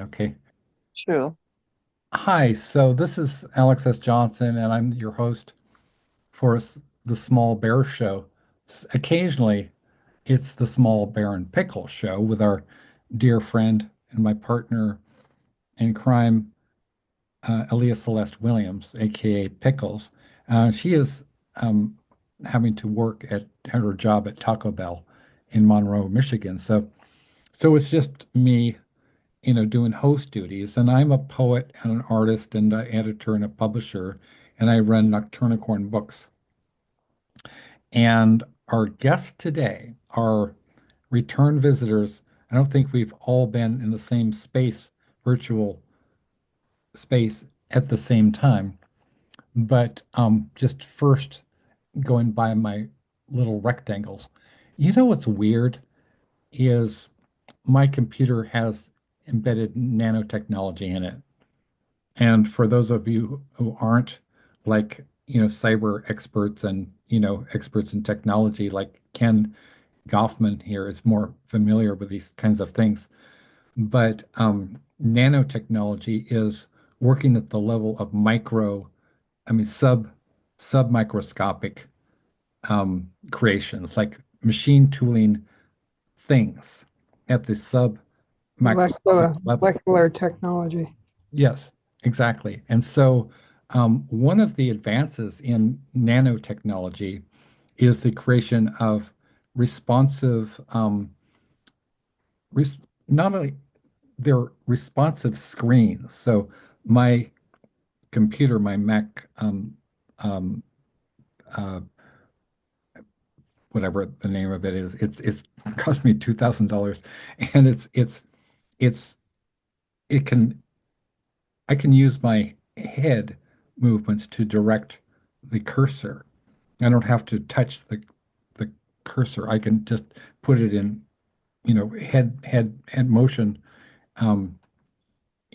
Okay. True. Hi, so this is Alex S. Johnson, and I'm your host for the Small Bear Show. Occasionally, it's the Small Bear and Pickle Show with our dear friend and my partner in crime, Aaliyah Celeste Williams, aka Pickles. She is um, having to work at her job at Taco Bell in Monroe, Michigan. So it's just me doing host duties. And I'm a poet and an artist and an editor and a publisher, and I run Nocturnicorn Books. And our guests today are return visitors. I don't think we've all been in the same space, virtual space at the same time, but just first going by my little rectangles. You know what's weird is my computer has embedded nanotechnology in it. And for those of you who aren't like, cyber experts and, experts in technology, like Ken Goffman here is more familiar with these kinds of things. But nanotechnology is working at the level of I mean, sub microscopic creations, like machine tooling things at the sub microscopic level. Molecular technology. Yes, exactly. And so, one of the advances in nanotechnology is the creation of responsive, res not only they're responsive screens. So, my computer, my Mac, um, uh, whatever the name of it is, it's cost me $2,000, and it's it can I can use my head movements to direct the cursor. I don't have to touch the cursor. I can just put it in, head motion, um,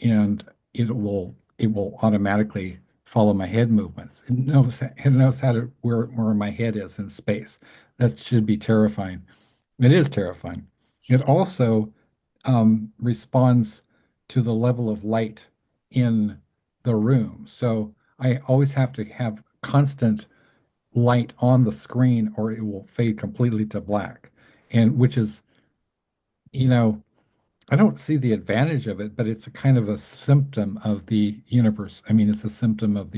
and it will automatically follow my head movements. It knows how to where my head is in space. That should be terrifying. It is terrifying. It also responds to the level of light in the room. So I always have to have constant light on the screen or it will fade completely to black. And which is, you know, I don't see the advantage of it, but it's a kind of a symptom of the universe. I mean, it's a symptom of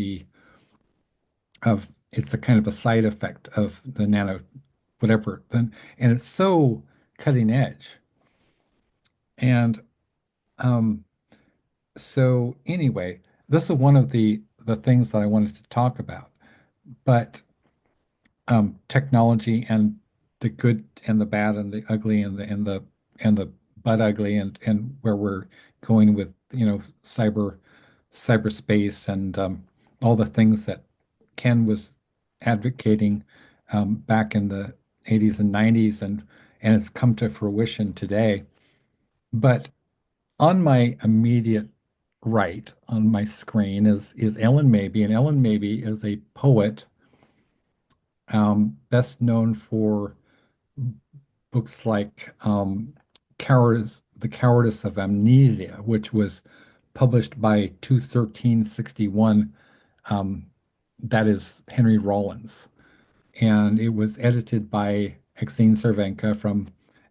it's a kind of a side effect of the nano, whatever. Then, and it's so cutting edge. And um, so anyway, this is one of the things that I wanted to talk about. But technology and the good and the bad and the ugly and the but ugly and where we're going with cyberspace and all the things that Ken was advocating back in the 80s and 90s and it's come to fruition today. But on my immediate right on my screen is Ellen Mabey, and Ellen Mabey is a poet, best known for books like The Cowardice of Amnesia, which was published by 21361. Um, that is Henry Rollins. And it was edited by Exene Cervenka from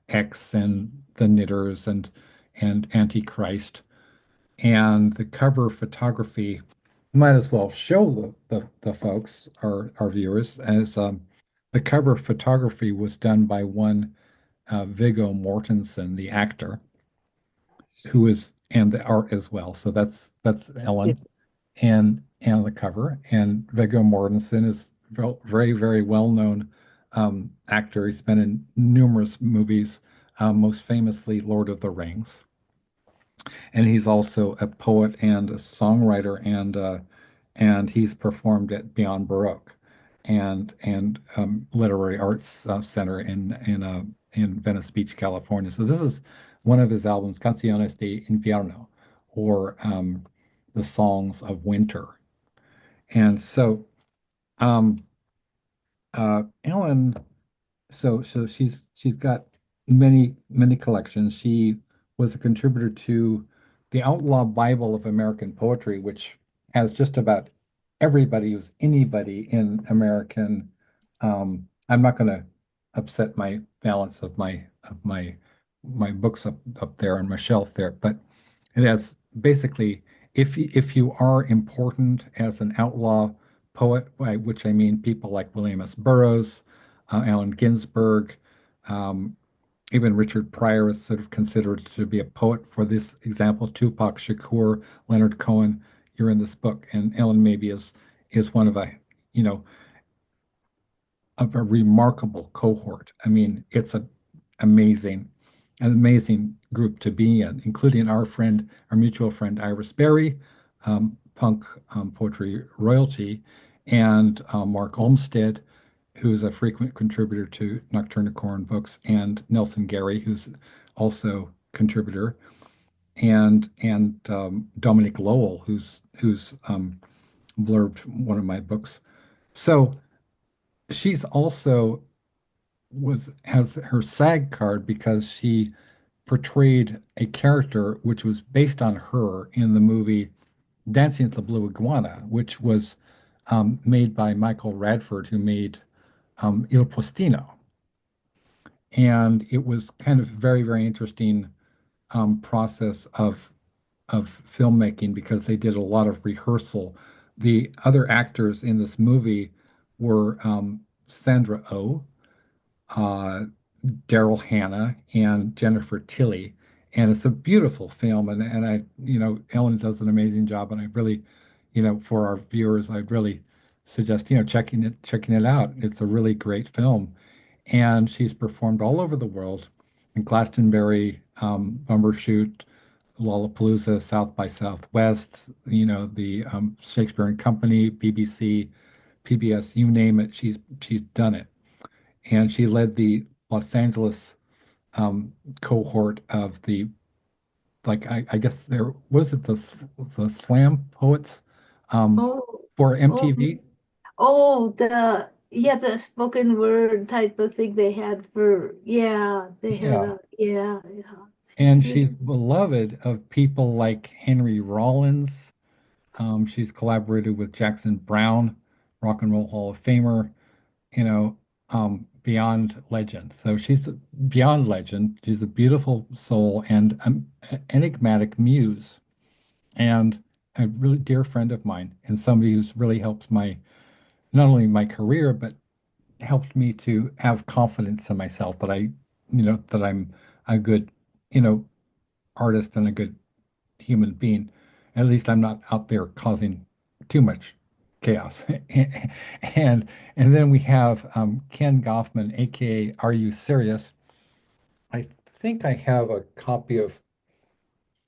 X and The Knitters and Antichrist. And the cover photography might as well show the folks, our viewers, as the cover photography was done by one Viggo Mortensen, the actor, who is and the art as well. So that's Yeah. Ellen and the cover. And Viggo Mortensen is very, very well-known actor. He's been in numerous movies, most famously Lord of the Rings. And he's also a poet and a songwriter, and he's performed at Beyond Baroque and Literary Arts Center in Venice Beach, California. So this is one of his albums, Canciones de Invierno, or the Songs of Winter. And so um, Ellen, so she's got many collections. She was a contributor to the Outlaw Bible of American Poetry, which has just about everybody who's anybody in American. I'm not going to upset my balance of my books up there on my shelf there, but it has basically, if you are important as an outlaw poet, by which I mean people like William S. Burroughs, Allen Ginsberg, um, even Richard Pryor is sort of considered to be a poet for this example. Tupac Shakur, Leonard Cohen, you're in this book, and Ellen maybe is one of you know, of a remarkable cohort. I mean, it's amazing, an amazing group to be in, including our mutual friend Iris Berry, punk poetry royalty, and Mark Olmsted, who's a frequent contributor to Nocturnicorn books, and Nelson Gary, who's also contributor, and Dominic Lowell, who's blurbed one of my books. So she's also was has her SAG card because she portrayed a character which was based on her in the movie Dancing with the Blue Iguana, which was made by Michael Radford, who made Il Postino. And it was kind of very, very interesting process of filmmaking because they did a lot of rehearsal. The other actors in this movie were Sandra Oh, uh, Daryl Hannah, and Jennifer Tilly. And it's a beautiful film. And Ellen does an amazing job. And I really, for our viewers, I'd really suggest, checking it out. It's a really great film. And she's performed all over the world in Glastonbury, Bumbershoot, Lollapalooza, South by Southwest, the Shakespeare and Company, BBC, PBS, you name it, she's done it. And she led the Los Angeles cohort of the like I guess there was it the slam poets Oh, for oh, MTV. the spoken word type of thing they had for, yeah, they had Yeah. a, yeah, yeah, And yeah. she's beloved of people like Henry Rollins. She's collaborated with Jackson Brown, Rock and Roll Hall of Famer, beyond legend. So she's beyond legend. She's a beautiful soul and an enigmatic muse, and a really dear friend of mine, and somebody who's really helped my not only my career, but helped me to have confidence in myself that that I'm a good, you know, artist and a good human being. At least I'm not out there causing too much chaos. And then we have Ken Goffman, aka Are You Serious? I think I have a copy of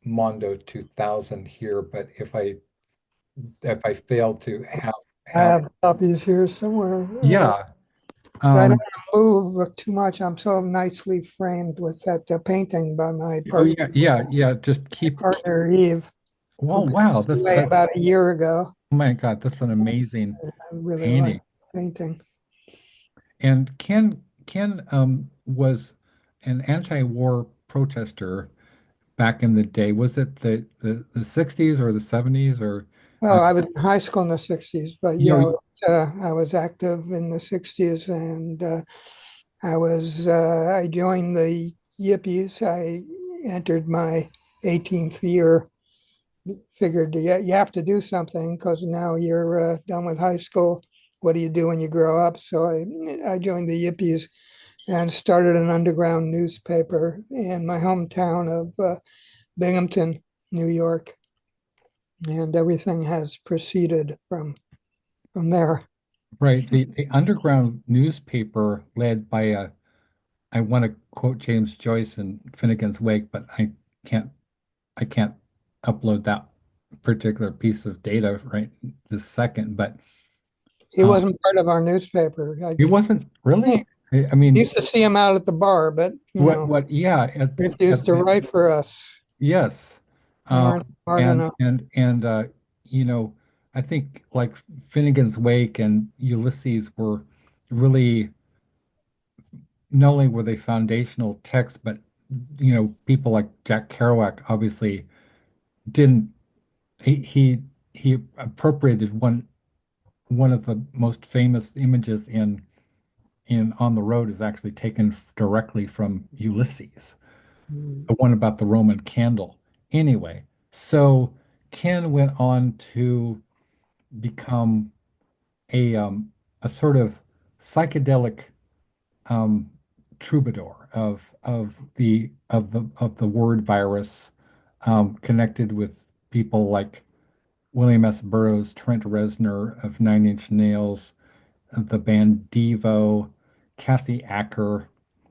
Mondo 2000 here, but if I fail to I have have copies here somewhere. yeah, But I don't um, move too much. I'm so nicely framed with that painting by my oh yeah, partner, yeah, yeah. Just keep. partner Eve, Wow, who wow, passed away about a year ago. oh my God, that's an amazing I really like painting. painting. And Ken was an anti-war protester back in the day. Was it the 60s or the 70s or uh, Well, I was in high school in the 60s, but you yeah, know, I was active in the 60s and I joined the Yippies. I entered my 18th year, figured you have to do something because now you're done with high school. What do you do when you grow up? So I joined the Yippies and started an underground newspaper in my hometown of Binghamton, New York. And everything has proceeded from there. right, the underground newspaper led by I want to quote James Joyce in Finnegan's Wake, but can't I can't upload that particular piece of data right this second. But He um, wasn't part of our newspaper. it wasn't I really. I mean, used to see him out at the bar, but what? Yeah, refused to write for us. yes, We um, weren't smart and enough. and and you know, I think like Finnegan's Wake and Ulysses were really not only were they foundational texts, but people like Jack Kerouac obviously didn't he appropriated one of the most famous images in On the Road is actually taken directly from Ulysses, Mm. the one about the Roman candle. Anyway, so Ken went on to become a sort of psychedelic um, troubadour of the word virus, connected with people like William S. Burroughs, Trent Reznor of Nine Inch Nails, the band Devo, Kathy Acker,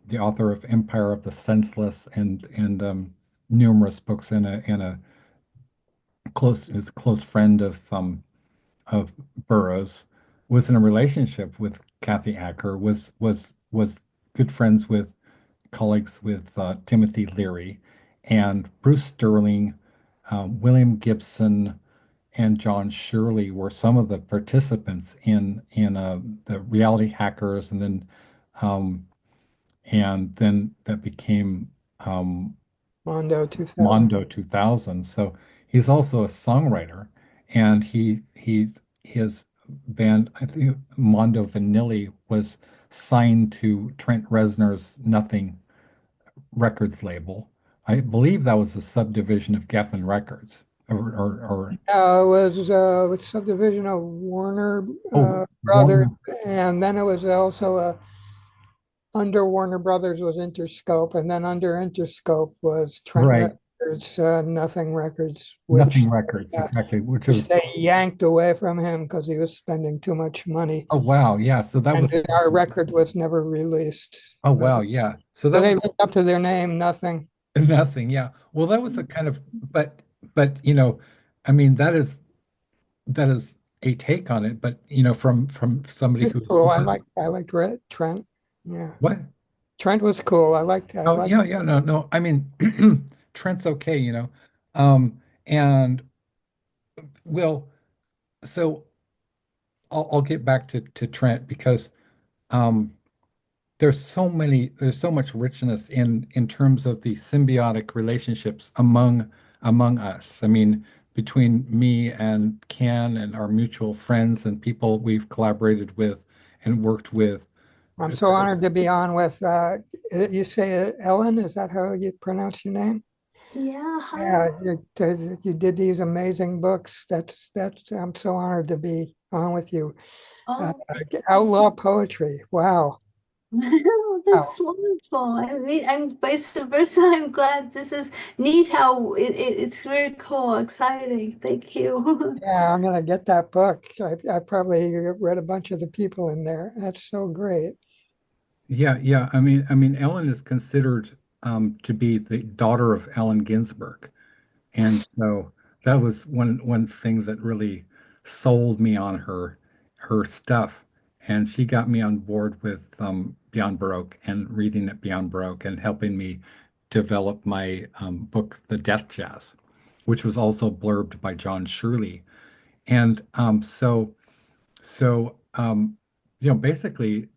the author of Empire of the Senseless, and numerous books, and a who's a close friend of Burroughs, was in a relationship with Kathy Acker, was good friends with colleagues with Timothy Leary and Bruce Sterling, William Gibson, and John Shirley were some of the participants in the Reality Hackers, um, and then that became um, Mondo 2000. Mondo 2000. So he's also a songwriter, and his band, I think Mondo Vanilli, was signed to Trent Reznor's Nothing Records label. I believe that was a subdivision of Geffen Records, or It was with subdivision of Warner oh, Brothers, Warner. and then it was also under Warner Brothers was Interscope, and then under Interscope was Trent Right. Records, Nothing Records, Nothing Records, uh, exactly, which which was, they yanked away from him because he was spending too much money, oh wow, yeah. So that and was, our record was never released. oh But wow, yeah. So so that was they lived up to their name, Nothing. nothing, yeah. Well, that was a kind of, but I mean, that is a take on it, but from somebody It's who's cool. I liked Trent. Yeah, what? Trent was cool. I Oh liked. yeah, yeah, no, no. I mean, Trent's okay. And well, so I'll get back to Trent because um there's so much richness in terms of the symbiotic relationships among us. I mean, between me and Ken and our mutual friends and people we've collaborated with and worked with. I'm so honored to be on with. You say Ellen? Is that how you pronounce your name? Yeah, hi. Yeah, you did these amazing books. That's. I'm so honored to be on with you. Uh, Oh, thank you. Outlaw poetry. Wow. That's Wow. wonderful. I mean, and vice versa. I'm glad this is neat how it's very cool, exciting. Thank you. Yeah, I'm gonna get that book. I probably read a bunch of the people in there. That's so great. Yeah, yeah. I mean, Ellen is considered to be the daughter of Allen Ginsberg. And so that was one thing that really sold me on her stuff. And she got me on board with Beyond Baroque and reading at Beyond Baroque and helping me develop my book, The Death Jazz, which was also blurbed by John Shirley. And basically,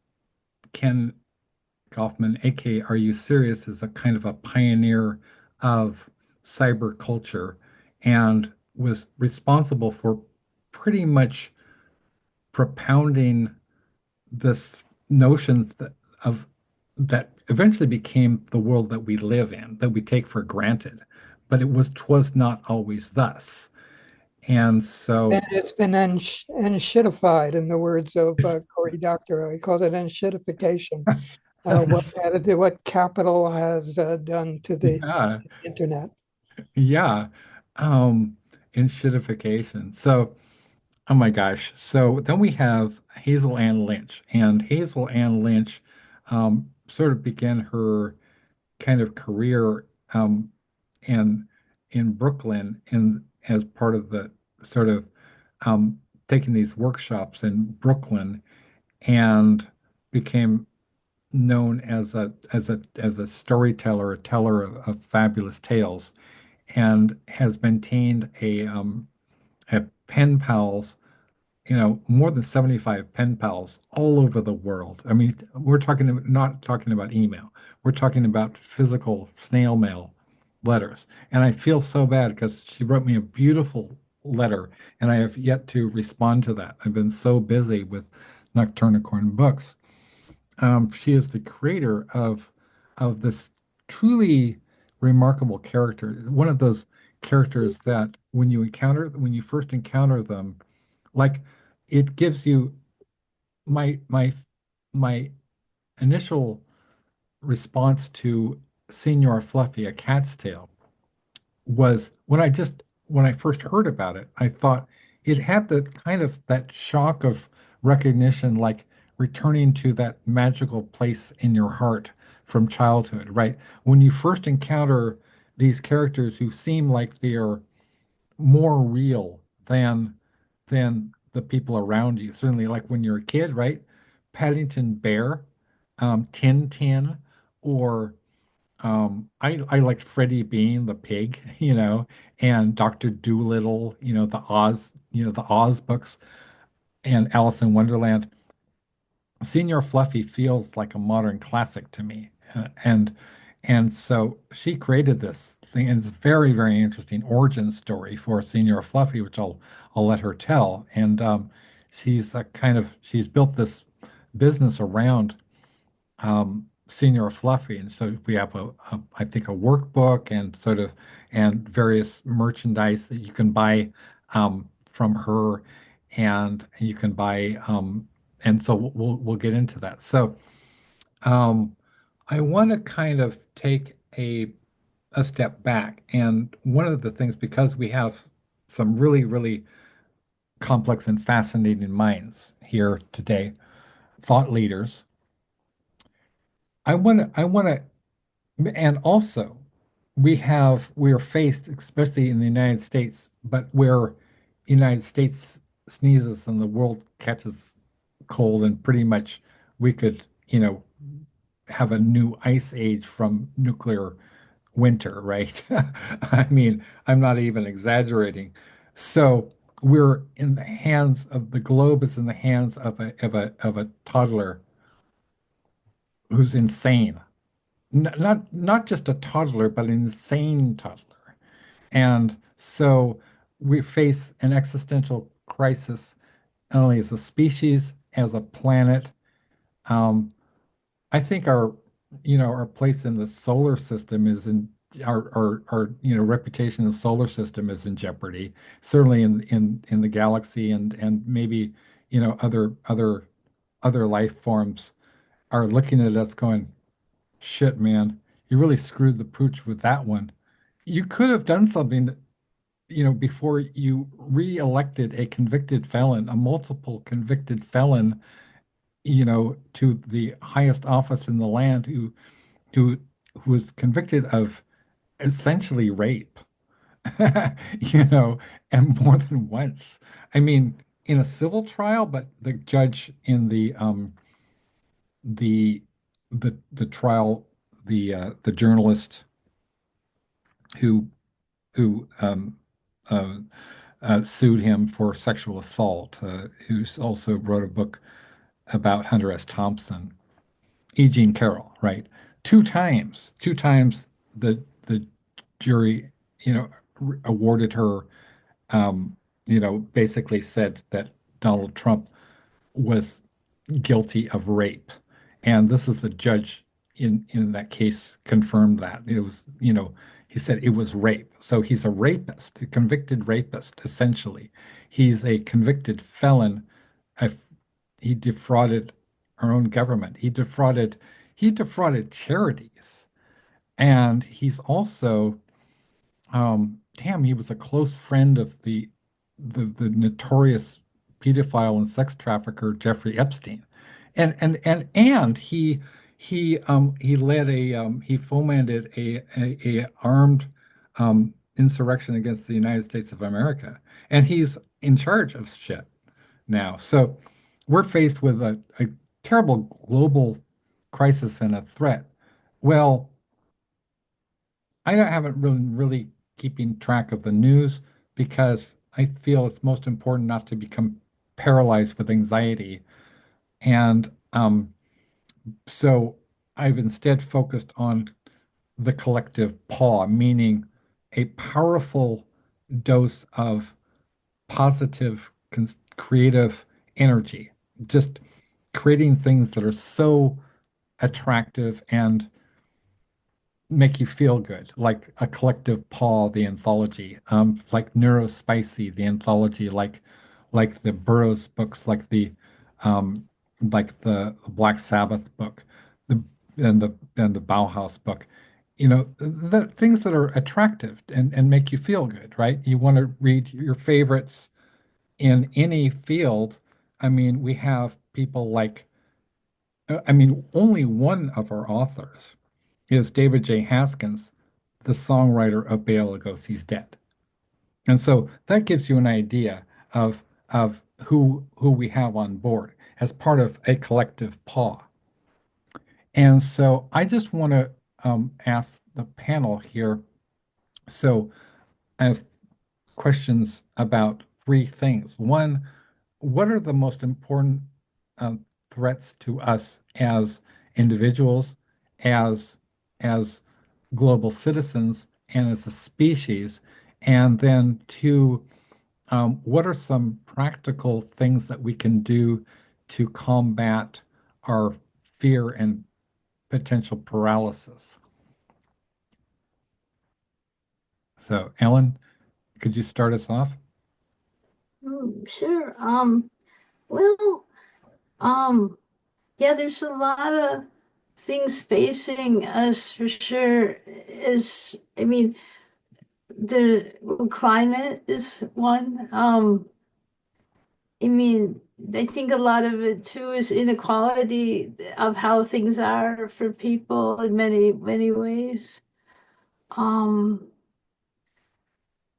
Ken Kaufman, aka Are You Serious, is a kind of a pioneer of cyber culture and was responsible for pretty much propounding this notions that eventually became the world that we live in, that we take for granted. But it was not always thus. And And so it's been enshittified, in the words of it's Cory Doctorow. He calls it enshittification. What capital has done to the yeah, internet. yeah. In shitification. So oh my gosh. So then we have Hazel Ann Lynch, and Hazel Ann Lynch sort of began her kind of career in in Brooklyn as part of the sort of um, taking these workshops in Brooklyn and became known as a storyteller, a teller of fabulous tales, and has maintained a pen pals, more than 75 pen pals all over the world. I mean, we're not talking about email. We're talking about physical snail mail letters. And I feel so bad because she wrote me a beautiful letter, and I have yet to respond to that. I've been so busy with Nocturnicorn Books. She is the creator of this truly remarkable character. One of those characters that when you first encounter them, like it gives you my initial response to Senior Fluffy, a cat's tale, was when I first heard about it, I thought it had the kind of that shock of recognition, like returning to that magical place in your heart from childhood, right? When you first encounter these characters who seem like they are more real than the people around you. Certainly, like when you're a kid, right? Paddington Bear, Tin Tin, or I liked Freddie Bean, the pig, and Dr. Dolittle, the Oz books, and Alice in Wonderland. Senior Fluffy feels like a modern classic to me, and so she created this thing, and it's a very, very interesting origin story for Senior Fluffy, which I'll let her tell. And she's built this business around Senior Fluffy, and so we have I think a workbook and and various merchandise that you can buy from her, and you can buy and so we'll get into that. So um, I want to kind of take a step back, and one of the things, because we have some really, really complex and fascinating minds here today, thought leaders. I want to And also, we are faced, especially in the United States, but where United States sneezes and the world catches cold, and pretty much we could, have a new ice age from nuclear winter, right? I mean, I'm not even exaggerating. So the globe is in the hands of a toddler who's insane. Not just a toddler, but an insane toddler. And so we face an existential crisis, not only as a species, as a planet. Um, I think our place in the solar system is in our reputation in the solar system is in jeopardy. Certainly in the galaxy, and maybe, other life forms are looking at us going, shit, man, you really screwed the pooch with that one. You could have done something, before you re-elected a convicted felon, a multiple convicted felon, to the highest office in the land, who who was convicted of essentially rape, you know, and more than once. I mean, in a civil trial, but the judge in the the trial, the journalist who who sued him for sexual assault, who's also wrote a book about Hunter S. Thompson, E. Jean Carroll, right? Two times the jury, awarded her, basically said that Donald Trump was guilty of rape. And this is the judge in that case confirmed that. It was, he said it was rape. So he's a rapist, a convicted rapist, essentially. He's a convicted felon. A- He defrauded our own government. He defrauded charities. And he's also, damn, he was a close friend of the notorious pedophile and sex trafficker Jeffrey Epstein, and he fomented a armed insurrection against the United States of America, and he's in charge of shit now. So we're faced with a terrible global crisis and a threat. Well, haven't really keeping track of the news because I feel it's most important not to become paralyzed with anxiety. And so I've instead focused on the collective paw, meaning a powerful dose of positive, creative energy, just creating things that are so attractive and make you feel good, like a collective paw, the anthology, like Neurospicy, the anthology, like the Burroughs books, um, like the Black Sabbath book, the and the Bauhaus book. The things that are attractive and make you feel good, right? You want to read your favorites in any field. I mean, we have people like, I mean, only one of our authors is David J. Haskins, the songwriter of Bela Lugosi's Dead. And so that gives you an idea of who we have on board as part of a collective paw. And so I just want to ask the panel here. So I have questions about three things. One, what are the most important threats to us as individuals, as as global citizens, and as a species? And then two, what are some practical things that we can do to combat our fear and potential paralysis? So, Ellen, could you start us off? Sure. Well, um, yeah, there's a lot of things facing us for sure. I mean, the climate is one. I mean, I think a lot of it too is inequality of how things are for people in many, many ways. Um,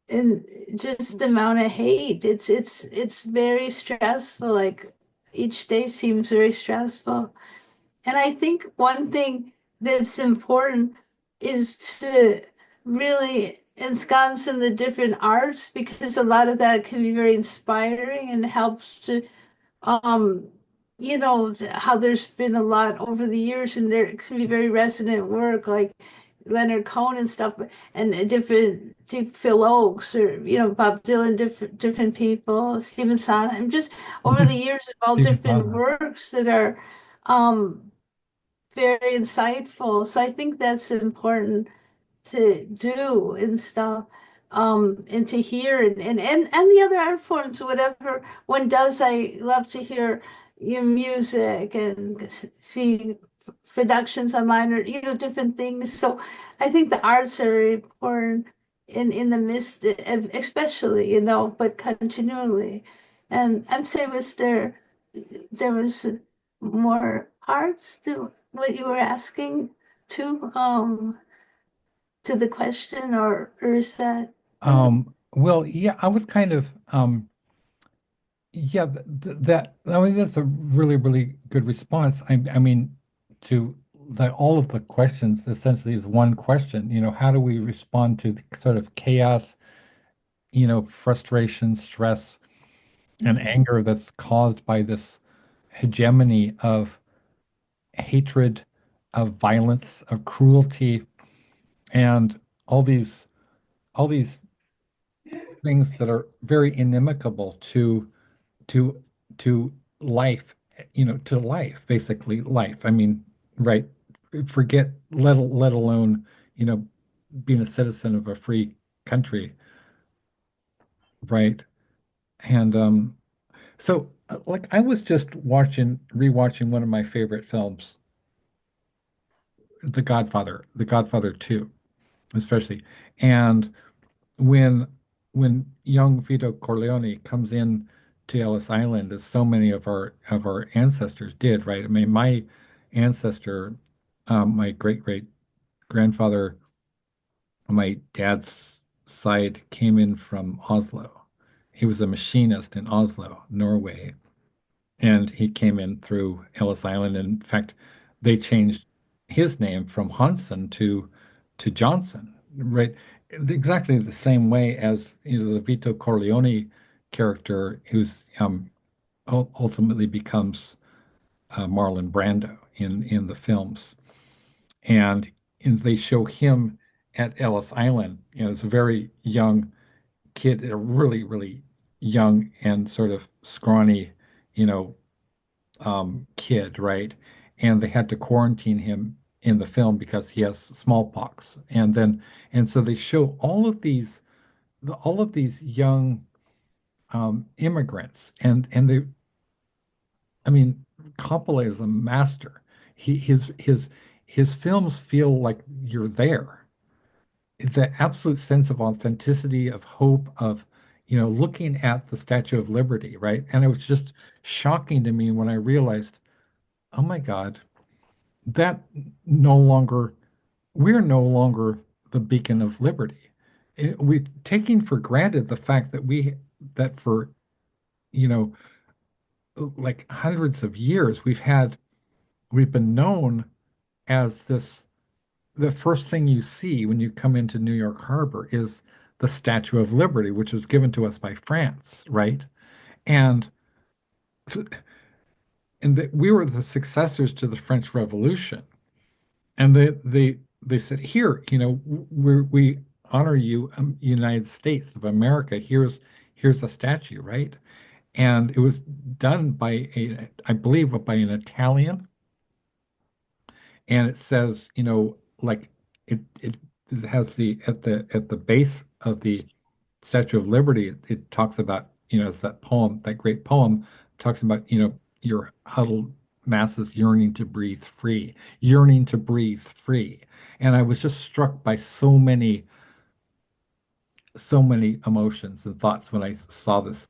and just the amount of hate. It's very stressful. Like each day seems very stressful. And I think one thing that's important is to really ensconce in the different arts because a lot of that can be very inspiring and helps to um how there's been a lot over the years and there can be very resonant work like Leonard Cohen and stuff and Phil Oakes or Bob Dylan, different people, Stephen Sondheim, just over the years of all Stephen different Sondheim. works that are um very insightful. So I think that's important to do and stuff, and to hear and the other art forms, whatever one does. I love to hear your music and see productions online or different things. So I think the arts are very important in the midst of, especially but continually. And I'm sorry, there was more parts to what you were asking to the question, or is that it? Well, yeah, I was kind of yeah, that I mean that's a really, really good response. I mean, to all of the questions essentially is one question. How do we respond to the sort of chaos, frustration, stress, and Mhm. anger that's caused by this hegemony of hatred, of violence, of cruelty, and all these all these things that are very inimical to to life, to life, basically life. I mean, right? Forget let alone, being a citizen of a free country, right? And like I was just rewatching one of my favorite films, The Godfather 2, especially. And when young Vito Corleone comes in to Ellis Island, as so many of our ancestors did, right? I mean, my ancestor, my great great grandfather on my dad's side came in from Oslo. He was a machinist in Oslo, Norway, and he came in through Ellis Island. In fact, they changed his name from Hansen to Johnson, right? Exactly the same way as the Vito Corleone character, who's ultimately becomes Marlon Brando in the films. And and they show him at Ellis Island, as a very young kid, a really, really young and sort of scrawny, you know, kid, right? And they had to quarantine him in the film because he has smallpox. And so they show all of these young immigrants, and they, I mean, Coppola is a master. His films feel like you're there. The absolute sense of authenticity, of hope, of looking at the Statue of Liberty, right? And it was just shocking to me when I realized, oh my God, that no longer we're no longer the beacon of liberty. We're taking for granted the fact that for you know like hundreds of years we've been known as this. The first thing you see when you come into New York Harbor is the Statue of Liberty, which was given to us by France, right? And and that we were the successors to the French Revolution. And they said, here, we honor you, United States of America. Here's a statue, right? And it was done by I believe, by an Italian, and it says, like it has the at the base of the Statue of Liberty, it talks about, it's that poem, that great poem, talks about, your huddled masses yearning to breathe free, yearning to breathe free. And I was just struck by so many emotions and thoughts when I saw this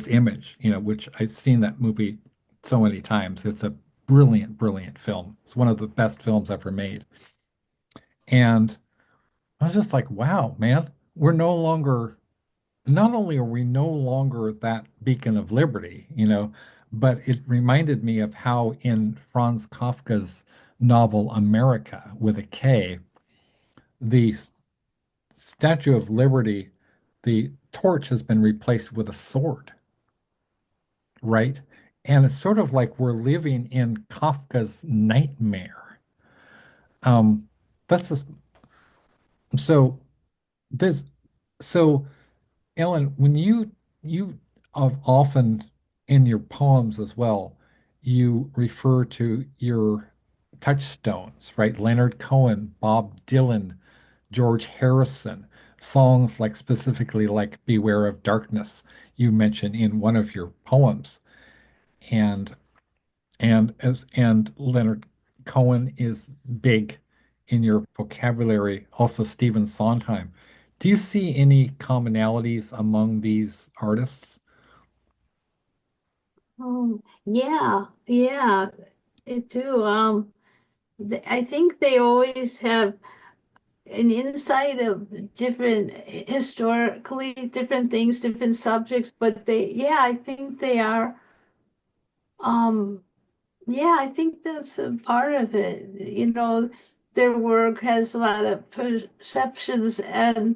image, which I've seen that movie so many times. It's a brilliant, brilliant film. It's one of the best films ever made. And I was just like, wow, man, we're no longer not only are we no longer that beacon of liberty, but it reminded me of how in Franz Kafka's novel America with a K, the Statue of Liberty, the torch has been replaced with a sword, right? And it's sort of like we're living in Kafka's nightmare. Um, that's just, so this, so Ellen, when you of often in your poems as well, you refer to your touchstones, right? Leonard Cohen, Bob Dylan, George Harrison, songs like specifically like Beware of Darkness, you mention in one of your poems. And and Leonard Cohen is big in your vocabulary, also Stephen Sondheim. Do you see any commonalities among these artists? Yeah, yeah, I do. I think they always have an insight of different historically different things, different subjects, but yeah, I think they are. Um, yeah, I think that's a part of it. Their work has a lot of perceptions and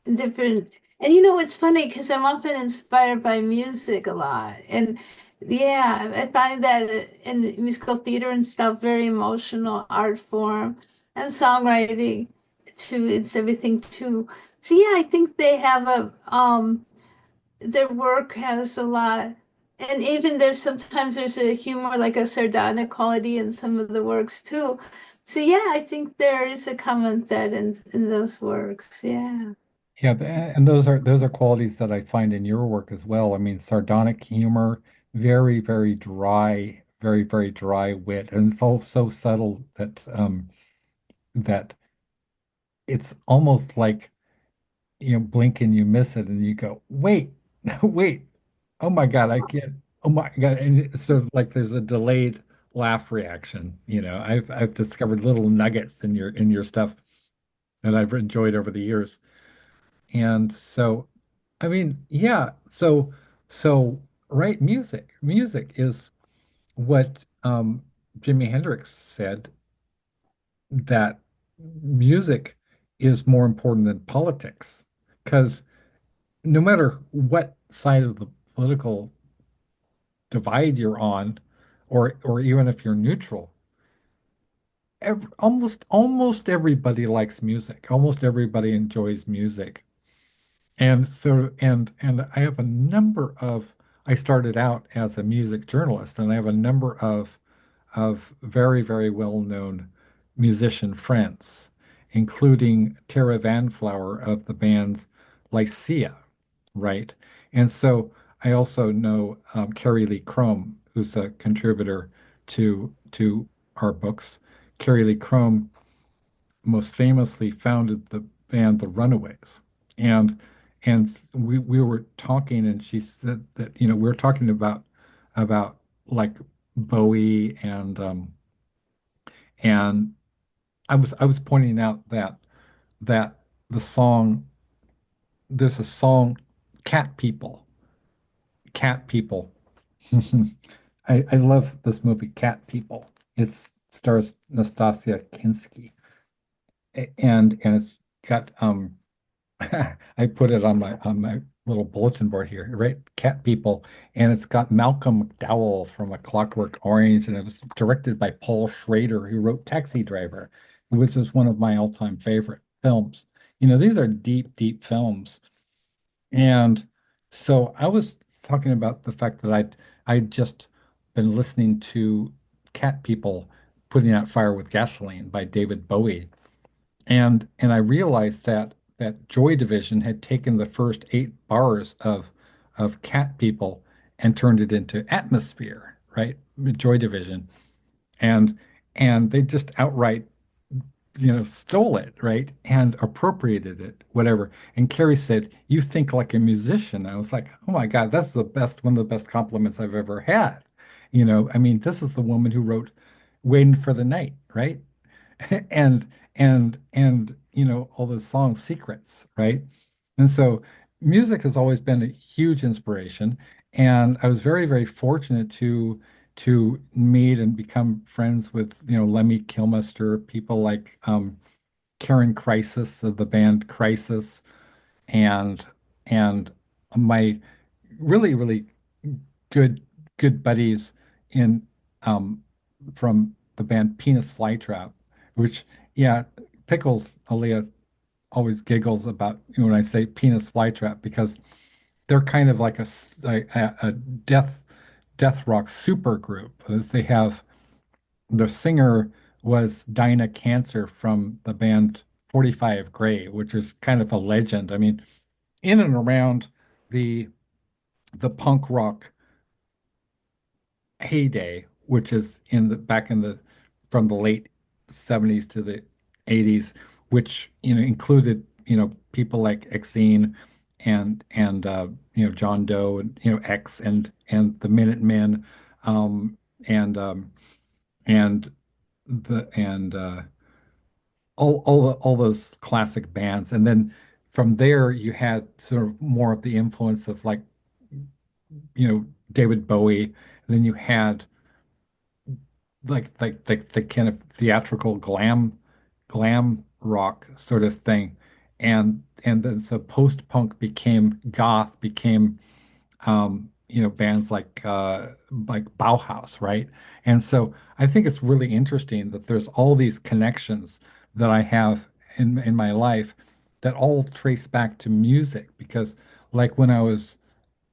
different. And it's funny because I'm often inspired by music a lot. And yeah, I find that in musical theater and stuff, very emotional art form and songwriting too. It's everything too. So yeah, I think they have their work has a lot. And even sometimes there's a humor, like a sardonic quality in some of the works too. So yeah, I think there is a common thread in those works. Yeah. Yeah, and those are qualities that I find in your work as well. I mean, sardonic humor, very, very dry, very, very dry wit, and it's all so subtle that it's almost like, blink and you miss it, and you go, wait, wait, oh my God, I can't, oh my God, and it's sort of like there's a delayed laugh reaction. I've discovered little nuggets in your stuff that I've enjoyed over the years. And so, I mean, yeah, so right, music is what Jimi Hendrix said, that music is more important than politics, because no matter what side of the political divide you're on, or even if you're neutral, almost everybody likes music. Almost everybody enjoys music. And I have a number of I started out as a music journalist, and I have a number of very, very well-known musician friends, including Tara Van Flower of the band Lycia, right? And so I also know Carrie Lee Chrome, who's a contributor to our books. Carrie Lee Chrome most famously founded the band The Runaways. And we were talking, and she said that, we were talking about like Bowie, and I was pointing out that the song there's a song, Cat People. Cat People. I love this movie, Cat People. It stars Nastasia Kinski, and it's got I put it on my little bulletin board here, right? Cat People, and it's got Malcolm McDowell from A Clockwork Orange, and it was directed by Paul Schrader, who wrote Taxi Driver, which is one of my all-time favorite films. These are deep, deep films. And so I was talking about the fact that I'd just been listening to Cat People Putting Out Fire with Gasoline by David Bowie. And I realized that Joy Division had taken the first 8 bars of Cat People and turned it into Atmosphere, right? Joy Division. And and they just outright, stole it, right? And appropriated it, whatever. And Carrie said, "You think like a musician." I was like, "Oh my God, that's one of the best compliments I've ever had." I mean, this is the woman who wrote Waiting for the Night, right? and and all those song secrets, right? And so music has always been a huge inspiration, and I was very, very fortunate to meet and become friends with Lemmy Kilmister, people like Karen Crisis of the band Crisis, and and my really, really good good buddies in um from the band Penis Flytrap, which, yeah, Pickles Aaliyah always giggles about when I say Penis Flytrap, because they're kind of like a death rock super group. As they have the singer was Dinah Cancer from the band 45 Gray, which is kind of a legend. I mean, in and around the the punk rock heyday, which is in the back in the from the late 70s to the 80s, which included people like Exene and John Doe, and X and the Minutemen, um and um and the and all those classic bands. And then from there you had sort of more of the influence of, like, David Bowie. And then you had like the kind of theatrical glam rock sort of thing. And then so post-punk became goth, became bands like Bauhaus, right? And so I think it's really interesting that there's all these connections that I have in my life that all trace back to music, because, like, when I was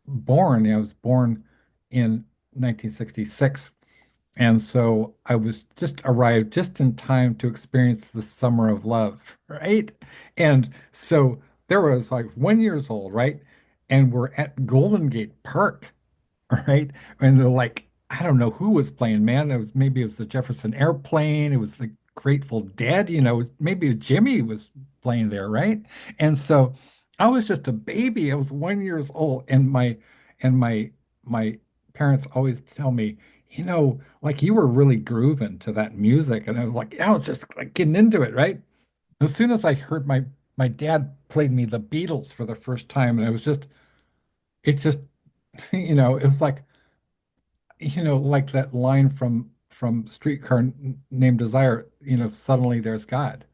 born in 1966, and so I was just arrived just in time to experience the summer of love, right? And so there was, like, 1 years old, right? And we're at Golden Gate Park, right? And they're like, I don't know who was playing, man. It was the Jefferson Airplane, it was the Grateful Dead, maybe Jimmy was playing there, right? And so I was just a baby. I was 1 years old, and my parents always tell me, like, you were really grooving to that music. And I was like, yeah, I was just like getting into it, right? As soon as I heard my dad played me the Beatles for the first time, and it just, it was like, like that line from Named Desire, suddenly there's God.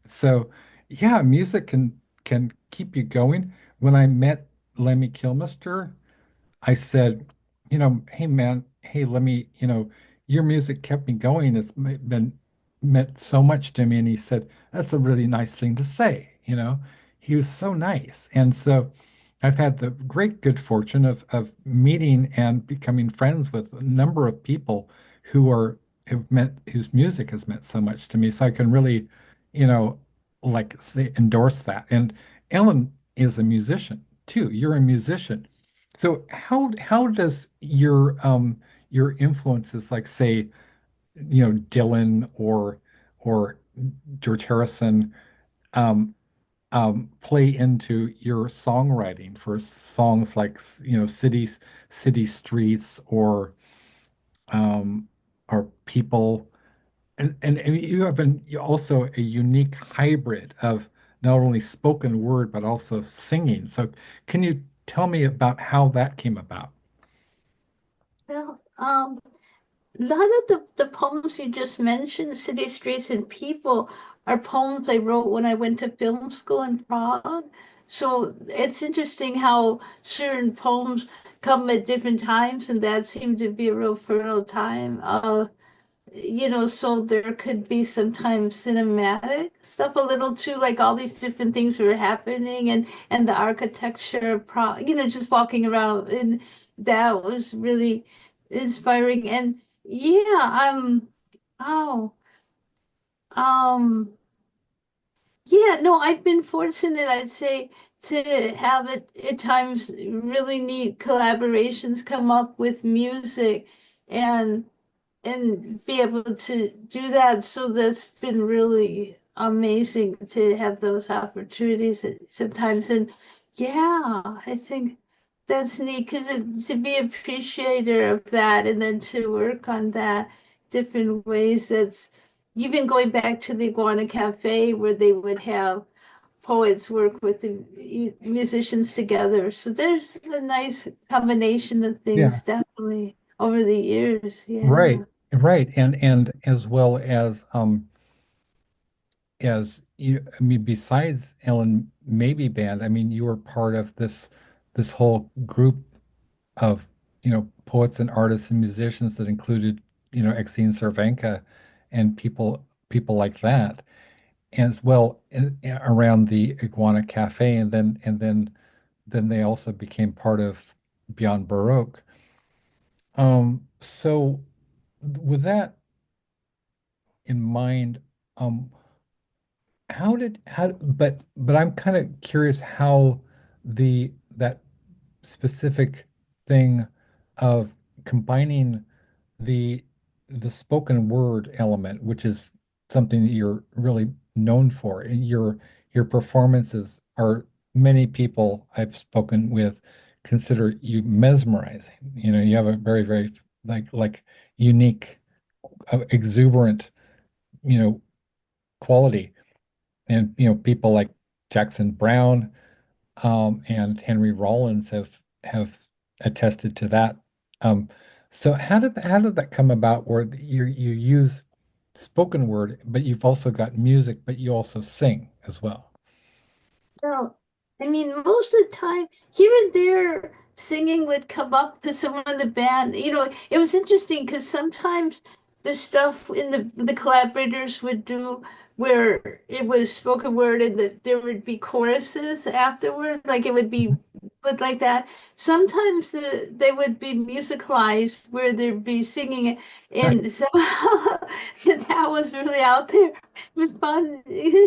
So, yeah, music can keep you going. When I met Lemmy Kilmister, I said, hey man, hey Lemmy, your music kept me going. It's been meant so much to me. And he said, "That's a really nice thing to say." He was so nice. And so I've had the great good fortune of meeting and becoming friends with a number of people who are have meant whose music has meant so much to me. So I can really, you know, like say endorse that. And Ellen is a musician too. You're a musician. So how does your influences, like say, Dylan or George Harrison, um, play into your songwriting for songs like City Streets um, or People, and you have also a unique hybrid of not only spoken word but also singing. So can you tell me about how that came about? Well, a lot of the poems you just mentioned, City Streets and People, are poems I wrote when I went to film school in Prague. So it's interesting how certain poems come at different times, and that seemed to be a real fertile time. So there could be sometimes cinematic stuff a little too, like all these different things were happening, and the architecture, just walking around, and that was really inspiring. And yeah, oh, um, yeah, no, I've been fortunate, I'd say, to have it at times really neat collaborations come up with music. And be able to do that. So that's been really amazing to have those opportunities sometimes. And yeah, I think that's neat because to be appreciator of that and then to work on that different ways. That's even going back to the Iguana Cafe where they would have poets work with the musicians together. So there's a nice combination of Yeah, things, definitely over the years. right, Yeah. right. And as well as you, I mean, besides Ellen Maybe Band, I mean, you were part of this whole group of, poets and artists and musicians that included, Exene Cervenka and people like that, as well around the Iguana Cafe, and then they also became part of Beyond Baroque. So with that in mind, um, but I'm kind of curious how that specific thing of combining the the spoken word element, which is something that you're really known for. And your performances are, many people I've spoken with consider you mesmerizing. You have a very, very like unique, exuberant, you know, quality. And people like Jackson Brown, and Henry Rollins have attested to that. Um, so how did that come about, where you use spoken word, but you've also got music, but you also sing as well? Well, I mean, most of the time, here and there, singing would come up to someone in the band. It was interesting because sometimes the stuff in the collaborators would do where it was spoken word and there would be choruses afterwards, like it would be put like that. Sometimes they would be musicalized where there'd be singing, Right, and so that was really out there, but fun,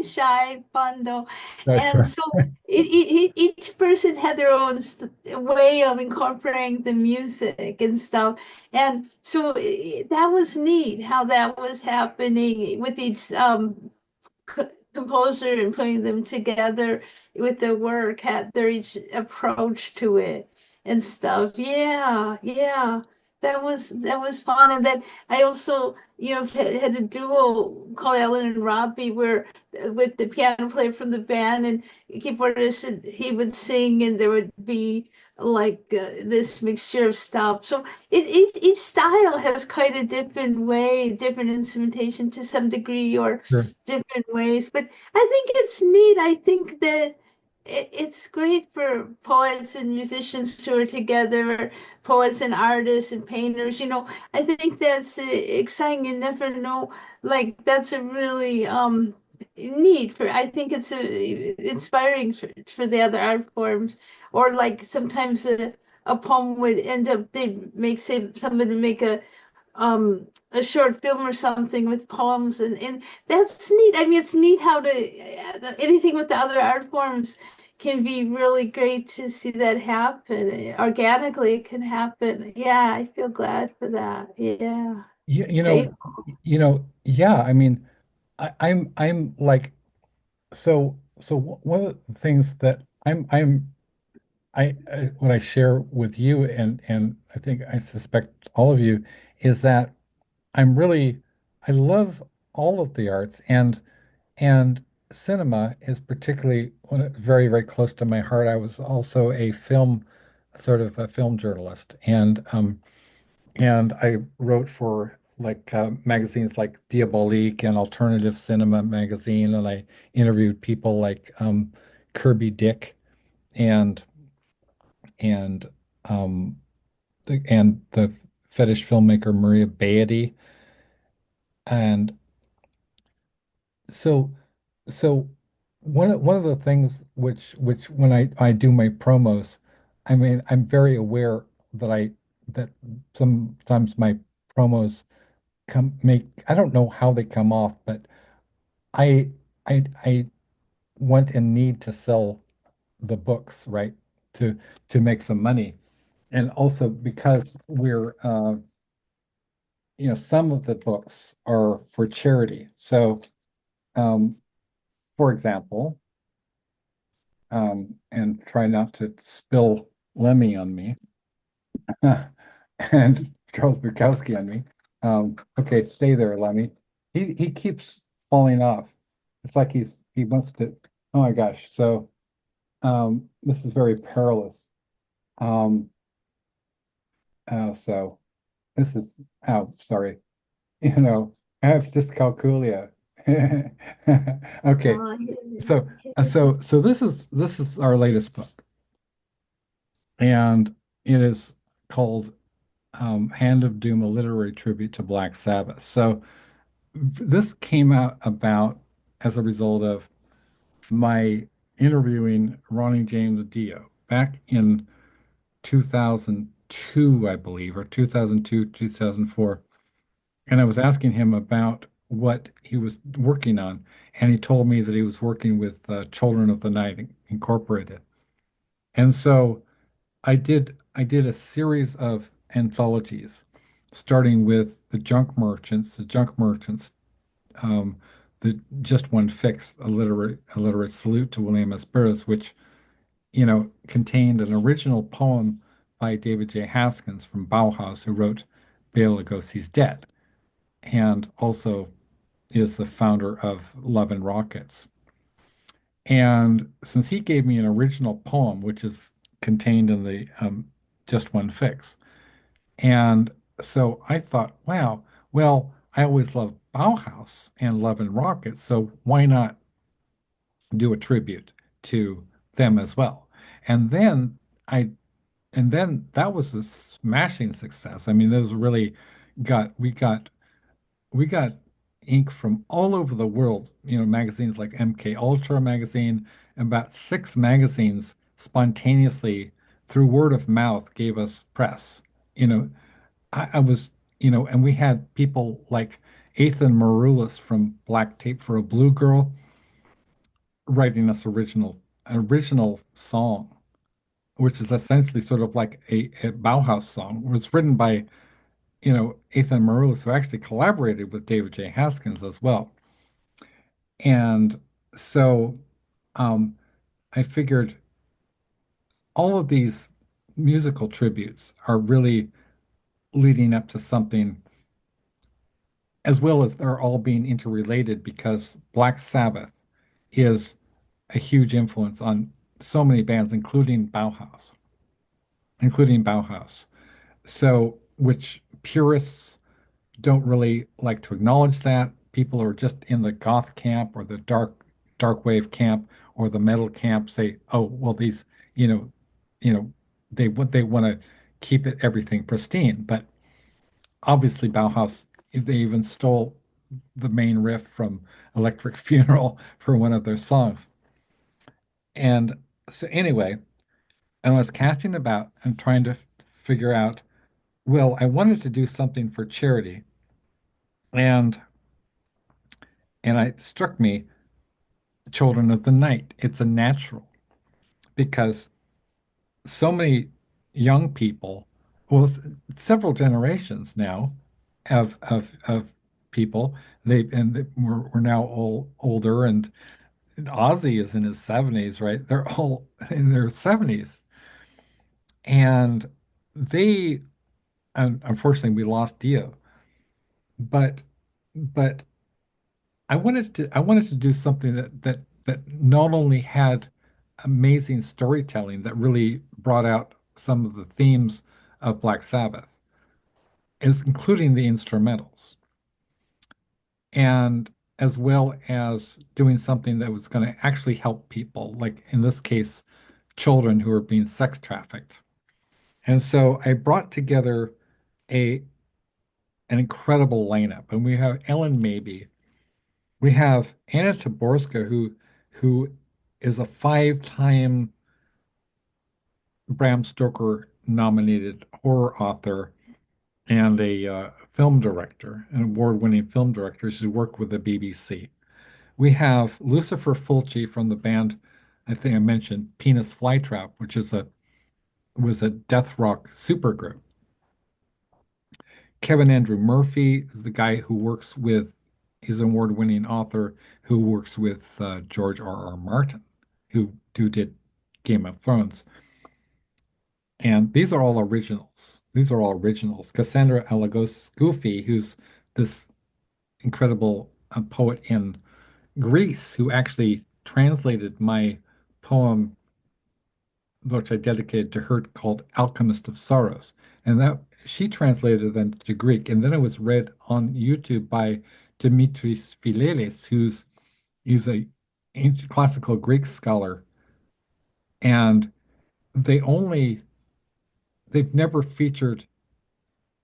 shy, fun though. that's And right. so each person had their own way of incorporating the music and stuff. And so that was neat how that was happening with each composer and putting them together with the work, had their each approach to it and stuff. Yeah, yeah. That was fun. And then I also, had a duo called Ellen and Robbie where with the piano player from the band and keyboardist, and he would sing and there would be like this mixture of stuff. So each style has quite a different way, different instrumentation to some degree, or Sure. different ways. But I think it's neat. I think that it's great for poets and musicians to are together, poets and artists and painters. I think that's exciting. You never know. Like that's a really neat for. I think it's inspiring for the other art forms. Or like sometimes a poem would end up they make say somebody make a short film or something with poems and that's neat. I mean, it's neat how to anything with the other art forms can be really great to see that happen organically. It can happen. Yeah, I feel glad for that. Yeah, you, you know, great. yeah, I mean, I'm like, one of the things that what I share with you, and I think I suspect all of you, is that I'm really, I love all of the arts, and cinema is particularly very, very close to my heart. I was also sort of a film journalist, and I wrote for like magazines like Diabolique and Alternative Cinema magazine, and I interviewed people like Kirby Dick and and um, the fetish filmmaker Maria Beatty, and so so one of the things which when I do my promos, I mean I'm very aware that sometimes my promos come make I don't know how they come off, but I I want and need to sell the books, right? To make some money. And also because some of the books are for charity. So, um, for example, and try not to spill Lemmy on me and Charles Bukowski on me. Okay, stay there, Lemmy. He keeps falling off. It's like he wants to. Oh my gosh! So this is very perilous. Um, so this is. Oh, sorry. I have dyscalculia. Okay, Oh, so this is our latest book, and it is called Hand of Doom: A Literary Tribute to Black Sabbath. So this came out about as a result of my interviewing Ronnie James Dio back in 2002, I believe, or 2002, 2004. And I was asking him about what he was working on. And he told me that he was working with Children of the Night Incorporated. And so I did a series of anthologies, starting with the Junk Merchants, um, the Just One Fix, a literate salute to William S. Burroughs, which contained an original poem by David J. Haskins from Bauhaus, who wrote Bela Lugosi's Dead, and also is the founder of Love and Rockets. And since he gave me an original poem, which is contained in the Just One Fix, and so I thought, wow, well, I always loved Bauhaus and Love and Rockets, so why not do a tribute to them as well? And then I and then that was a smashing success. I mean, those really got we got ink from all over the world. Magazines like MK Ultra magazine, and about six magazines spontaneously through word of mouth gave us press. You know, I was, and we had people like Ethan Maroulis from Black Tape for a Blue Girl writing us original song, which is essentially sort of like a Bauhaus song. It was written by, Ethan Maroulis, who actually collaborated with David J. Haskins as well. And so um, I figured all of these musical tributes are really leading up to something, as well as they're all being interrelated because Black Sabbath is a huge influence on so many bands, including Bauhaus. So, which purists don't really like to acknowledge that. People are just in the goth camp or the dark wave camp or the metal camp say, oh, well, these, you know, you know, they want to keep it everything pristine. But obviously Bauhaus, they even stole the main riff from Electric Funeral for one of their songs. And so anyway, I was casting about and trying to figure out, well, I wanted to do something for charity. And it struck me, Children of the Night. It's a natural because so many young people, well, several generations now of people, we're now all older, and Ozzy is in his 70s, right? They're all in their 70s. And they, and unfortunately, we lost Dio, but but I wanted to do something that not only had amazing storytelling that really brought out some of the themes of Black Sabbath, is including the instrumentals, and as well as doing something that was going to actually help people, like in this case, children who are being sex trafficked. And so I brought together a an incredible lineup, and we have Ellen Mabey. We have Anna Taborska, who is a five-time Bram Stoker nominated horror author and a film director, an award-winning film director. She worked with the BBC. We have Lucifer Fulci from the band, I think I mentioned, Penis Flytrap, which was a death rock supergroup. Kevin Andrew Murphy, the guy who works with, he's an award-winning author who works with George R. R. Martin, who did Game of Thrones. And these are all originals. These are all originals. Cassandra Alagos Goofy, who's this incredible poet in Greece, who actually translated my poem, which I dedicated to her, called Alchemist of Sorrows. And that she translated them to Greek. And then it was read on YouTube by Dimitris Philelis, who's a ancient classical Greek scholar. And they only they've never featured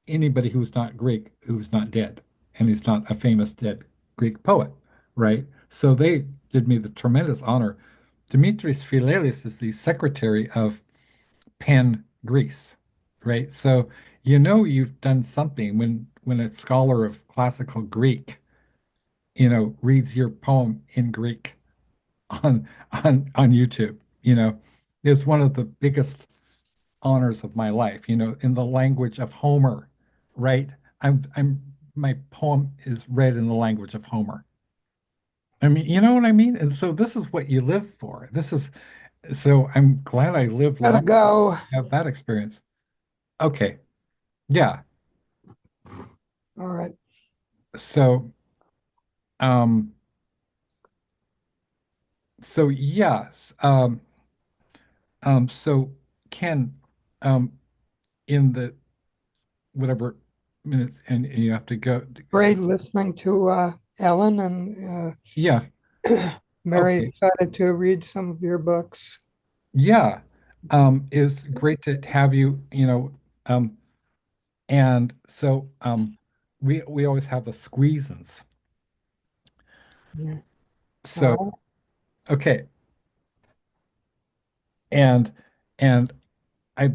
anybody who's not Greek, who's not dead, and he's not a famous dead Greek poet, right? So they did me the tremendous honor. Dimitris Philelis is the secretary of Penn, Greece, right? So you know you've done something when a scholar of classical Greek, reads your poem in Greek on YouTube, is one of the biggest honors of my life, in the language of Homer, right? My poem is read in the language of Homer. I mean, you know what I mean? And so this is what you live for. So I'm glad I lived Gotta long enough go. to have that experience. Okay. Yeah. All right. So, um, so yes. So Ken, um, in the whatever minutes and you have to go. Great listening to Ellen and Yeah. Mary. Okay. Excited to read some of your books. Yeah. It's great to have you, and so we always have the squeezins. Yeah. So All okay. And and I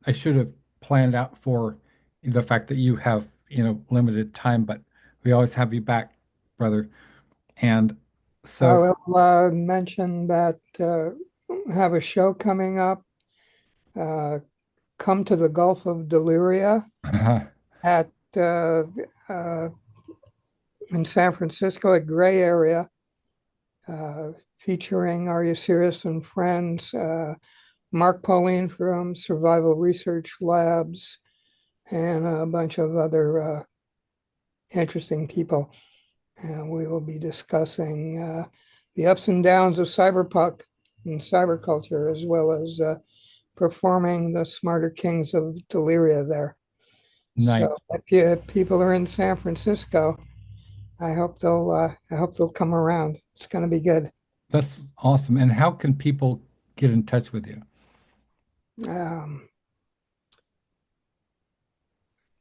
I should have planned out for the fact that you have, limited time, but we always have you back, brother. And I so will mention that have a show coming up. Uh, Come to the Gulf of Deliria at uh, in San Francisco, a gray area, featuring Are You Serious and Friends, Mark Pauline from Survival Research Labs, and a bunch of other interesting people. And we will be discussing the ups and downs of cyberpunk and cyberculture, as well as performing the Smarter Kings of Deliria there. night. So if people are in San Francisco, I hope they'll come around. It's going to be good. That's awesome. And how can people get in touch with you? Um,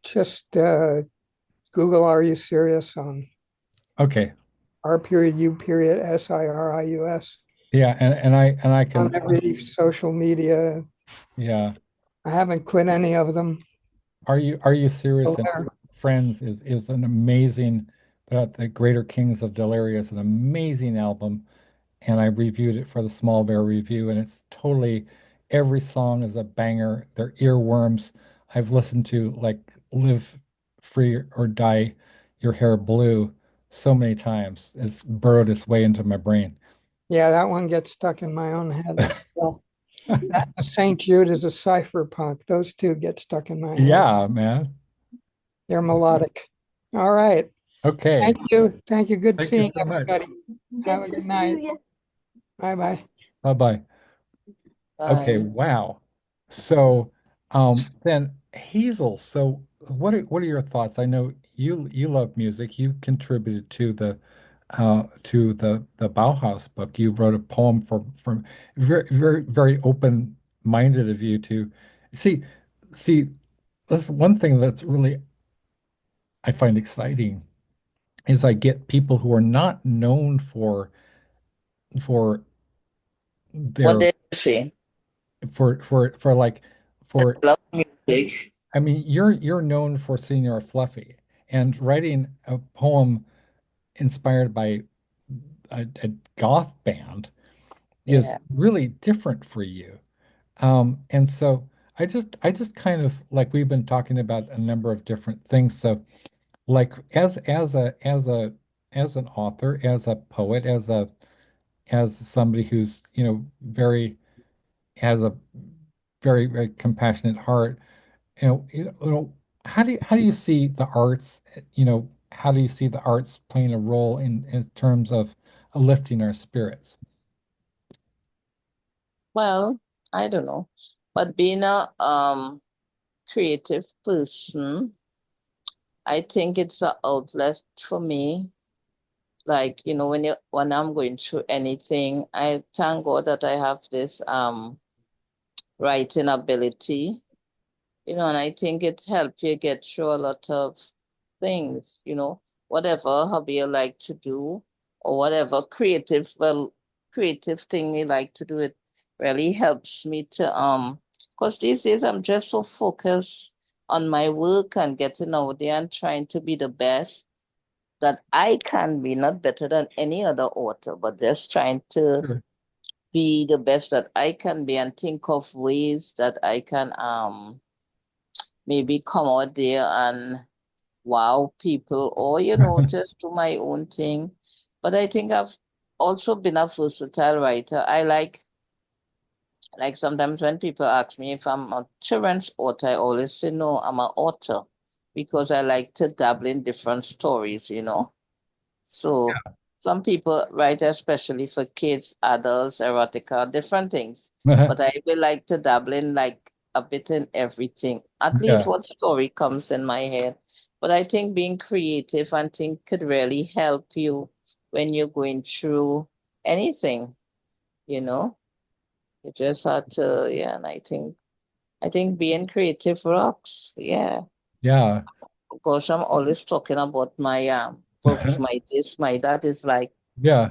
just Google "Are you serious?" on Okay. R period U period SIRIUS Yeah, and I on can every social media. yeah. I haven't quit any of them. Are you Still serious? And there. Friends is an amazing, but the Greater Kings of Delaria is an amazing album. And I reviewed it for the Small Bear Review, and it's totally every song is a banger. They're earworms. I've listened to like Live Free or Die Your Hair Blue so many times. It's burrowed its way into my brain. Yeah, that one gets stuck in my own head. Still. That and St. Jude is a cypherpunk. Those two get stuck in my head. Yeah, man. They're melodic. All right. Okay. Thank you. Thank you. Good Thank you seeing so much. everybody. Have Good a to good see you. night. Yeah. Bye bye. Bye-bye. Okay, Bye. wow. So, then Hazel, so what are your thoughts? I know you love music. You contributed to the Bauhaus book. You wrote a poem for very very very open-minded of you to see see that's one thing that's really I find exciting is I get people who are not known for What their did you say? for like I for love music. I mean, you're known for Senior Fluffy and writing a poem inspired by a goth band is Yeah. really different for you. And so I just kind of like we've been talking about a number of different things. So like as an author, as a poet, as somebody who's, very has a very, very compassionate heart. How do you see the arts, how do you see the arts playing a role in terms of lifting our spirits? Well, I don't know. But being a creative person, I think it's an outlet for me. Like, when I'm going through anything, I thank God that I have this writing ability. And I think it helps you get through a lot of things, whatever hobby you like to do or whatever creative thing you like to do, it really helps me because these days I'm just so focused on my work and getting out there and trying to be the best that I can be, not better than any other author, but just trying to Sure. be the best that I can be and think of ways that I can maybe come out there and wow people or just do my own thing. But I think I've also been a versatile writer. I like sometimes when people ask me if I'm a children's author, I always say no, I'm an author because I like to dabble in different stories. So some people write especially for kids, adults, erotica, different things. But I will like to dabble in like a bit in everything. At least Yeah, what story comes in my head. But I think being creative and think could really help you when you're going through anything, you know. You just have to, yeah, and I think being creative rocks. Yeah. yeah, Gosh, I'm always talking about my books, my this, my that is like yeah,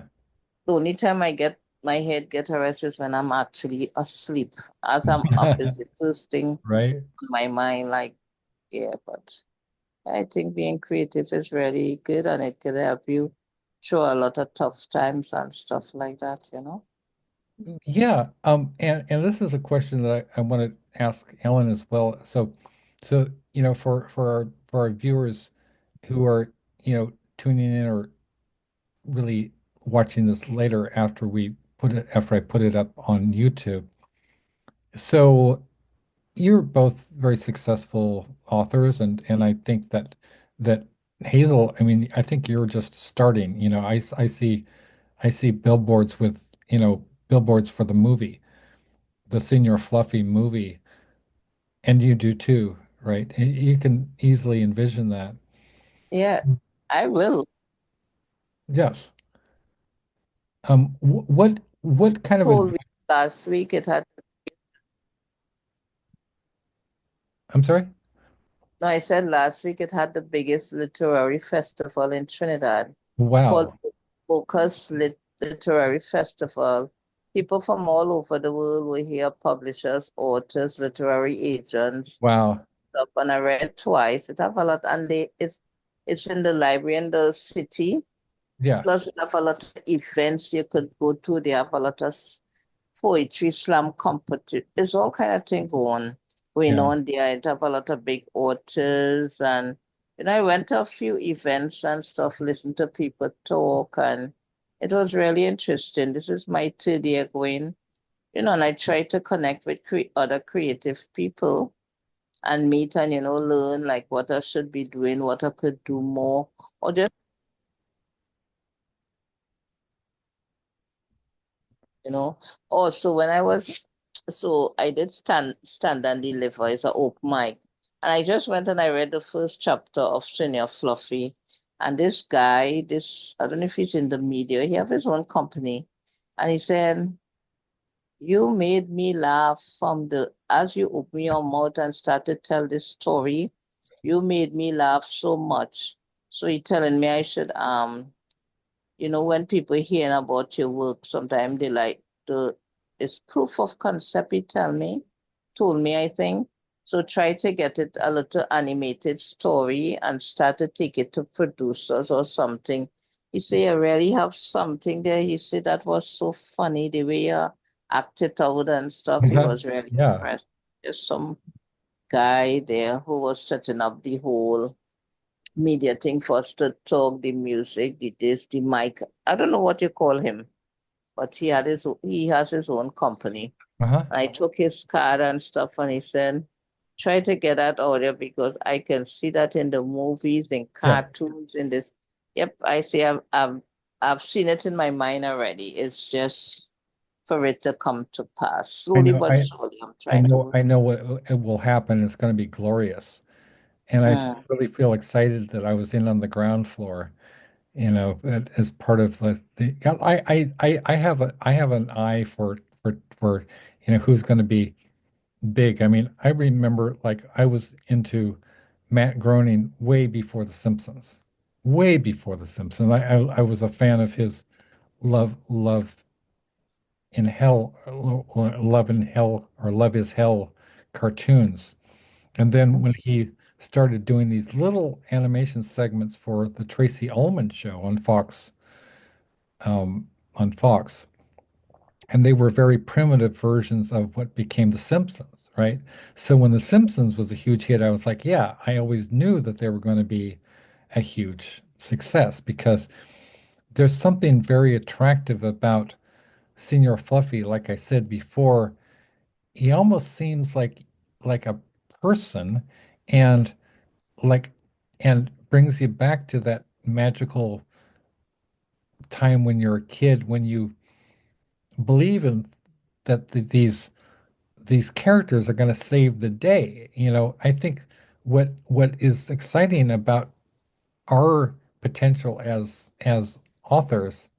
the only time I get my head get a rest is when I'm actually asleep. As I'm up is the first thing right? on my mind, like, yeah, but I think being creative is really good and it could help you through a lot of tough times and stuff like that. Yeah, and this is a question that I want to ask Ellen as well. So for our viewers who are tuning in or really watching this later after I put it up on YouTube. So you're both very successful authors, and I think that Hazel, I mean, I think you're just starting. I see billboards for the movie, the Senior Fluffy movie, and you do too, right? You can easily envision that. Yeah, I will. Yes. What kind of Told advice? me last week it had, I'm sorry? no, I said last week it had the biggest literary festival in Trinidad called Wow. Literary Festival. People from all over the world were here, publishers, authors, literary agents, Wow. stuff. And I read twice. It have a lot, and it's in the library in the city. Yes. Plus, it have a lot of events you could go to. They have a lot of poetry slam competition. There's all kind of thing going Yeah. on there. It have a lot of big authors, and I went to a few events and stuff, listened to people talk, and it was really interesting. This is my third year going, and I try to connect with other creative people and meet and learn like what I should be doing, what I could do more, or just you know. Also, when I was, so I did stand and deliver. It's an open mic, and I just went and I read the first chapter of Senior Fluffy, and this guy, this I don't know if he's in the media. He have his own company, and he said, "You made me laugh from the as you open your mouth and start to tell this story. You made me laugh so much." So he telling me I should when people hear about your work, sometimes they like it's proof of concept, he told me, I think. So try to get it a little animated story and start to take it to producers or something. He said, I really have something there. He said that was so funny, the way you acted out and stuff. He Uh-huh. was really Yeah. impressed. There's some guy there who was setting up the whole media thing for us to talk, the music, the this, the mic. I don't know what you call him, but he has his own company. Uh-huh. I took his card and stuff, and he said, "Try to get that audio because I can see that in the movies, in Yeah. cartoons, in this." Yep, I see. I've seen it in my mind already. It's just for it to come to pass I slowly know but I surely. I'm I trying to know work. I know what it will happen. It's going to be glorious. And I just Mm, really feel excited that I was in on the ground floor, as part of the 'cause I have an eye for who's going to be big. I mean, I remember like I was into Matt Groening way before The Simpsons. Way before The Simpsons. I was a fan of his Love in Hell, Love in Hell or Love is Hell cartoons. And then when he started doing these little animation segments for the Tracy Ullman show um, on Fox, and they were very primitive versions of what became The Simpsons, right? So when The Simpsons was a huge hit, I was like, yeah, I always knew that they were going to be a huge success because there's something very attractive about Senior Fluffy. Like I said before, he almost seems like a person, and like and brings you back to that magical time when you're a kid when you believe in that these characters are going to save the day. I think what is exciting about our potential as authors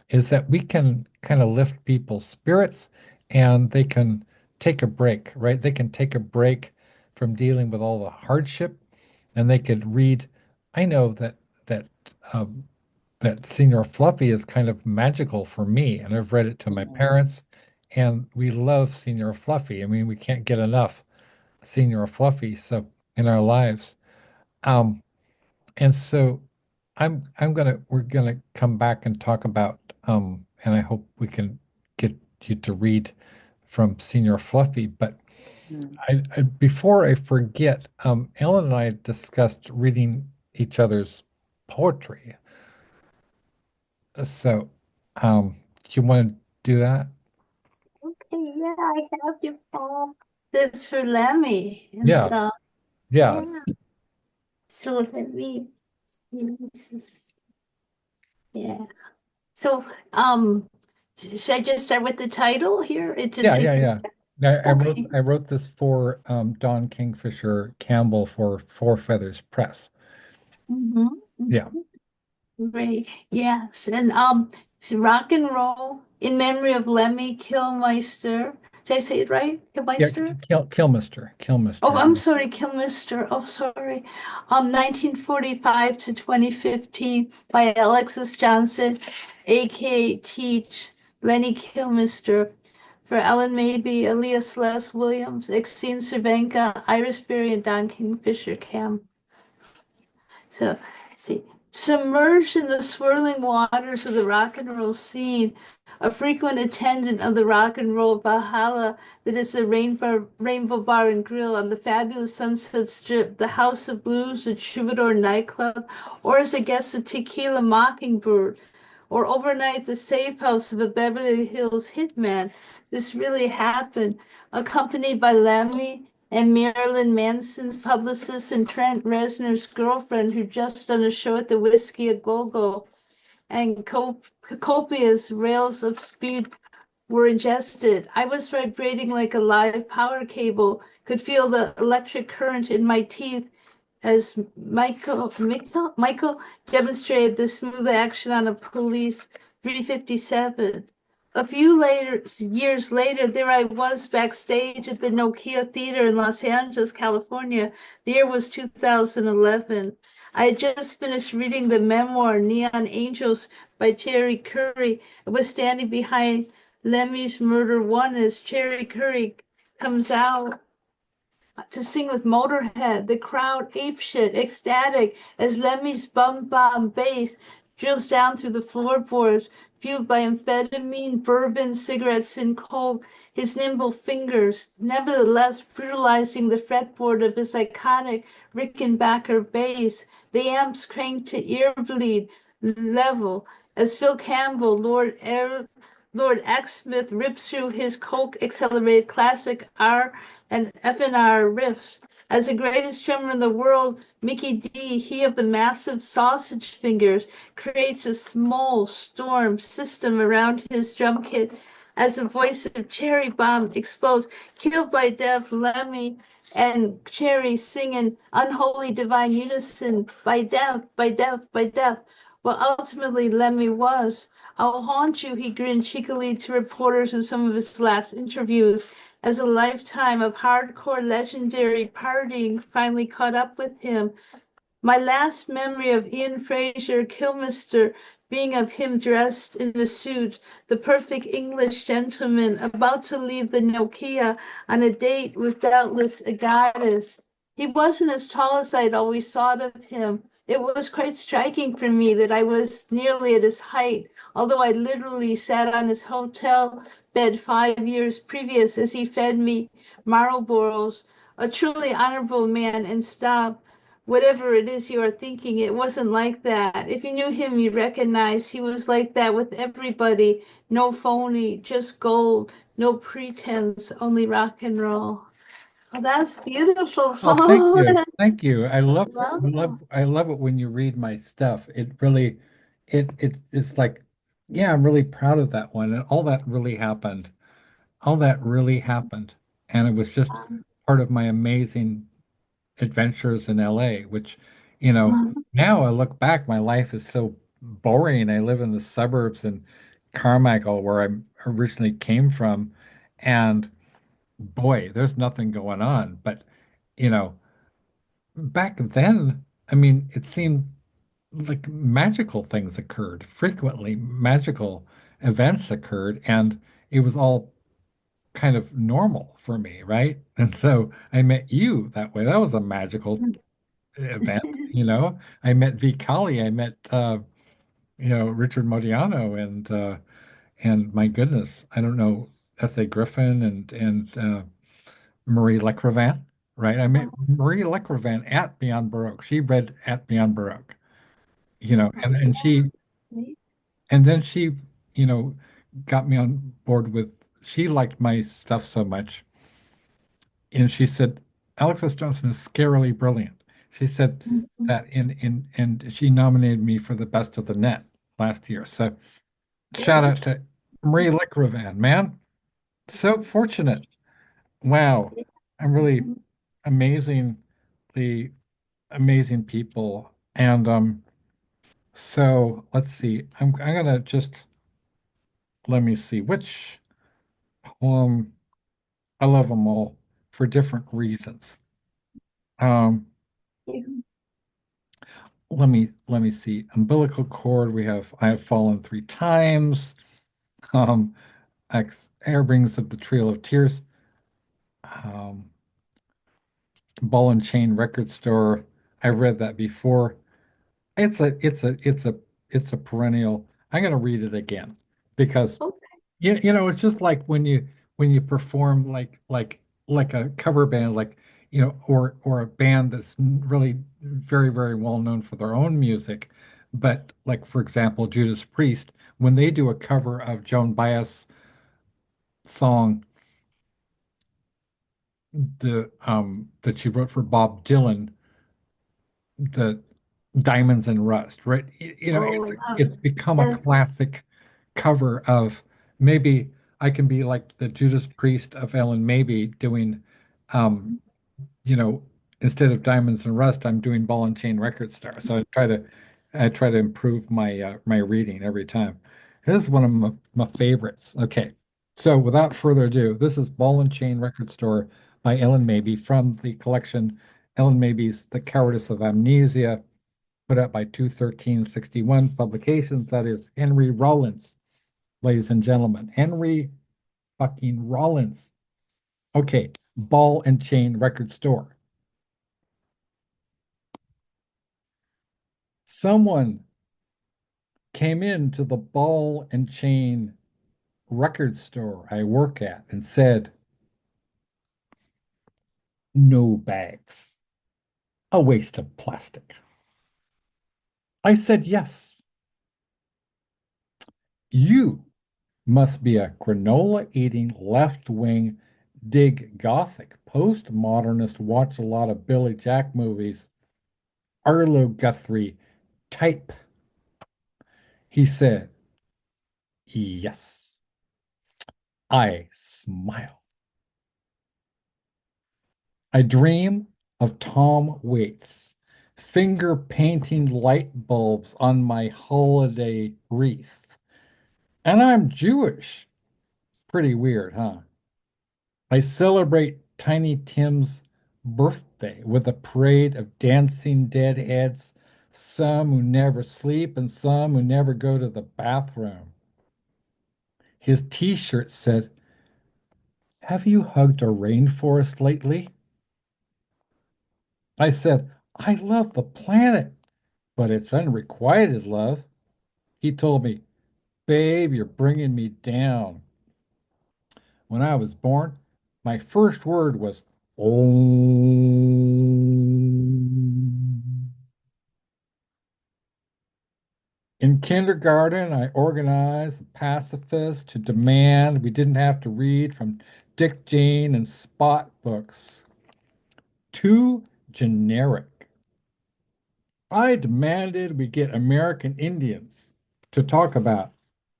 is that we can kind of lift people's spirits and they can take a break, right? They can take a break from dealing with all the hardship and they could read. I know that um, that Senior Fluffy is kind of magical for me, and I've read it to my mm, parents, and we love Senior Fluffy. I mean, we can't get enough Senior Fluffy so in our lives. Um, and so we're gonna come back and talk about and I hope we can get you to read from Senior Fluffy. But mm. before I forget, Ellen and I discussed reading each other's poetry. So, do you want to do that? Okay, yeah, I have your poem. This for Lemmy and Yeah, stuff. yeah, Yeah. So let me this is- yeah. So should I just start with the title here? It yeah, just yeah, it's yeah. I wrote okay. I wrote this for Don Kingfisher Campbell for Four Feathers Press. Mm-hmm. Yeah. Great. Yes. And rock and roll in memory of Lemmy Kilmister. Did I say it right? Yeah, Kilmister? Kilmister, Oh, Kilmister. I'm sorry, Kilmister. Oh, sorry. 1945 to 2015 by Alexis Johnson, aka Teach, Lenny Kilmister. For Ellen Mabey, Elias Les Williams, Exene Cervenka, Iris Berry, and Don Kingfisher Cam. So, see, submerged in the swirling waters of the rock and roll scene, a frequent attendant of the rock and roll Valhalla that is the Rainbow Bar and Grill on the fabulous Sunset Strip, the House of Blues, the Troubadour nightclub, or as a guest of Tequila Mockingbird, or overnight the safe house of a Beverly Hills hitman. This really happened, accompanied by Lemmy and Marilyn Manson's publicist and Trent Reznor's girlfriend, who just done a show at the Whiskey a Go Go, and copious rails of speed were ingested. I was vibrating like a live power cable, could feel the electric current in my teeth as Michael demonstrated the smooth action on a police 357. A few years later, there I was backstage at the Nokia Theater in Los Angeles, California. The year was 2011. I had just finished reading the memoir Neon Angels by Cherry Curry. I was standing behind Lemmy's Murder One as Cherry Curry comes out to sing with Motorhead. The crowd apeshit, ecstatic, as Lemmy's bum bomb bass drills down through the floorboards, fueled by amphetamine, bourbon, cigarettes, and coke. His nimble fingers, nevertheless, brutalizing the fretboard of his iconic Rickenbacker bass. The amps cranked to ear bleed level as Phil Campbell, Lord X-Smith rips through his coke accelerated classic R and F&R riffs. As the greatest drummer in the world, Mickey D, he of the massive sausage fingers, creates a small storm system around his drum kit as the voice of Cherry Bomb explodes, killed by Dev Lemmy and Cherry singing unholy divine unison, by death, by death, by death. Well, ultimately, Lemmy was. I'll haunt you, he grinned cheekily to reporters in some of his last interviews, as a lifetime of hardcore legendary partying finally caught up with him. My last memory of Ian Fraser Kilmister being of him dressed in a suit, the perfect English gentleman about to leave the Nokia on a date with doubtless a goddess. He wasn't as tall as I'd always thought of him. It was quite striking for me that I was nearly at his height, although I literally sat on his hotel bed 5 years previous as he fed me Marlboros, a truly honorable man, and stopped. Whatever it is you are thinking, it wasn't like that. If you knew him, you recognize he was like that with everybody. No phony, just gold, no pretense, only rock and roll. Oh, that's beautiful, Oh, thank Paul. you. Thank you. Wow. I love it when you read my stuff. It really, it's like, yeah, I'm really proud of that one. And all that really happened. All that really happened. And it was just part of my amazing adventures in LA, which, now I look back, my life is so boring. I live in the suburbs in Carmichael, where I originally came from. And boy, there's nothing going on. But, you know, back then, I mean, it seemed like magical things occurred. Frequently, magical events occurred, and it was all kind of normal for me, right? And so I met you that way. That was a magical event. I met V. Kali, I met Richard Modiano and my goodness, I don't know, S.A. Griffin and Marie Lecrevant, right? I met Marie Lecrevant at Beyond Baroque. She read at Beyond Baroque, and then she, you know, got me on board with, she liked my stuff so much. And she said, Alexis Johnson is scarily brilliant. She said that and she nominated me for the best of the net last year. So shout out to Marie Lecrevant, man. So fortunate. Wow. I'm really amazingly amazing people. And So let's see. I'm gonna just let me see which poem. I love them all for different reasons. Um, let me see. Umbilical cord. I have fallen three times. Um, X air brings up the trail of tears. Um, Ball and chain record store. I read that before. It's a perennial. I'm gonna read it again because Okay. it's just like when you perform like a cover band, like or a band that's really very, very well known for their own music. But like for example, Judas Priest, when they do a cover of Joan Baez song, the that she wrote for Bob Dylan, the Diamonds and Rust, right? Oh, love. It's become a Yes. classic cover of, maybe I can be like the Judas Priest of Ellen Maybe doing, um, you know, instead of Diamonds and Rust, I'm doing Ball and Chain Record Star. So I try to improve my reading every time. This is one of my favorites. Okay. So without further ado, this is Ball and Chain Record Store by Ellen Maybe from the collection Ellen Maybe's The Cowardice of Amnesia, put out by 21361 Publications. That is Henry Rollins, ladies and gentlemen. Henry fucking Rollins. Okay, Ball and Chain Record Store. Someone came into the Ball and Chain record store I work at and said, "No bags, a waste of plastic." I said, "Yes, you must be a granola eating left wing, dig gothic, postmodernist, watch a lot of Billy Jack movies, Arlo Guthrie type." He said, "Yes." I smiled. I dream of Tom Waits finger painting light bulbs on my holiday wreath. And I'm Jewish. Pretty weird, huh? I celebrate Tiny Tim's birthday with a parade of dancing deadheads, some who never sleep and some who never go to the bathroom. His t-shirt said, "Have you hugged a rainforest lately?" I said, "I love the planet, but it's unrequited love." He told me, "Babe, you're bringing me down." When I was born, my first word was Om. In kindergarten, I organized the pacifists to demand we didn't have to read from Dick, Jane, and Spot books. Too generic. I demanded we get American Indians to talk about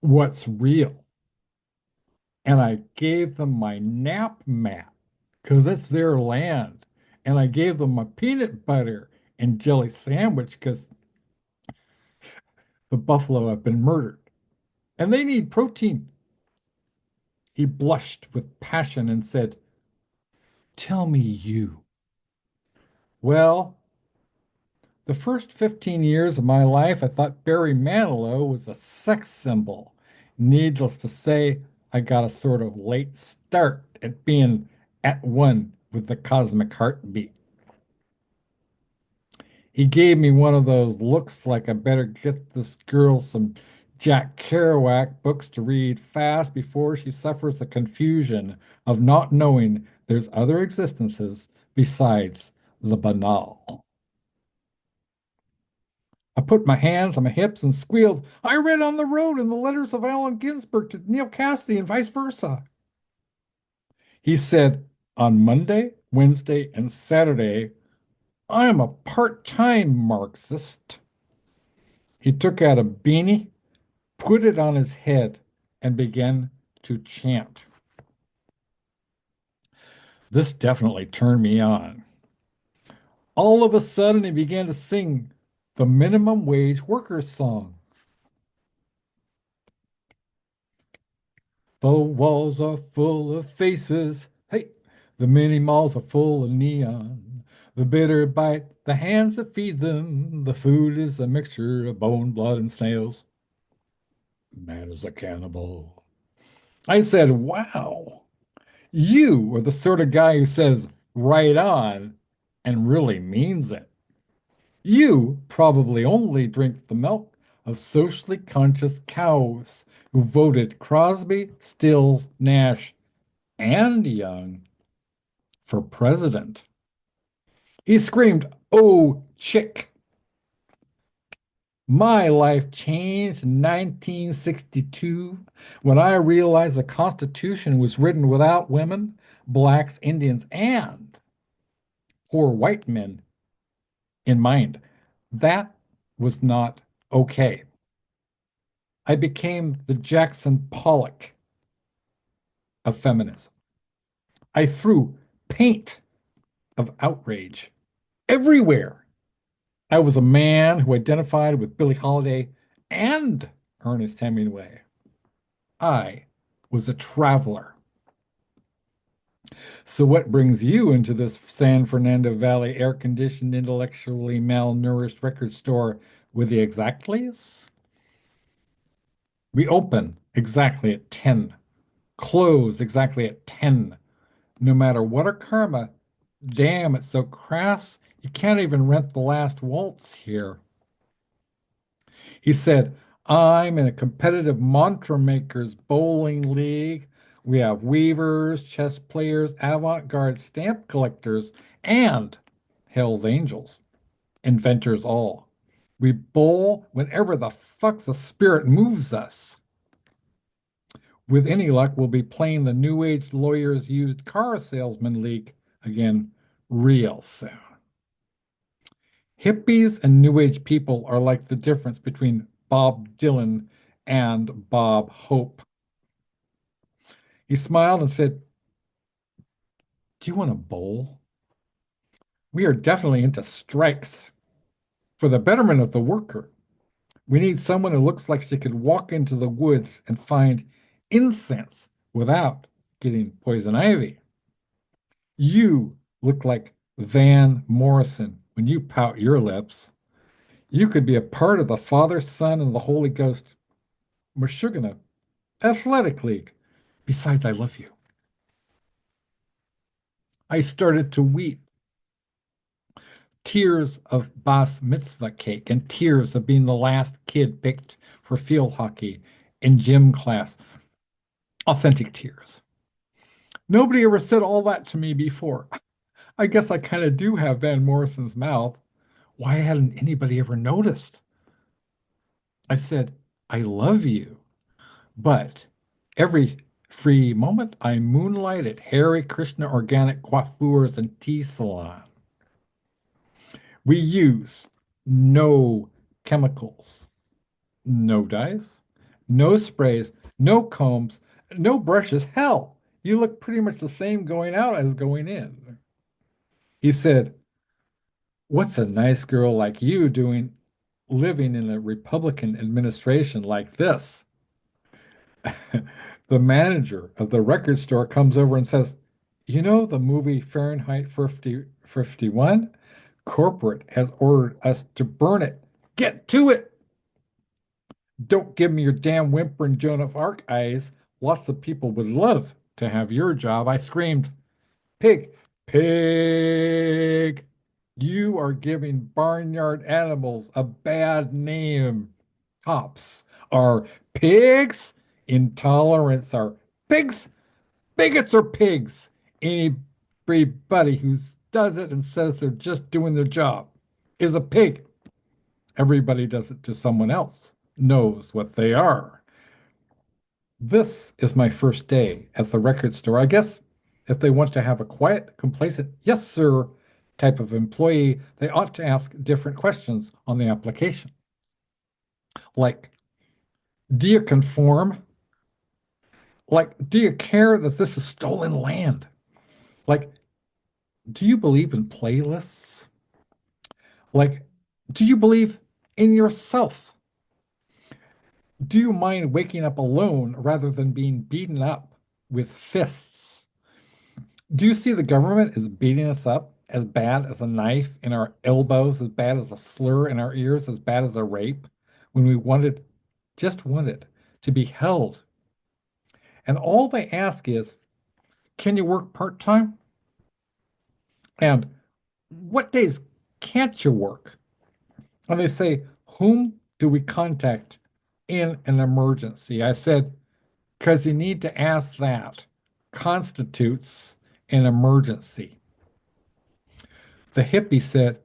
what's real. And I gave them my nap mat because it's their land. And I gave them a peanut butter and jelly sandwich because the buffalo have been murdered and they need protein. He blushed with passion and said, "Tell me you." Well, the first 15 years of my life, I thought Barry Manilow was a sex symbol. Needless to say, I got a sort of late start at being at one with the cosmic heartbeat. He gave me one of those looks like I better get this girl some Jack Kerouac books to read fast before she suffers the confusion of not knowing there's other existences besides the banal. I put my hands on my hips and squealed, "I read On the Road in the letters of Allen Ginsberg to Neil Cassidy and vice versa." He said, "On Monday, Wednesday, and Saturday, I am a part-time Marxist." He took out a beanie, put it on his head, and began to chant. This definitely turned me on. All of a sudden, he began to sing The minimum wage workers song. The walls are full of faces. Hey, the mini malls are full of neon. The bitter bite the hands that feed them. The food is a mixture of bone, blood, and snails. Man is a cannibal. I said, wow, you are the sort of guy who says right on and really means it. You probably only drink the milk of socially conscious cows who voted Crosby, Stills, Nash, and Young for president. He screamed, "Oh, chick." My life changed in 1962 when I realized the Constitution was written without women, blacks, Indians, and poor white men in mind. That was not okay. I became the Jackson Pollock of feminism. I threw paint of outrage everywhere. I was a man who identified with Billie Holiday and Ernest Hemingway. I was a traveler. So, what brings you into this San Fernando Valley air conditioned, intellectually malnourished record store with the Exactlies? We open exactly at 10, close exactly at 10. No matter what our karma, damn, it's so crass, you can't even rent the last waltz here. He said, I'm in a competitive mantra makers bowling league. We have weavers, chess players, avant-garde stamp collectors, and Hell's Angels, inventors all. We bowl whenever the fuck the spirit moves us. With any luck, we'll be playing the New Age Lawyers Used Car Salesman League again real soon. Hippies and New Age people are like the difference between Bob Dylan and Bob Hope. He smiled and said, do you want to bowl? We are definitely into strikes. For the betterment of the worker, we need someone who looks like she could walk into the woods and find incense without getting poison ivy. You look like Van Morrison when you pout your lips. You could be a part of the Father, Son, and the Holy Ghost Meshuggah Athletic League. Besides, I love you. I started to weep. Tears of Bas Mitzvah cake and tears of being the last kid picked for field hockey in gym class. Authentic tears. Nobody ever said all that to me before. I guess I kind of do have Van Morrison's mouth. Why hadn't anybody ever noticed? I said, I love you, but every free moment I moonlight at Hare Krishna Organic Coiffures and Tea Salon. We use no chemicals, no dyes, no sprays, no combs, no brushes. Hell, you look pretty much the same going out as going in. He said, what's a nice girl like you doing living in a Republican administration like this? The manager of the record store comes over and says, you know the movie Fahrenheit 5051? Corporate has ordered us to burn it. Get to it. Don't give me your damn whimpering Joan of Arc eyes. Lots of people would love to have your job. I screamed, pig, pig. You are giving barnyard animals a bad name. Cops are pigs. Intolerants are pigs. Bigots are pigs. Everybody who does it and says they're just doing their job is a pig. Everybody does it to someone else, knows what they are. This is my first day at the record store. I guess if they want to have a quiet, complacent, yes, sir, type of employee, they ought to ask different questions on the application. Like, do you conform? Like, do you care that this is stolen land? Like, do you believe in playlists? Like, do you believe in yourself. Do you mind waking up alone rather than being beaten up with fists? Do you see the government is beating us up as bad as a knife in our elbows, as bad as a slur in our ears, as bad as a rape when we just wanted to be held? And all they ask is, can you work part-time? And what days can't you work? And they say, whom do we contact in an emergency? I said, because you need to ask that constitutes an emergency. The hippie said,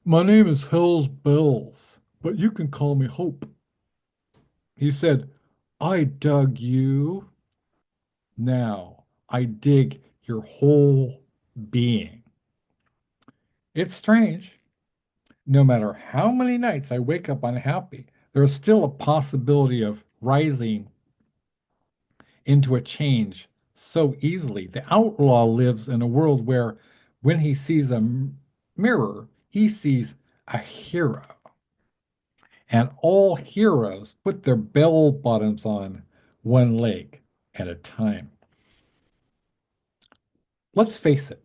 my name is Hills Bells, but you can call me Hope. He said, I dug you. Now I dig your whole being. It's strange. No matter how many nights I wake up unhappy, there's still a possibility of rising into a change so easily. The outlaw lives in a world where when he sees a mirror, he sees a hero. And all heroes put their bell bottoms on one leg at a time. Let's face it.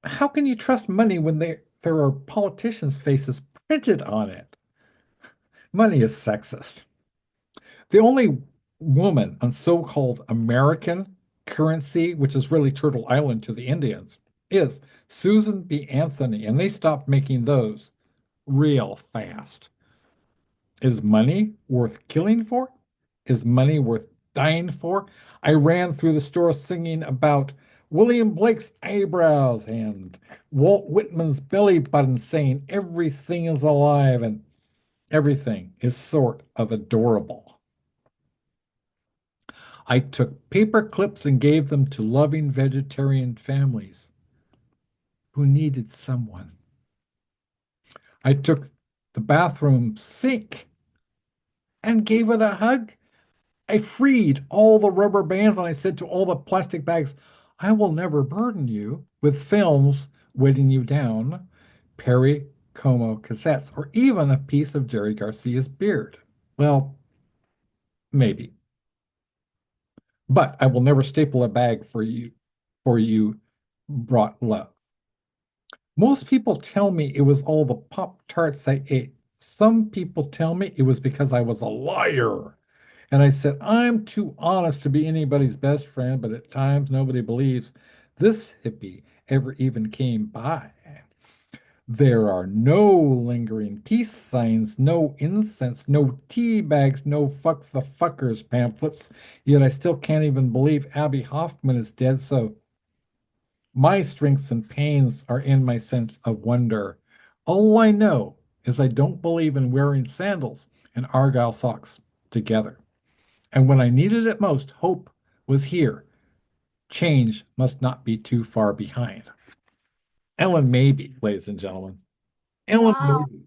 How can you trust money when there are politicians' faces printed on it? Money is sexist. The only woman on so-called American currency, which is really Turtle Island to the Indians, is Susan B. Anthony, and they stopped making those real fast. Is money worth killing for? Is money worth dying for? I ran through the store singing about William Blake's eyebrows and Walt Whitman's belly button, saying everything is alive and everything is sort of adorable. I took paper clips and gave them to loving vegetarian families who needed someone. I took the bathroom sink and gave it a hug. I freed all the rubber bands and I said to all the plastic bags, I will never burden you with films weighting you down, Perry Como cassettes, or even a piece of Jerry Garcia's beard. Well, maybe. But I will never staple a bag for you brought love. Most people tell me it was all the Pop-Tarts I ate. Some people tell me it was because I was a liar. And I said, I'm too honest to be anybody's best friend, but at times nobody believes this hippie ever even came by. There are no lingering peace signs, no incense, no tea bags, no fuck the fuckers pamphlets. Yet I still can't even believe Abby Hoffman is dead. So my strengths and pains are in my sense of wonder. All I know is I don't believe in wearing sandals and argyle socks together. And when I needed it most, hope was here. Change must not be too far behind. Ellen Mabey, ladies and gentlemen. Ellen Wow. Mabey.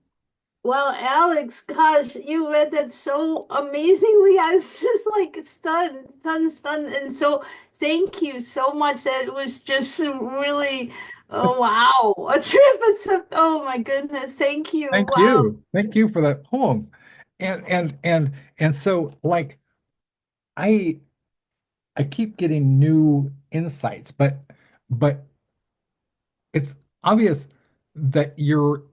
Well, Alex, gosh, you read that so amazingly. I was just like stunned, stunned, stunned. And so thank you so much. That was just really, oh, wow. A trip. Oh my goodness. Thank you. Thank Wow. you. Thank you for that poem. And so like I I keep getting new insights, but it's obvious that you're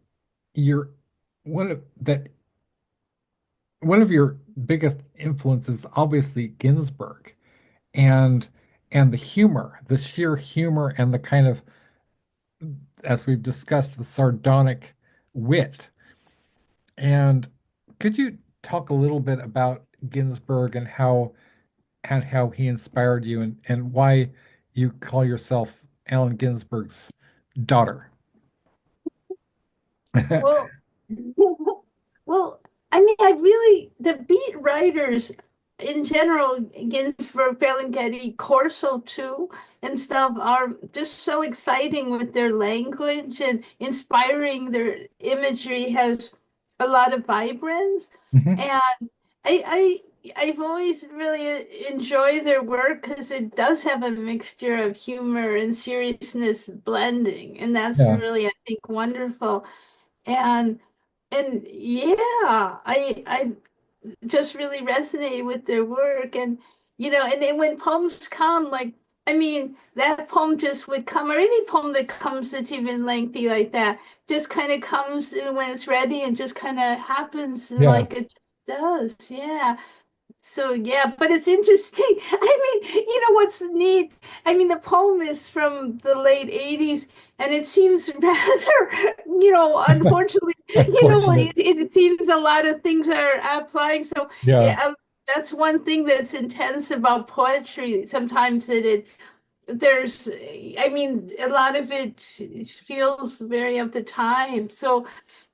one of your biggest influences obviously Ginsberg and the humor, the sheer humor and the kind of, as we've discussed, the sardonic wit. And could you talk a little bit about Ginsberg and how he inspired you and why you call yourself Allen Ginsberg's daughter? Well, well, I mean, the beat writers in general, Ginsberg, Ferlinghetti, Corso too, and stuff are just so exciting with their language and inspiring. Their imagery has a lot of vibrance. Mhm. And I I've always really enjoyed their work because it does have a mixture of humor and seriousness blending, and that's Yeah, really, I think, wonderful. And and yeah, I just really resonated with their work. And and then when poems come, like, I mean, that poem just would come, or any poem that comes that's even lengthy like that, just kind of comes when it's ready and just kind of happens yeah. like it does. Yeah. So yeah, but it's interesting. I mean, what's neat? I mean, the poem is from the late 80s, and it seems rather, unfortunately, Unfortunate. it seems a lot of things are applying. So Yeah. yeah, that's one thing that's intense about poetry. Sometimes there's, I mean, a lot of it feels very of the time. So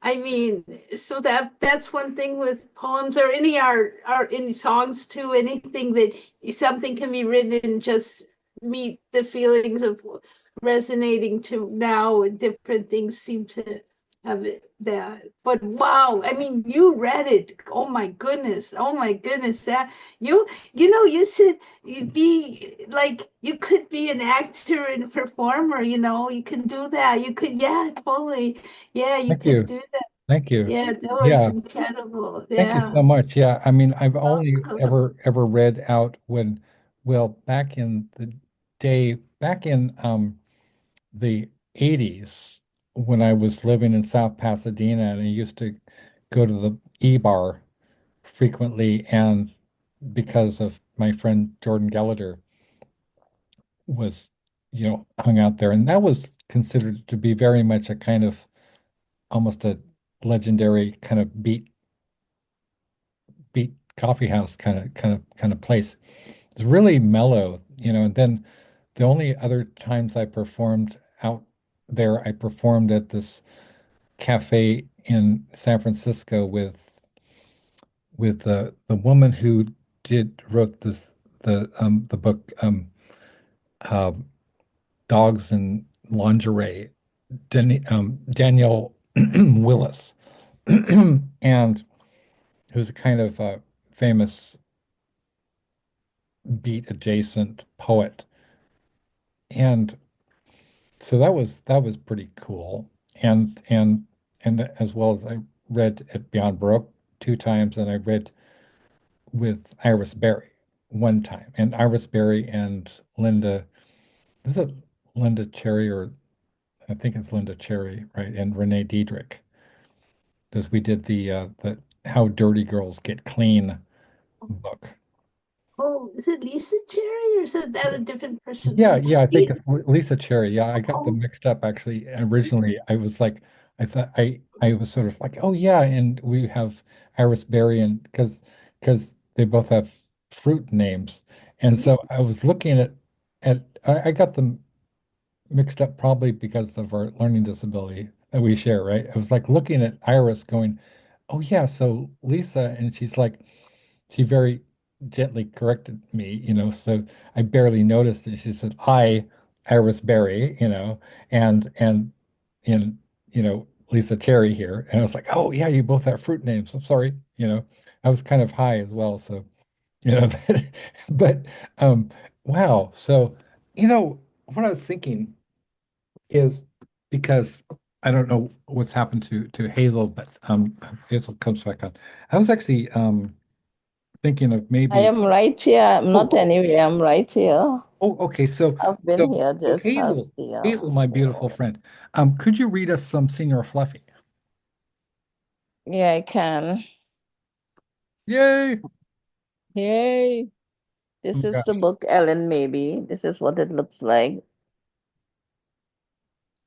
I mean, so that's one thing with poems or any art, any songs too, anything that something can be written and just meet the feelings of resonating to now, and different things seem to have that. But wow, I mean, you read it. Oh my goodness. Oh my goodness. That you should be like, you could be an actor and a performer, you can do that. You could, yeah, totally. Yeah, you Thank could you. do that. Thank you. Yeah, that was Yeah. incredible. Thank you Yeah. so much. Yeah. I mean, I've only Welcome. ever read out when, well, back in the day, back in the 80s when I was living in South Pasadena and I used to go to the E-bar frequently, and because of my friend Jordan Gallagher was, hung out there, and that was considered to be very much a kind of almost a legendary kind of beat coffee house kind of place. It's really mellow, and then the only other times I performed out there, I performed at this cafe in San Francisco with the woman who wrote the book uh, Dogs and Lingerie, Danielle Willis, and who's a kind of famous beat adjacent poet. And so that was pretty cool. And as well as I read at Beyond Baroque two times, and I read with Iris Berry one time. And Iris Berry and Linda, is it Linda Cherry, or I think it's Linda Cherry, right? And Renee Diedrich, because we did the How Dirty Girls Get Clean book. Oh, is it Lisa Cherry or is it that a different person? Yeah, yeah, I think He, it's Lisa Cherry. Yeah, I got them oh, mixed up actually. Originally, I was like, I thought I was sort of like, oh yeah, and we have Iris Berry, and because they both have fruit names, and so I was looking at I got them mixed up probably because of our learning disability that we share, right? I was like looking at Iris going, oh yeah, so Lisa, and she's like, she very gently corrected me, so I barely noticed it. She said, Iris Berry, and Lisa Cherry here. And I was like, oh yeah, you both have fruit names. I'm sorry, I was kind of high as well, so but um wow. So, what I was thinking is, because I don't know what's happened to Hazel, but Hazel comes back on. I was actually thinking of I maybe. am right here. I'm Oh, not anywhere. I'm right here. okay. So I've been so here so just as Hazel, the Hazel, my beautiful friend, could you read us some Senior Fluffy? yeah, I can. Yay! Yay. Oh This my is the gosh. book Ellen, maybe. This is what it looks like.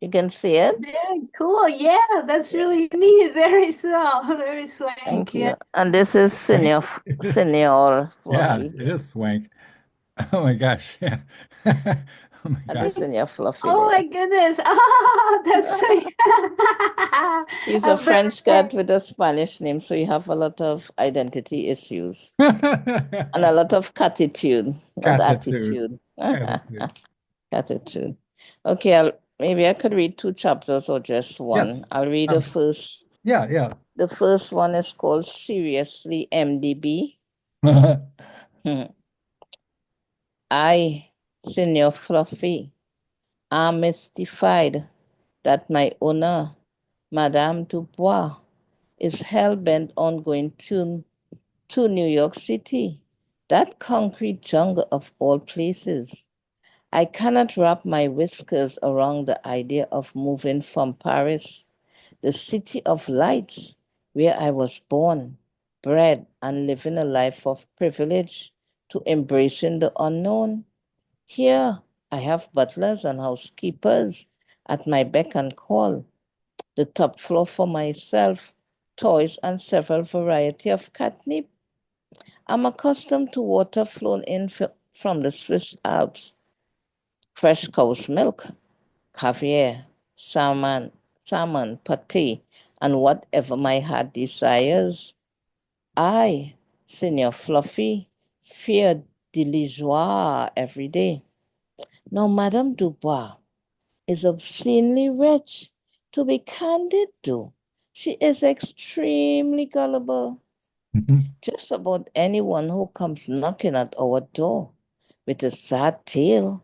You can see it. very cool. Yeah, that's really neat. Very swell. Very Thank swank. Yeah. you. And this is Swank. Senior Yeah, Fluffy. it is swank. Oh my gosh. Yeah. Oh my And gosh. this Senior Fluffy Oh my there. goodness. Oh, that's so He's a I'm very, French cat with a Spanish name, so you have a lot of identity issues and a lot of catitude, not Gratitude. attitude. Gratitude. Attitude. Okay, maybe I could read two chapters or just one. Yes. I'll read the Um, first. yeah, yeah. The first one is called Seriously MDB. Hmm. I, Senior Fluffy, am mystified that my owner, Madame Dubois, is hell-bent on going to New York City, that concrete jungle of all places. I cannot wrap my whiskers around the idea of moving from Paris, the city of lights, where I was born, bred, and living a life of privilege, to embracing the unknown. Here, I have butlers and housekeepers at my beck and call, the top floor for myself, toys, and several variety of catnip. I'm accustomed to water flown in from the Swiss Alps, fresh cow's milk, caviar, salmon, pâté, and whatever my heart desires. I, Senior Fluffy, fear de every day. Now, Madame Dubois is obscenely rich. To be candid, though, she is extremely gullible. Mhm. Just about anyone who comes knocking at our door with a sad tale,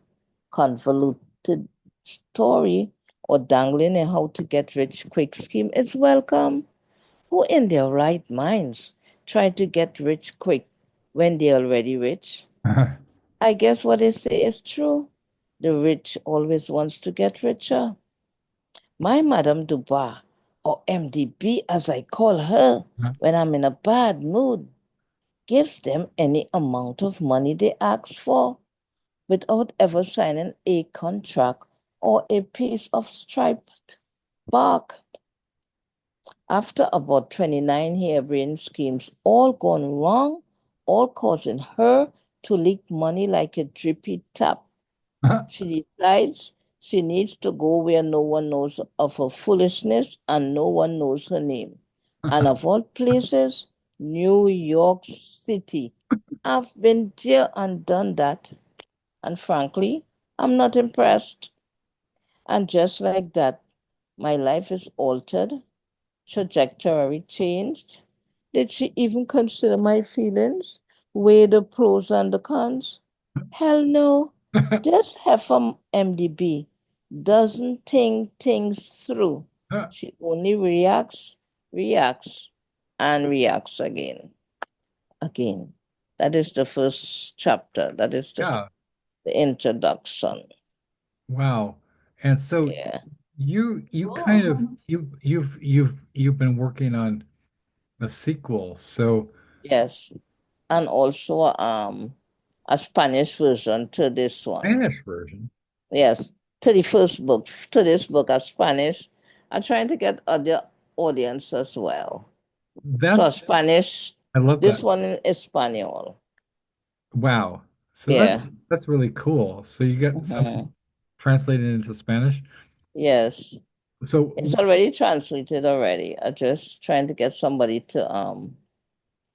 convoluted story, or dangling a how to get rich quick scheme is welcome. Who in their right minds try to get rich quick when they're already rich? I guess what they say is true. The rich always wants to get richer. My Madame Dubois, or MDB as I call her when I'm in a bad mood, gives them any amount of money they ask for without ever signing a contract or a piece of striped bark. After about 29 harebrained schemes, all gone wrong, all causing her to leak money like a drippy tap, she decides she needs to go where no one knows of her foolishness and no one knows her name. And of all places, New York City. I've been there and done that. And frankly, I'm not impressed. And just like that, my life is altered, trajectory changed. Did she even consider my feelings? Weigh the pros and the cons? Hell no. This heifer MDB doesn't think things through. She only reacts, and reacts again. Again. That is the first chapter. That is Yeah. the introduction. Wow. And so Yeah. you kind of you've been working on a sequel. So Yes. And also a Spanish version to this one. Spanish version. Yes. To the first book, to this book of Spanish. I'm trying to get other audience as well. That's So Spanish, I love this that. one in Espanol. Wow. So Yeah. that's really cool. So you get some Hmm. translated into Spanish. Yes. So It's already translated already. I'm just trying to get somebody to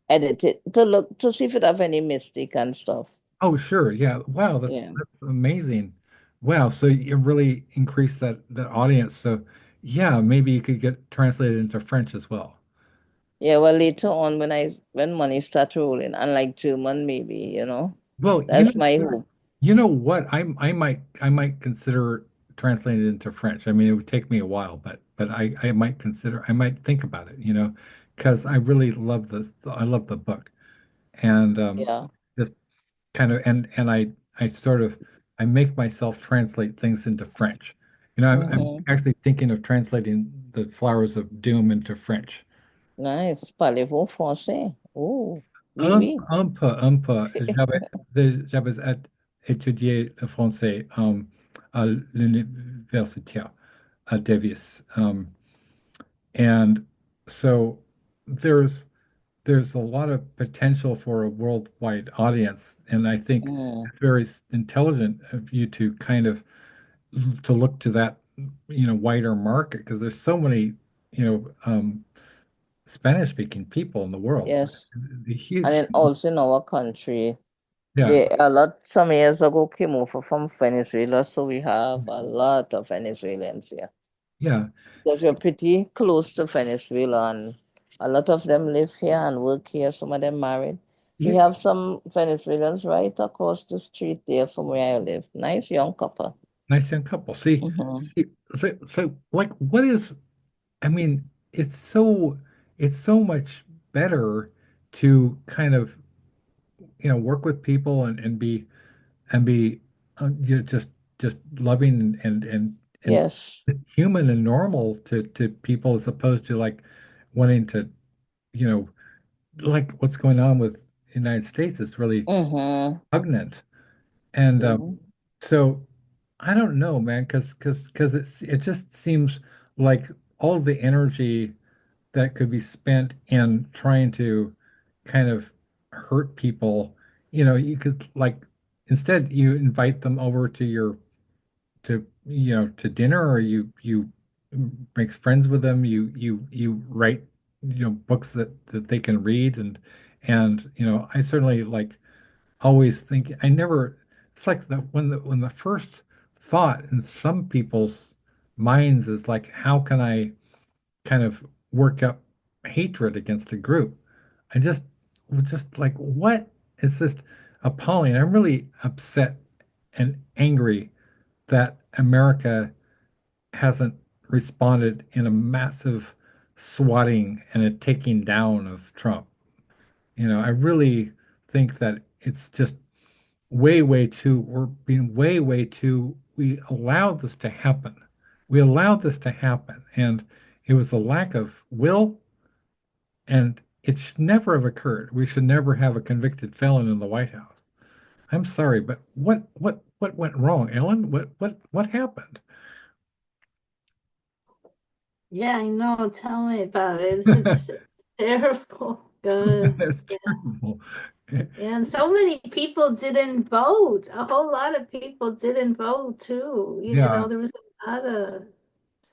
edit it to look to see if it have any mistake and stuff. oh sure, yeah. Wow, Yeah. that's amazing. Wow, so you really increased that audience. So yeah, maybe you could get translated into French as well. Yeah, well later on when money start rolling, unlike German maybe, Well, that's my hope. you know what? I might consider translating it into French. I mean, it would take me a while, but I might consider I might think about it, because I really love I love the book. And Yeah. just kind of and I sort of I make myself translate things into French. I'm Mm-hmm. actually thinking of translating the Flowers of Doom into French. Nice. Parlez-vous français? Oh, oui, oui. Un peu. J'avais étudié le français à l'université à Davis. And so there's there's a lot of potential for a worldwide audience, and I think Mm. it's very intelligent of you to kind of to look to that wider market because there's so many Spanish speaking people in the world. Yes. The And huge, then also in our country, yeah, there a lot some years ago came over from Venezuela, so we have a lot of Venezuelans here. yeah. Because we're pretty close to Venezuela and a lot of them live here and work here, some of them married. We you, have some Venezuelans right across the street there from where I live. Nice young couple. nice young couple. See, Hmm. like, what is? I mean, it's so much better to kind of work with people and be just loving and Yes. human and normal to people as opposed to like wanting to you know like what's going on with the United States is really Hmm. repugnant. And Hmm. so I don't know, man, because it just seems like all the energy that could be spent in trying to kind of hurt people, you could like instead you invite them over to dinner, or you make friends with them, you write books that they can read, and I certainly like always think I never it's like when the first thought in some people's minds is like, how can I kind of work up hatred against a group? I just was just like, what? It's just appalling. I'm really upset and angry that America hasn't responded in a massive swatting and a taking down of Trump. I really think that it's just we're being way too, we allowed this to happen. We allowed this to happen. And it was a lack of will, and it should never have occurred. We should never have a convicted felon in the White House. I'm sorry, but what went wrong, Ellen? What happened? Yeah, I know. Tell me about it. It's terrible. God. That's Yeah. terrible. Yeah, and so many people didn't vote. A whole lot of people didn't vote too. Yeah, There was a lot of,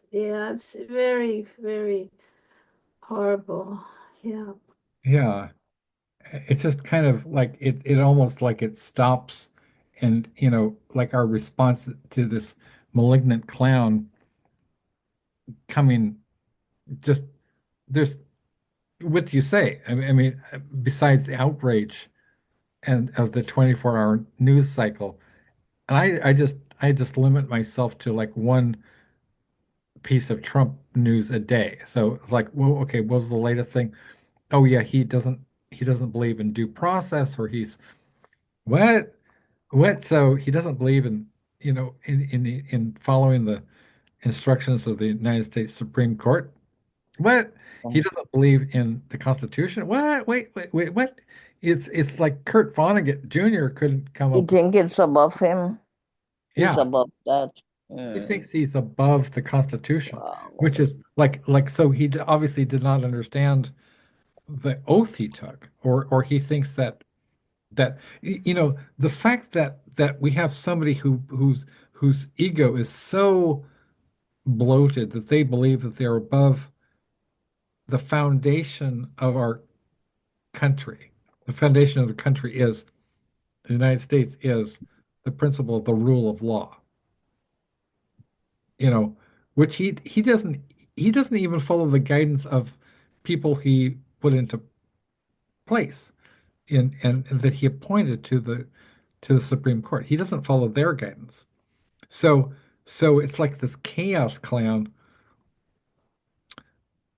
yeah, it's very, very horrible. Yeah. yeah. It's just kind of like it almost like it stops, and like our response to this malignant clown coming, just there's what do you say? I mean, besides the outrage and of the 24-hour news cycle, and I just limit myself to like one piece of Trump news a day. So like, well, okay, what was the latest thing? Oh yeah, he doesn't believe in due process, or he's what? What? So he doesn't believe in following the instructions of the United States Supreme Court. What? He doesn't believe in the Constitution. What? Wait. What? It's like Kurt Vonnegut Jr. couldn't come You up with. think it's above him? He's Yeah, above that. he Mm. thinks he's above the Constitution, Wow. which is like so obviously did not understand the oath he took, or he thinks that the fact that we have somebody whose ego is so bloated that they believe that they're above the foundation of our country. The foundation of the country is the United States is the principle of the rule of law, you know, which he doesn't even follow the guidance of people he put into place and that he appointed to the Supreme Court. He doesn't follow their guidance. So so it's like this chaos clown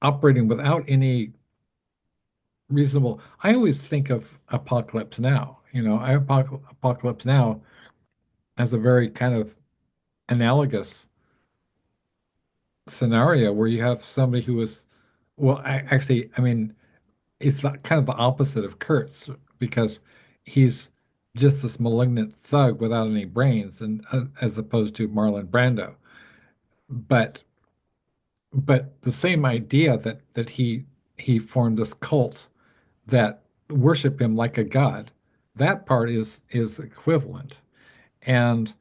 operating without any reasonable. I always think of Apocalypse Now. Apocalypse Now as a very kind of analogous scenario where you have somebody who is, well, actually, I mean, it's not kind of the opposite of Kurtz, because he's just this malignant thug without any brains, and as opposed to Marlon Brando. But the same idea that he formed this cult that worship him like a god, that part is equivalent. And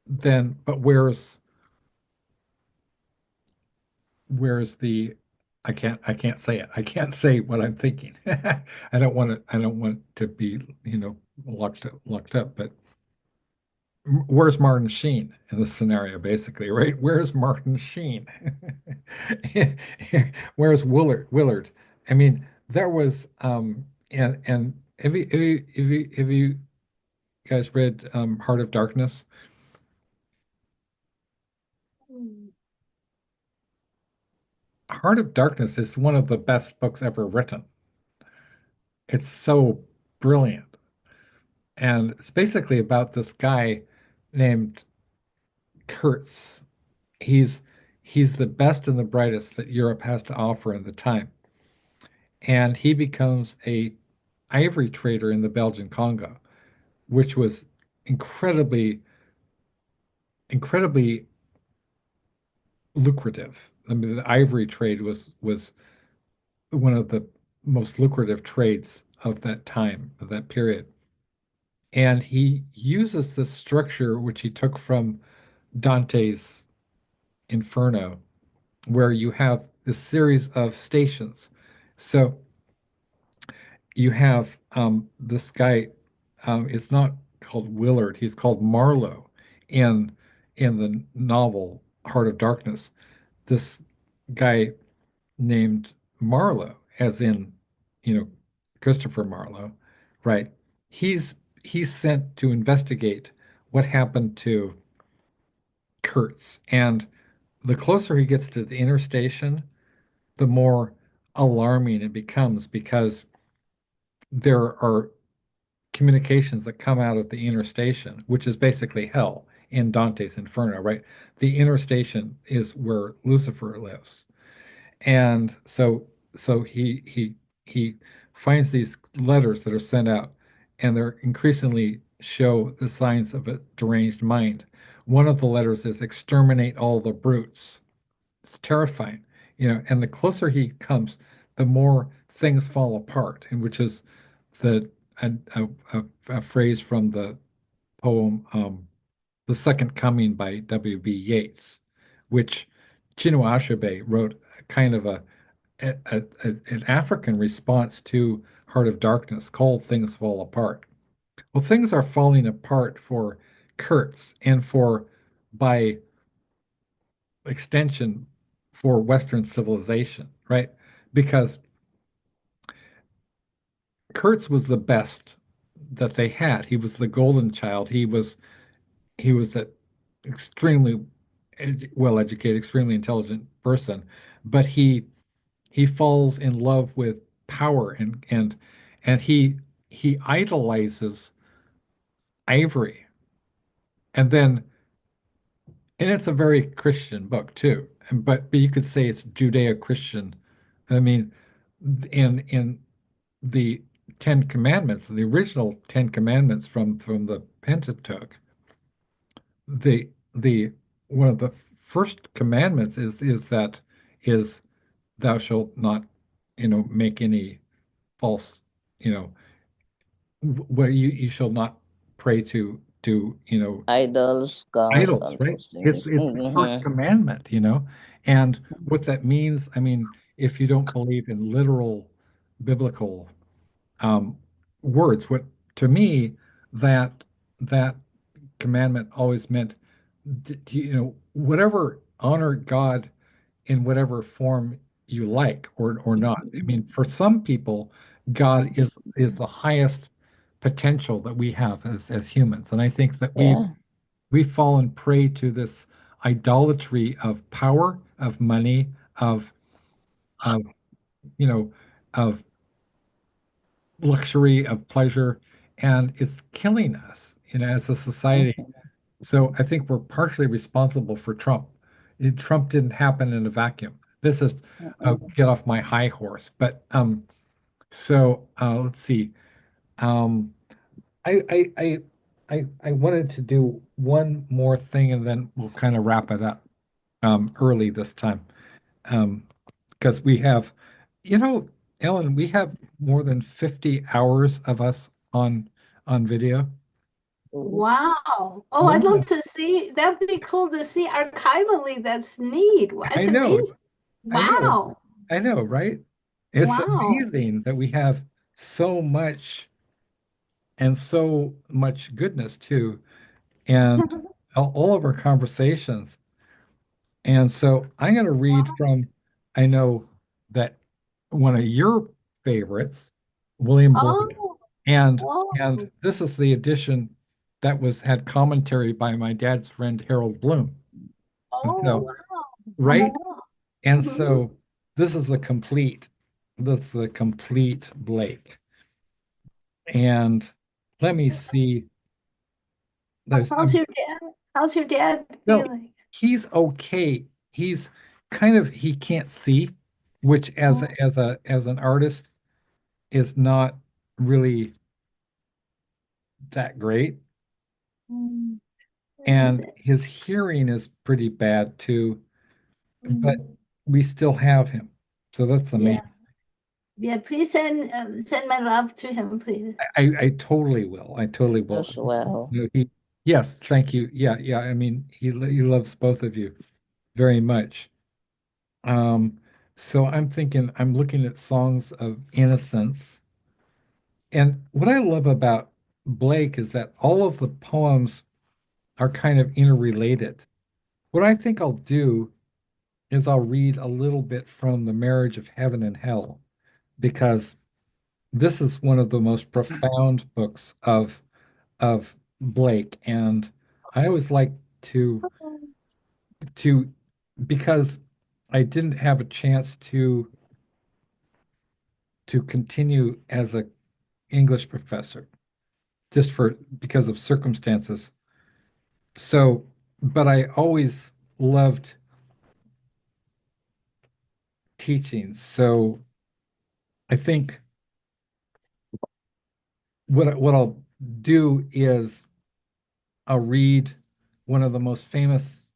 then, but where's the I can't say it. I can't say what I'm thinking. I don't want to be, locked up, but where's Martin Sheen in this scenario, basically, right? Where's Martin Sheen? Where's Willard? I mean, there was and have you guys read Heart of Darkness? Heart of Darkness is one of the best books ever written. It's so brilliant. And it's basically about this guy named Kurtz. He's he's the best and the brightest that Europe has to offer in the time. And he becomes a ivory trader in the Belgian Congo, which was incredibly, incredibly lucrative. I mean, the ivory trade was one of the most lucrative trades of that time, of that period. And he uses this structure, which he took from Dante's Inferno, where you have this series of stations. So you have this guy, it's not called Willard, he's called Marlowe in the novel Heart of Darkness. This guy named Marlowe, as in, you know, Christopher Marlowe, right? He's he's sent to investigate what happened to Kurtz. And the closer he gets to the inner station, the more alarming it becomes because there are communications that come out of the inner station, which is basically hell in Dante's Inferno, right? The inner station is where Lucifer lives. And so he finds these letters that are sent out, and they're increasingly show the signs of a deranged mind. One of the letters is exterminate all the brutes. It's terrifying, and the closer he comes, the more things fall apart, and which is the a phrase from the poem The Second Coming by W.B. Yeats, which Chinua Achebe wrote kind of an African response to Heart of Darkness called Things Fall Apart. Well, things are falling apart for Kurtz and by extension, for Western civilization, right? Because Kurtz was the best that they had. He was the golden child. He was an extremely well educated, extremely intelligent person, but he falls in love with power and he idolizes Ivory. And then and it's a very Christian book too. But you could say it's Judeo-Christian. I mean, in the Ten Commandments, the original Ten Commandments from the Pentateuch, the one of the first commandments is thou shalt not, make any false, you know, where you shall not pray to, Idols, God, idols, and right? those It's things. it's the first commandment, and what that means, I mean, if you don't believe in literal biblical um, words, what to me that that commandment always meant, whatever honor God in whatever form you like or not. I mean, for some people, God is the highest potential that we have as humans, and I think that Yeah, we've fallen prey to this idolatry of power, of money, of you know, of luxury, of pleasure, and it's killing us, as a society. mhm, So I think we're partially responsible for Trump. Trump didn't happen in a vacuum. This is mhm. get off my high horse. But so let's see. Um, I wanted to do one more thing, and then we'll kind of wrap it up early this time. Um, because we have, Ellen, we have more than 50 hours of us on video. Wow. Oh, I'd Yeah, love to see. That'd be cool to see archivally. That's neat. I It's know, amazing. I know, Wow. I know, right? It's Wow. amazing that we have so much and so much goodness too, and all of our conversations. And so I'm going to read from, I know that one of your favorites, William Blake. Oh. And Whoa. this is the edition that was had commentary by my dad's friend Harold Bloom. Oh, So, wow. right? And Mhm. so this is the complete Blake. And let me see. There's How's your dad? How's your dad well, feeling? he's okay. He's he can't see, which Oh, as an artist is not really that great. mm, is And it? his hearing is pretty bad too, but Mm, we still have him. So that's the main. yeah. Yeah, please send my love to him, please. I totally will. I totally will. As well. Yes, thank you. Yeah, yeah. I mean, he loves both of you very much. Um, so I'm thinking, I'm looking at songs of innocence. And what I love about Blake is that all of the poems are kind of interrelated. What I think I'll do is I'll read a little bit from The Marriage of Heaven and Hell because this is one of the most profound books of Blake, and I always like to to because I didn't have a chance to continue as a English professor just for because of circumstances. So, but I always loved teaching. So I think what I'll do is I'll read one of the most famous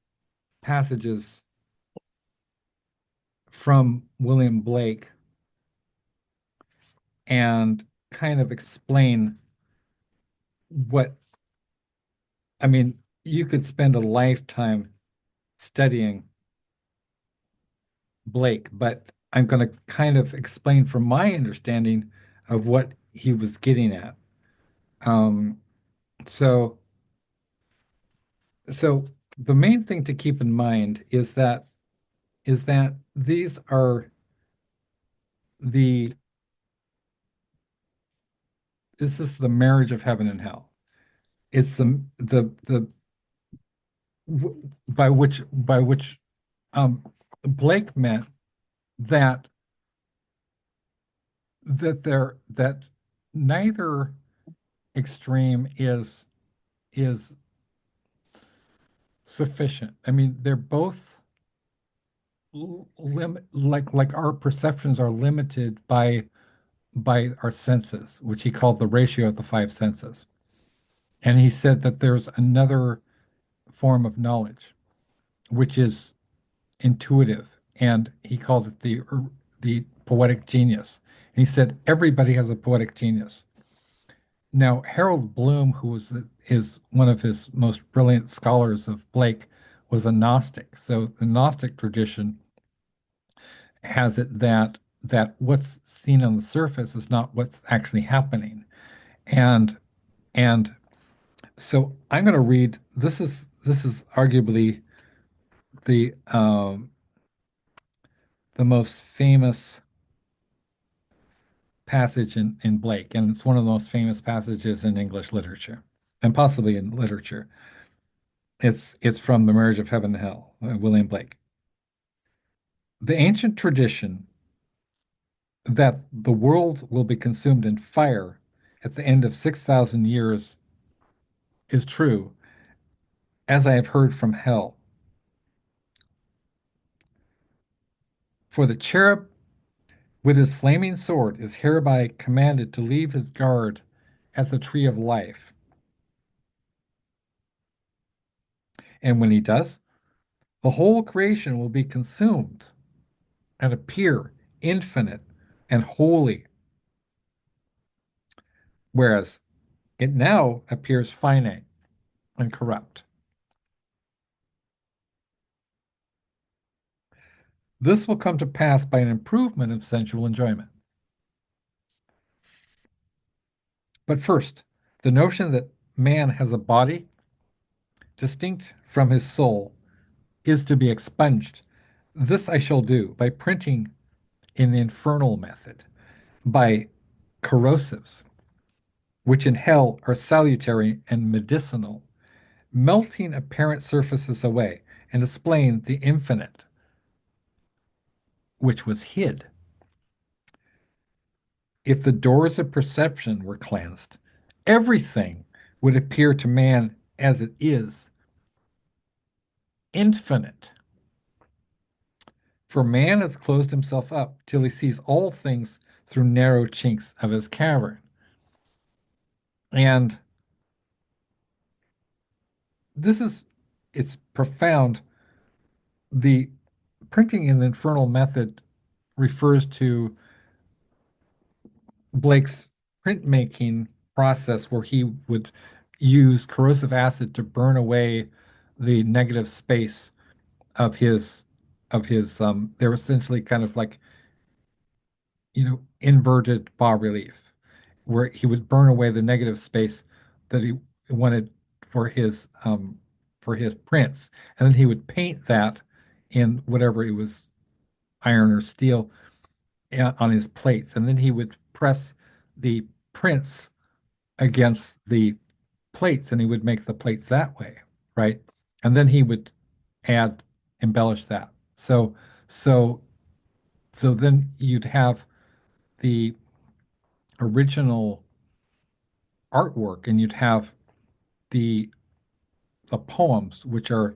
passages from William Blake and kind of explain what I mean. You could spend a lifetime studying Blake, but I'm going to kind of explain from my understanding of what he was getting at. Um, so, so the main thing to keep in mind is that these are the this is the marriage of heaven and hell. It's the by which um, Blake meant that that neither extreme is sufficient. I mean, they're both limit like our perceptions are limited by our senses, which he called the ratio of the five senses. And he said that there's another form of knowledge, which is intuitive, and he called it the poetic genius. And he said everybody has a poetic genius. Now, Harold Bloom, who was one of his most brilliant scholars of Blake, was a Gnostic. So the Gnostic tradition has it that what's seen on the surface is not what's actually happening. And and so I'm going to read. This is arguably the most famous passage in Blake, and it's one of the most famous passages in English literature, and possibly in literature. It's from The Marriage of Heaven and Hell, William Blake. The ancient tradition that the world will be consumed in fire at the end of 6,000 years is true, as I have heard from hell. For the cherub with his flaming sword is hereby commanded to leave his guard at the tree of life. And when he does, the whole creation will be consumed and appear infinite and holy, whereas it now appears finite and corrupt. This will come to pass by an improvement of sensual enjoyment. But first, the notion that man has a body distinct from his soul is to be expunged. This I shall do by printing in the infernal method, by corrosives, which in hell are salutary and medicinal, melting apparent surfaces away and displaying the infinite, which was hid. If the doors of perception were cleansed, everything would appear to man as it is, infinite. For man has closed himself up till he sees all things through narrow chinks of his cavern. And this is, it's profound. The printing in the infernal method refers to Blake's printmaking process where he would use corrosive acid to burn away the negative space of his they're essentially kind of like, inverted bas relief, where he would burn away the negative space that he wanted for his prints, and then he would paint that in whatever it was, iron or steel, on his plates, and then he would press the prints against the plates, and he would make the plates that way, right? And then he would add embellish that. So so then you'd have the original artwork, and you'd have the the poems which are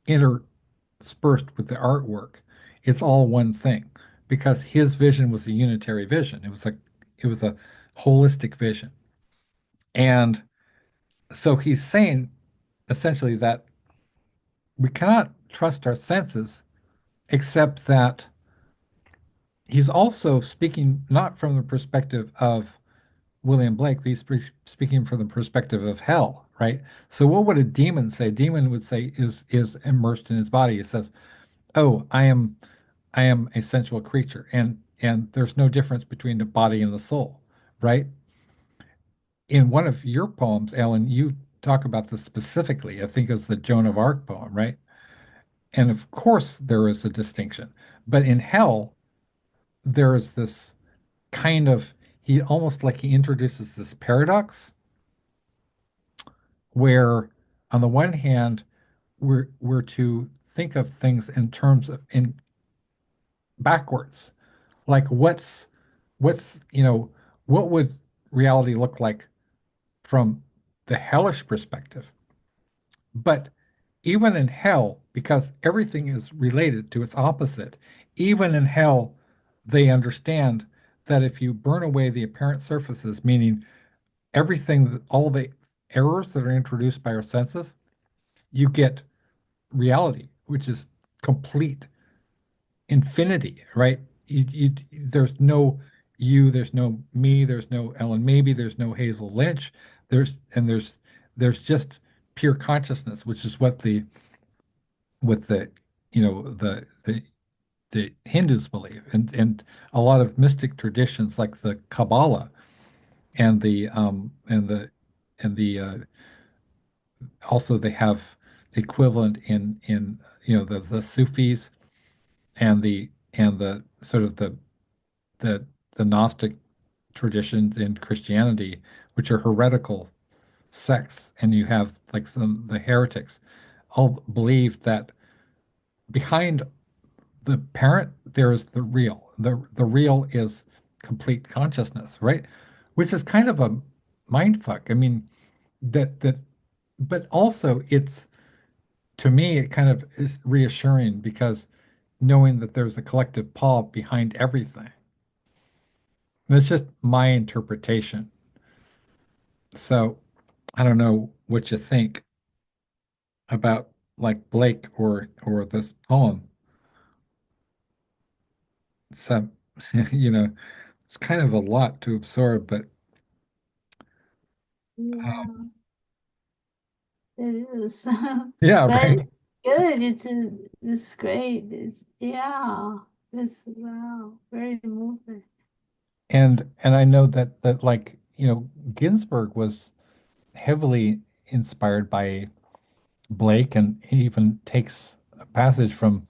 interspersed with the artwork. It's all one thing because his vision was a unitary vision. It was a holistic vision. And so he's saying essentially that we cannot trust our senses, except that he's also speaking not from the perspective of William Blake, but he's speaking from the perspective of hell, right? So what would a demon say? Demon would say is immersed in his body. He says, "Oh, I am a sensual creature," and there's no difference between the body and the soul, right? In one of your poems, Ellen, you talk about this specifically. I think it was the Joan of Arc poem, right? And of course, there is a distinction. But in hell, there is this kind of, he almost like he introduces this paradox where, on the one hand, we're to think of things in terms of in backwards, like what's what would reality look like from the hellish perspective. But even in hell, because everything is related to its opposite, even in hell, they understand that if you burn away the apparent surfaces, meaning everything, all the errors that are introduced by our senses, you get reality, which is complete infinity, right? There's no you, there's no me, there's no Ellen Maybe, there's no Hazel Lynch, there's just pure consciousness, which is what the Hindus believe, and a lot of mystic traditions like the Kabbalah and the also they have equivalent in the Sufis and the sort of the the Gnostic traditions in Christianity, which are heretical sects, and you have like some the heretics, all believe that behind the parent there is the real. The real is complete consciousness, right? Which is kind of a mind fuck. I mean, that but also it's, to me, it kind of is reassuring because knowing that there's a collective paw behind everything. That's just my interpretation. So I don't know what you think about like Blake or this poem. So, it's kind of a lot to absorb, but Yeah, it is. yeah, But right. it's good. It's great. It's yeah. It's wow. Very moving. And I know that like, Ginsberg was heavily inspired by Blake, and he even takes a passage from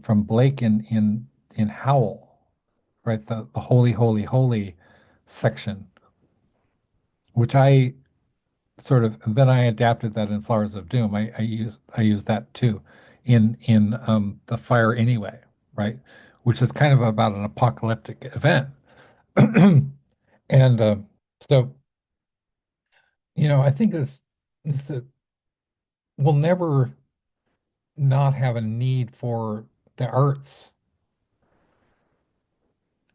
Blake in Howl, right? The holy, holy, holy section. which I sort of then I adapted that in Flowers of Doom. I use that too in the Fire Anyway, right? Which is kind of about an apocalyptic event. And so, I think it's that we'll never not have a need for the arts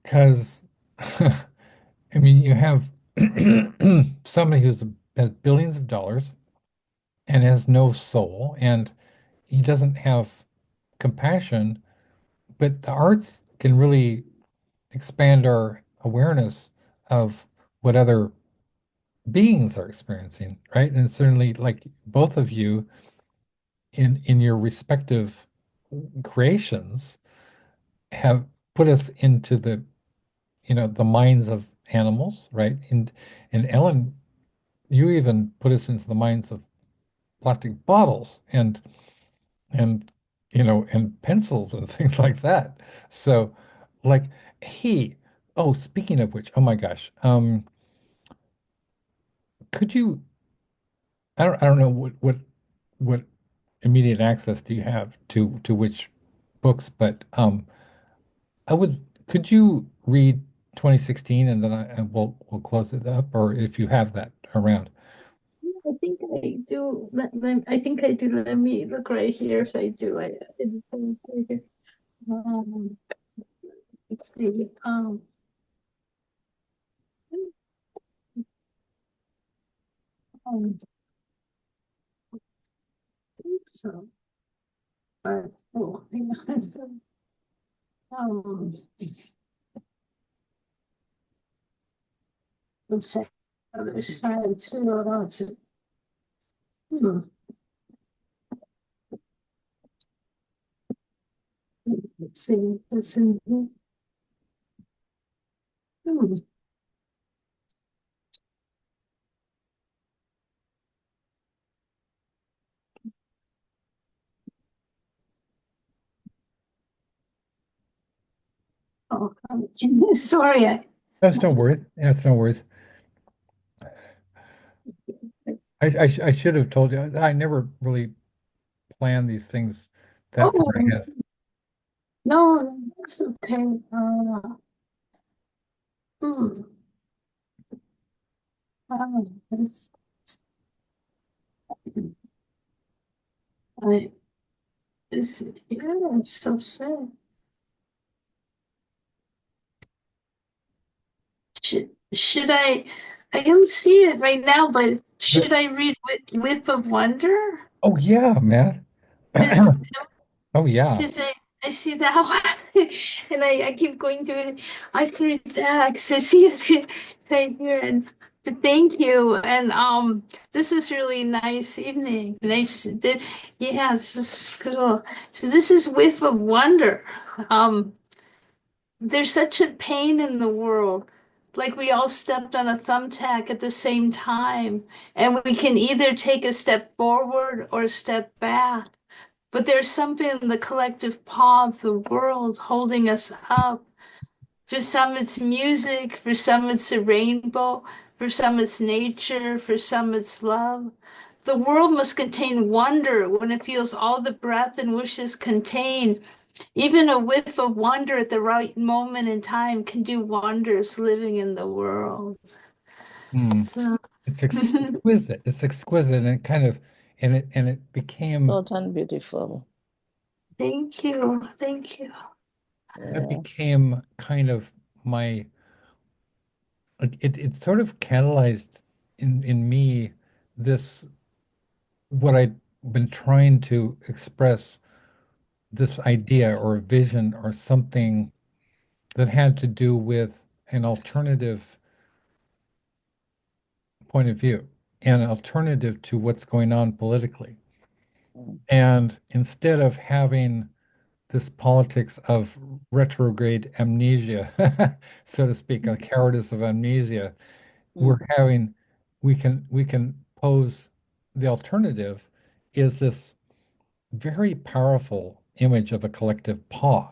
because I mean you have somebody has billions of dollars and has no soul and he doesn't have compassion, but the arts can really expand our awareness of what other beings are experiencing, right? And certainly like both of you in your respective creations have put us into the minds of animals, right? And Ellen, you even put us into the minds of plastic bottles and and pencils and things like that. So like he oh, speaking of which, oh my gosh, could you I don't know what immediate access do you have to which books, but could you read 2016 and then and we'll close it up, or if you have that around. I think I do. I think I do. Let me look right here if I do. I just have it right here. Um, let's see. I think so. But oh, hang on. So, um, let's check the other side too. Hmm, let's see. Let's see. Hmm. Oh, sorry. That's no worries. That's no worries. I should have told you. I never really plan these things that far Oh, ahead. no, that's okay. Hmm. This, I, this, yeah, it's so sad. Should I don't see it right now, but should I read Whip of Wonder? Oh yeah, man. Because Oh yeah. I see that one, and I keep going through it. I threw that because I see it right here, and thank you. And this is really nice evening. Nice, yeah, this is cool. So this is Whiff of Wonder. Um, there's such a pain in the world. Like we all stepped on a thumbtack at the same time, and we can either take a step forward or a step back. But there's something in the collective paw of the world holding us up. For some, it's music. For some, it's a rainbow. For some, it's nature. For some, it's love. The world must contain wonder when it feels all the breath and wishes contain. Even a whiff of wonder at the right moment in time can do wonders living in the world. Hmm. So, It's exquisite. It's exquisite, and it kind of, and it became Short and beautiful. thank you. Thank you. it Yeah. became kind of my it sort of catalyzed in me this what I'd been trying to express, this idea or a vision or something that had to do with an alternative point of view, an alternative to what's going on politically. Mm. And instead of having this politics of retrograde amnesia, so to speak, a cowardice of amnesia, we're Mm. having we can pose the alternative is this very powerful image of a collective paw.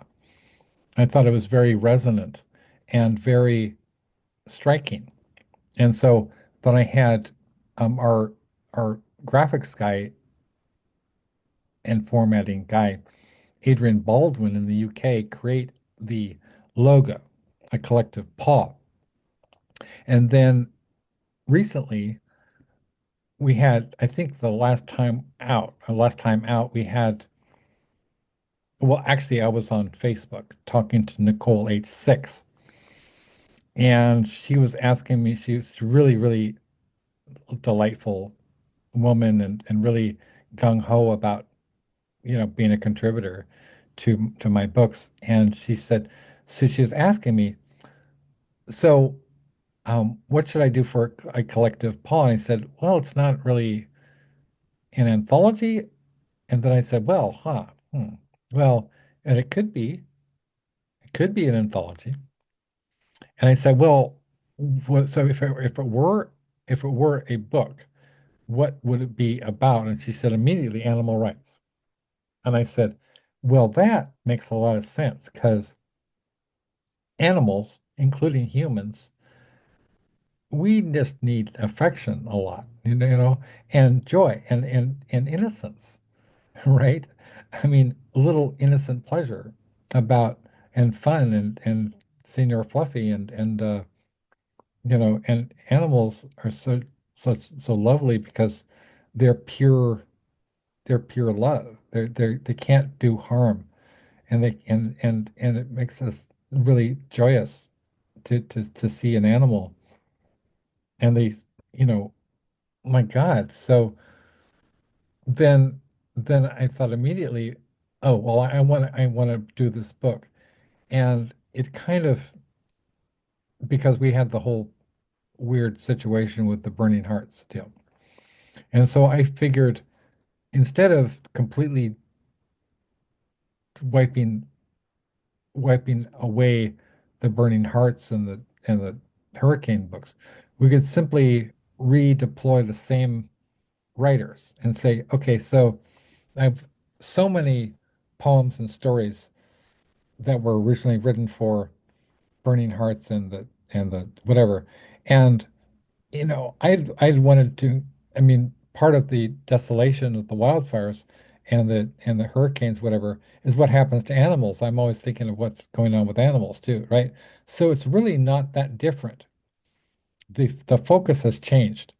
I thought it was very resonant and very striking. And so then I had our graphics guy and formatting guy, Adrian Baldwin in the UK, create the logo, a collective paw. And then recently we had, I think last time out, we had, well, actually, I was on Facebook talking to Nicole H6, and she was asking me, she was really, really delightful woman and really gung ho about, being a contributor to my books. And she said, so she was asking me, so what should I do for a collective paw? And I said, well, it's not really an anthology. And then I said, well, well, and it could be an anthology. And I said, well, so if it were a book, what would it be about? And she said immediately animal rights. And I said, well, that makes a lot of sense because animals, including humans, we just need affection a lot, and joy and innocence, right? I mean, a little innocent pleasure about and fun and Senior Fluffy and animals are so lovely because they're pure they're pure love. They can't do harm, and it makes us really joyous to see an animal, and you know my God. So then then I thought immediately, oh well, I want to do this book. And it kind of, because we had the whole weird situation with the Burning Hearts deal. And so I figured, instead of completely wiping wiping away the Burning Hearts and the Hurricane books, we could simply redeploy the same writers and say, okay, so I've so many poems and stories that were originally written for Burning Hearts and the whatever. And I'd wanted to, I mean, part of the desolation of the wildfires and the hurricanes, whatever, is what happens to animals. I'm always thinking of what's going on with animals too, right? So it's really not that different. The focus has changed.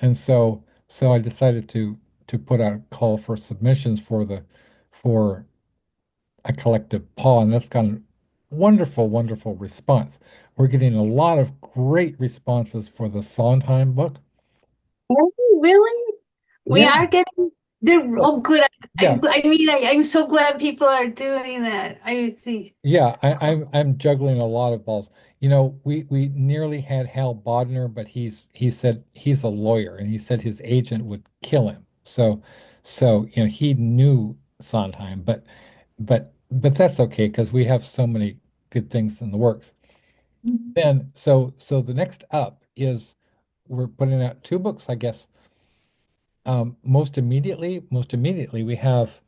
And so I decided to put out a call for submissions for a collective paw, and that's gotten wonderful, wonderful response. We're getting a lot of great responses for the Sondheim book. Oh, really? We Yeah, are getting they're oh good. yeah, I'm so glad people are doing that. I see. yeah. I'm juggling a lot of balls. We nearly had Hal Bodner, but he said he's a lawyer, and he said his agent would kill him. So he knew Sondheim, but that's okay because we have so many good things in the works. Then so the next up is, we're putting out two books, I guess. Most immediately we have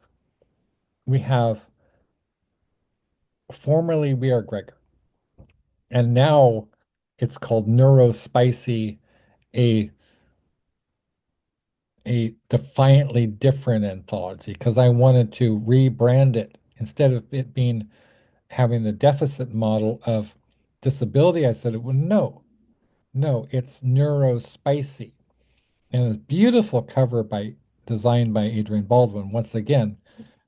formerly We Are Gregor, and now it's called Neurospicy, a a defiantly different anthology, because I wanted to rebrand it. Instead of it being having the deficit model of disability, I said, well, no, it's Neurospicy. And this beautiful cover designed by Adrian Baldwin, once again,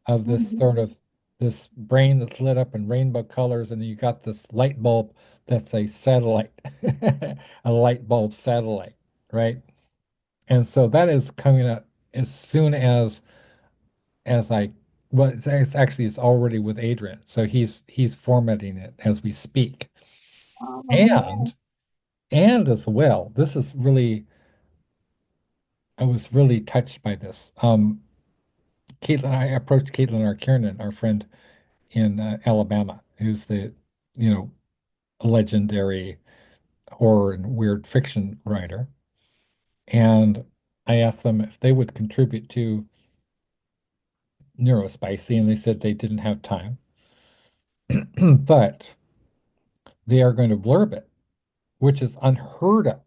of this Mhm. sort of this brain that's lit up in rainbow colors, and you got this light bulb that's a satellite, a light bulb satellite, right? And so that is coming up as soon as I, well, it's already with Adrian, so he's formatting it as we speak. Oh, And as well, this is really, I was really touched by this. I approached Caitlin Kiernan, our friend in Alabama, who's the, you know, legendary horror and weird fiction writer. And I asked them if they would contribute to Neurospicy, and they said they didn't have time, but they are going to blurb it, which is unheard of.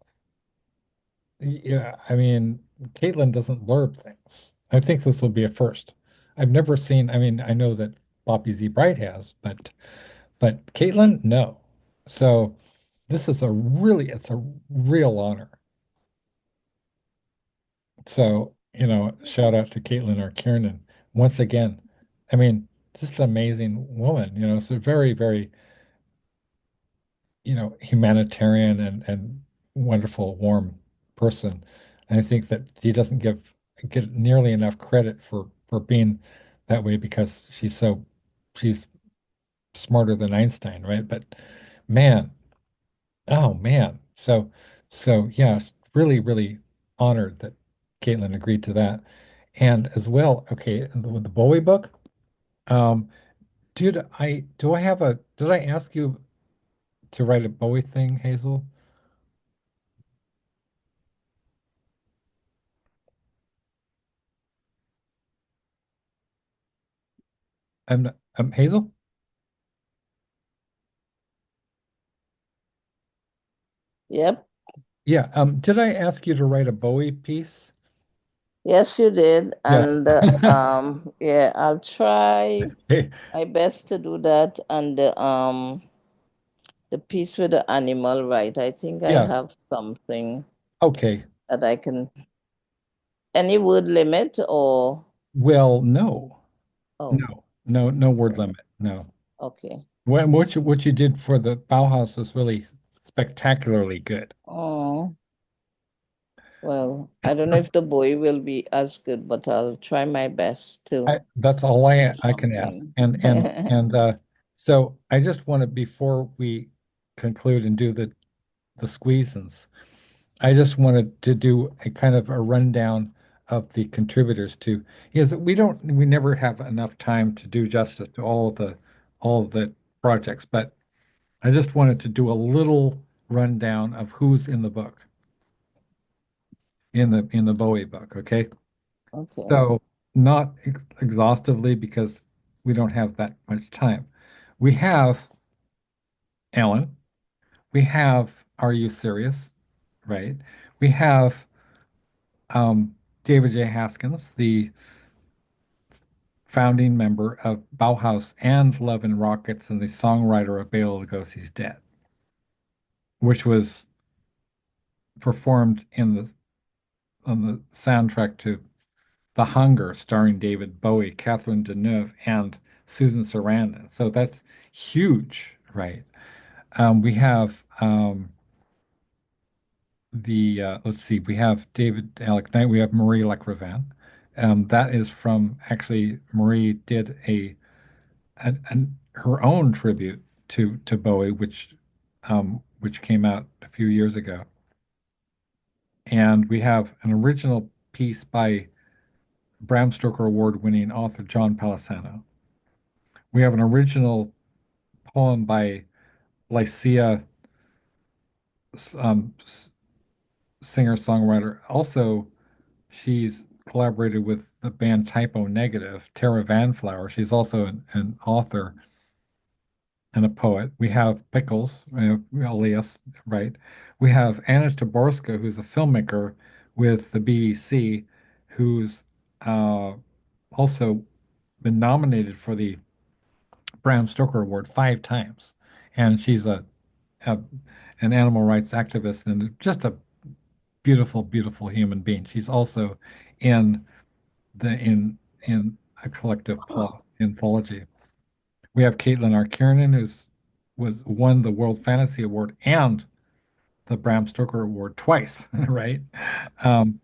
Yeah, I mean, Caitlin doesn't blurb things. I think this will be a first. I've never seen, I mean, I know that Poppy Z. Bright has, but Caitlin, no. So this is it's a real honor. So, shout out to Caitlin or Kiernan once again. I mean, just an amazing woman, so very, very, humanitarian and wonderful, warm person. And I think that she doesn't get nearly enough credit for being that way because she's smarter than Einstein, right? But man, oh man. So yeah, really, really honored that Caitlin agreed to that. And as well, okay, with the Bowie book, um, did I ask you to write a Bowie thing, Hazel? I'm Hazel? Yep. Yeah. Did I ask you to write a Bowie piece? Yes, you did. Yes. And yeah, I'll try Okay. my best to do that. And the piece with the animal, right? I think I Yes. have something Okay. that I can. Any word limit or Well, no. oh, No word okay, limit. No. okay. What you did for the Bauhaus was really spectacularly good. Oh, well, I don't know if the boy will be as good, but I'll try my best to That's all do I can ask. something. And so I just wanted before we conclude and do the squeezins, I just wanted to do a kind of a rundown of the contributors to, because we never have enough time to do justice to all of the projects, but I just wanted to do a little rundown of who's in the book, in the Bowie book, okay? Okay. So not exhaustively because we don't have that much time. We have Ellen, we have Are You Serious? Right? We have David J. Haskins, the founding member of Bauhaus and Love and Rockets and the songwriter of Bela Lugosi's Dead, which was performed on the soundtrack to The Hunger, starring David Bowie, Catherine Deneuve, and Susan Sarandon. So that's huge, right? We have let's see, we have David Alec Knight, we have Marie Lecrevin. That is from actually Marie did her own tribute to Bowie, which came out a few years ago. And we have an original piece by Bram Stoker Award-winning author John Palisano. We have an original poem by Lycia, um, singer-songwriter. Also, she's collaborated with the band Typo Negative, Tara Vanflower. She's also an author and a poet. We have Pickles, Elias, right? We have Anna Taborska, who's a filmmaker with the BBC, who's uh, also been nominated for the Bram Stoker Award 5 times. And she's a an animal rights activist and just a beautiful, beautiful human being. She's also in in a collective plot anthology. We have Caitlin R. Kiernan, who's was won the World Fantasy Award and the Bram Stoker Award twice, right? Um,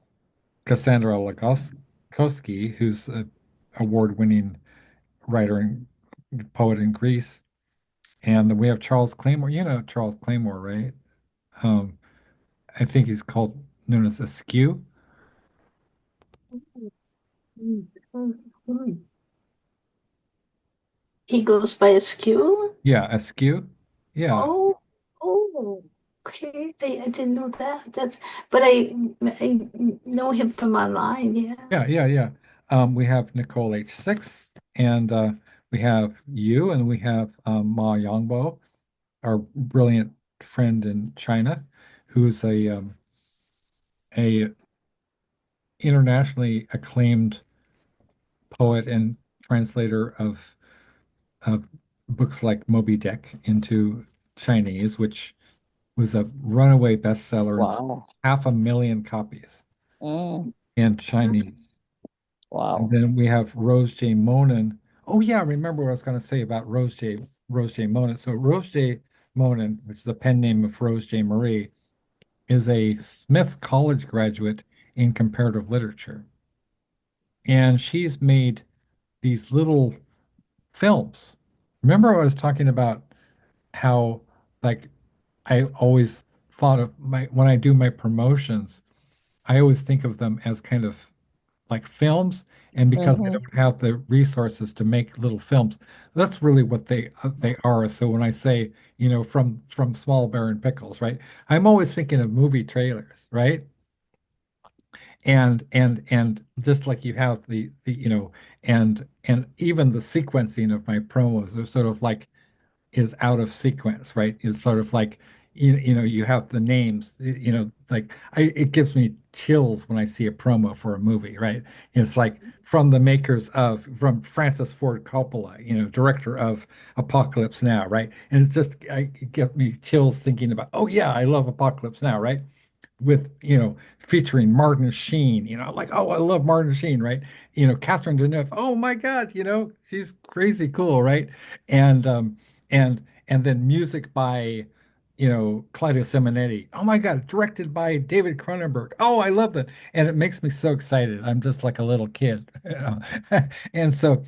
Cassandra Lagoski, who's an award-winning writer and poet in Greece. And we have Charles Claymore. You know Charles Claymore, right? Um, I think he's called known as Askew. He goes by SQ. Yeah, Askew. Yeah, Oh, oh, okay. I didn't know that. I know him from online. Yeah. yeah. We have Nicole H6, and we have you, and we have Ma Yongbo, our brilliant friend in China, who's a internationally acclaimed poet and translator of books like Moby Dick into Chinese, which was a runaway bestseller and sold Wow. 500,000 copies Mm, in Chinese. And wow. then we have Rose J. Monin. Oh yeah, I remember what I was going to say about Rose J. Monin. So Rose J. Monin, which is the pen name of Rose J. Marie, is a Smith College graduate in comparative literature. And she's made these little films. Remember I was talking about how like I always thought of my when I do my promotions, I always think of them as kind of like films, and because I Mm-hmm. don't have the resources to make little films, that's really what they are. So when I say, from Small Bear and Pickles, right? I'm always thinking of movie trailers, right? And just like you have and even the sequencing of my promos are sort of like is out of sequence, right? Is sort of like you have the names, like it gives me chills when I see a promo for a movie, right? It's like from Francis Ford Coppola, director of Apocalypse Now, right? And it gives me chills thinking about, oh yeah, I love Apocalypse Now, right? With featuring Martin Sheen, like, oh, I love Martin Sheen, right? Catherine Deneuve, oh my God, she's crazy cool, right? And um and and then music by Claudio Simonetti, oh my God, directed by David Cronenberg, oh, I love that. And it makes me so excited. I'm just like a little kid, and so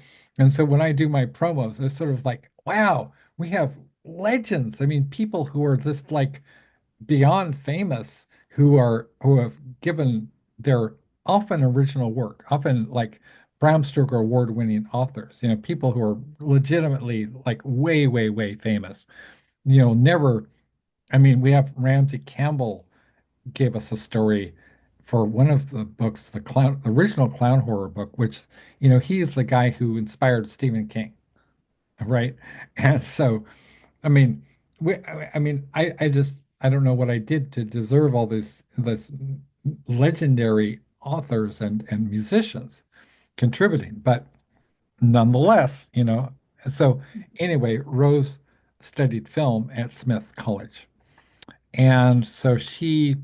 when I do my promos, it's sort of like, wow, we have legends. I mean, people who are just like beyond famous, who have given their often original work, often like Bram Stoker award-winning authors, people who are legitimately like way, way, way famous. Never, I mean, we have Ramsey Campbell gave us a story for one of the books, the original clown horror book, which, he's the guy who inspired Stephen King, right? And so I mean, I don't know what I did to deserve all this legendary authors and musicians contributing, but nonetheless, So anyway, Rose studied film at Smith College, and so she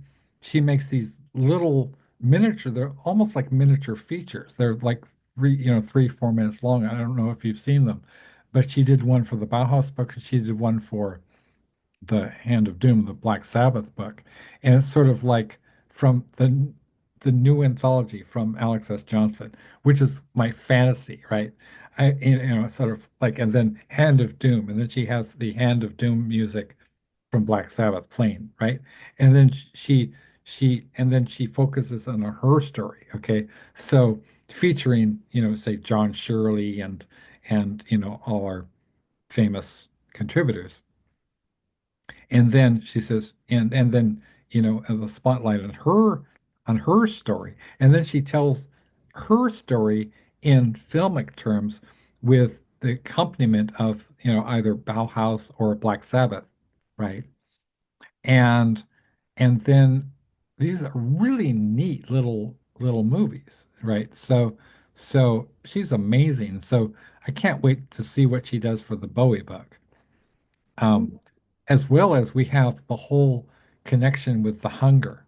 makes these little miniature. They're almost like miniature features. They're like 3, 4 minutes long. I don't know if you've seen them, but she did one for the Bauhaus book, and she did one for the Hand of Doom, the Black Sabbath book, and it's sort of like from the new anthology from Alex S. Johnson, which is my fantasy, right? Sort of like, and then Hand of Doom, and then she has the Hand of Doom music from Black Sabbath playing, right? And then she focuses on her story, okay? So featuring, say John Shirley and all our famous contributors. And then she says, and then the spotlight on her story, and then she tells her story in filmic terms with the accompaniment of either Bauhaus or Black Sabbath, right? And and then these are really neat little movies, right? So she's amazing. So I can't wait to see what she does for the Bowie book. Um, as well as we have the whole connection with the hunger,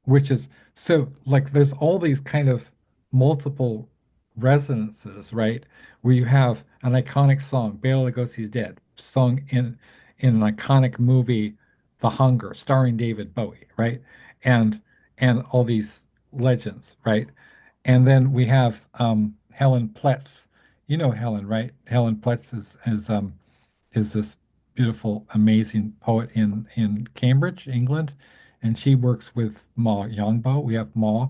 which is so like there's all these kind of multiple resonances, right? Where you have an iconic song, Bela Lugosi's Dead, sung in an iconic movie, The Hunger, starring David Bowie, right? And and all these legends, right? And then we have Helen Pletz. You know Helen, right? Helen Pletz is this beautiful, amazing poet in Cambridge, England, and she works with Ma Yangbo. We have Ma,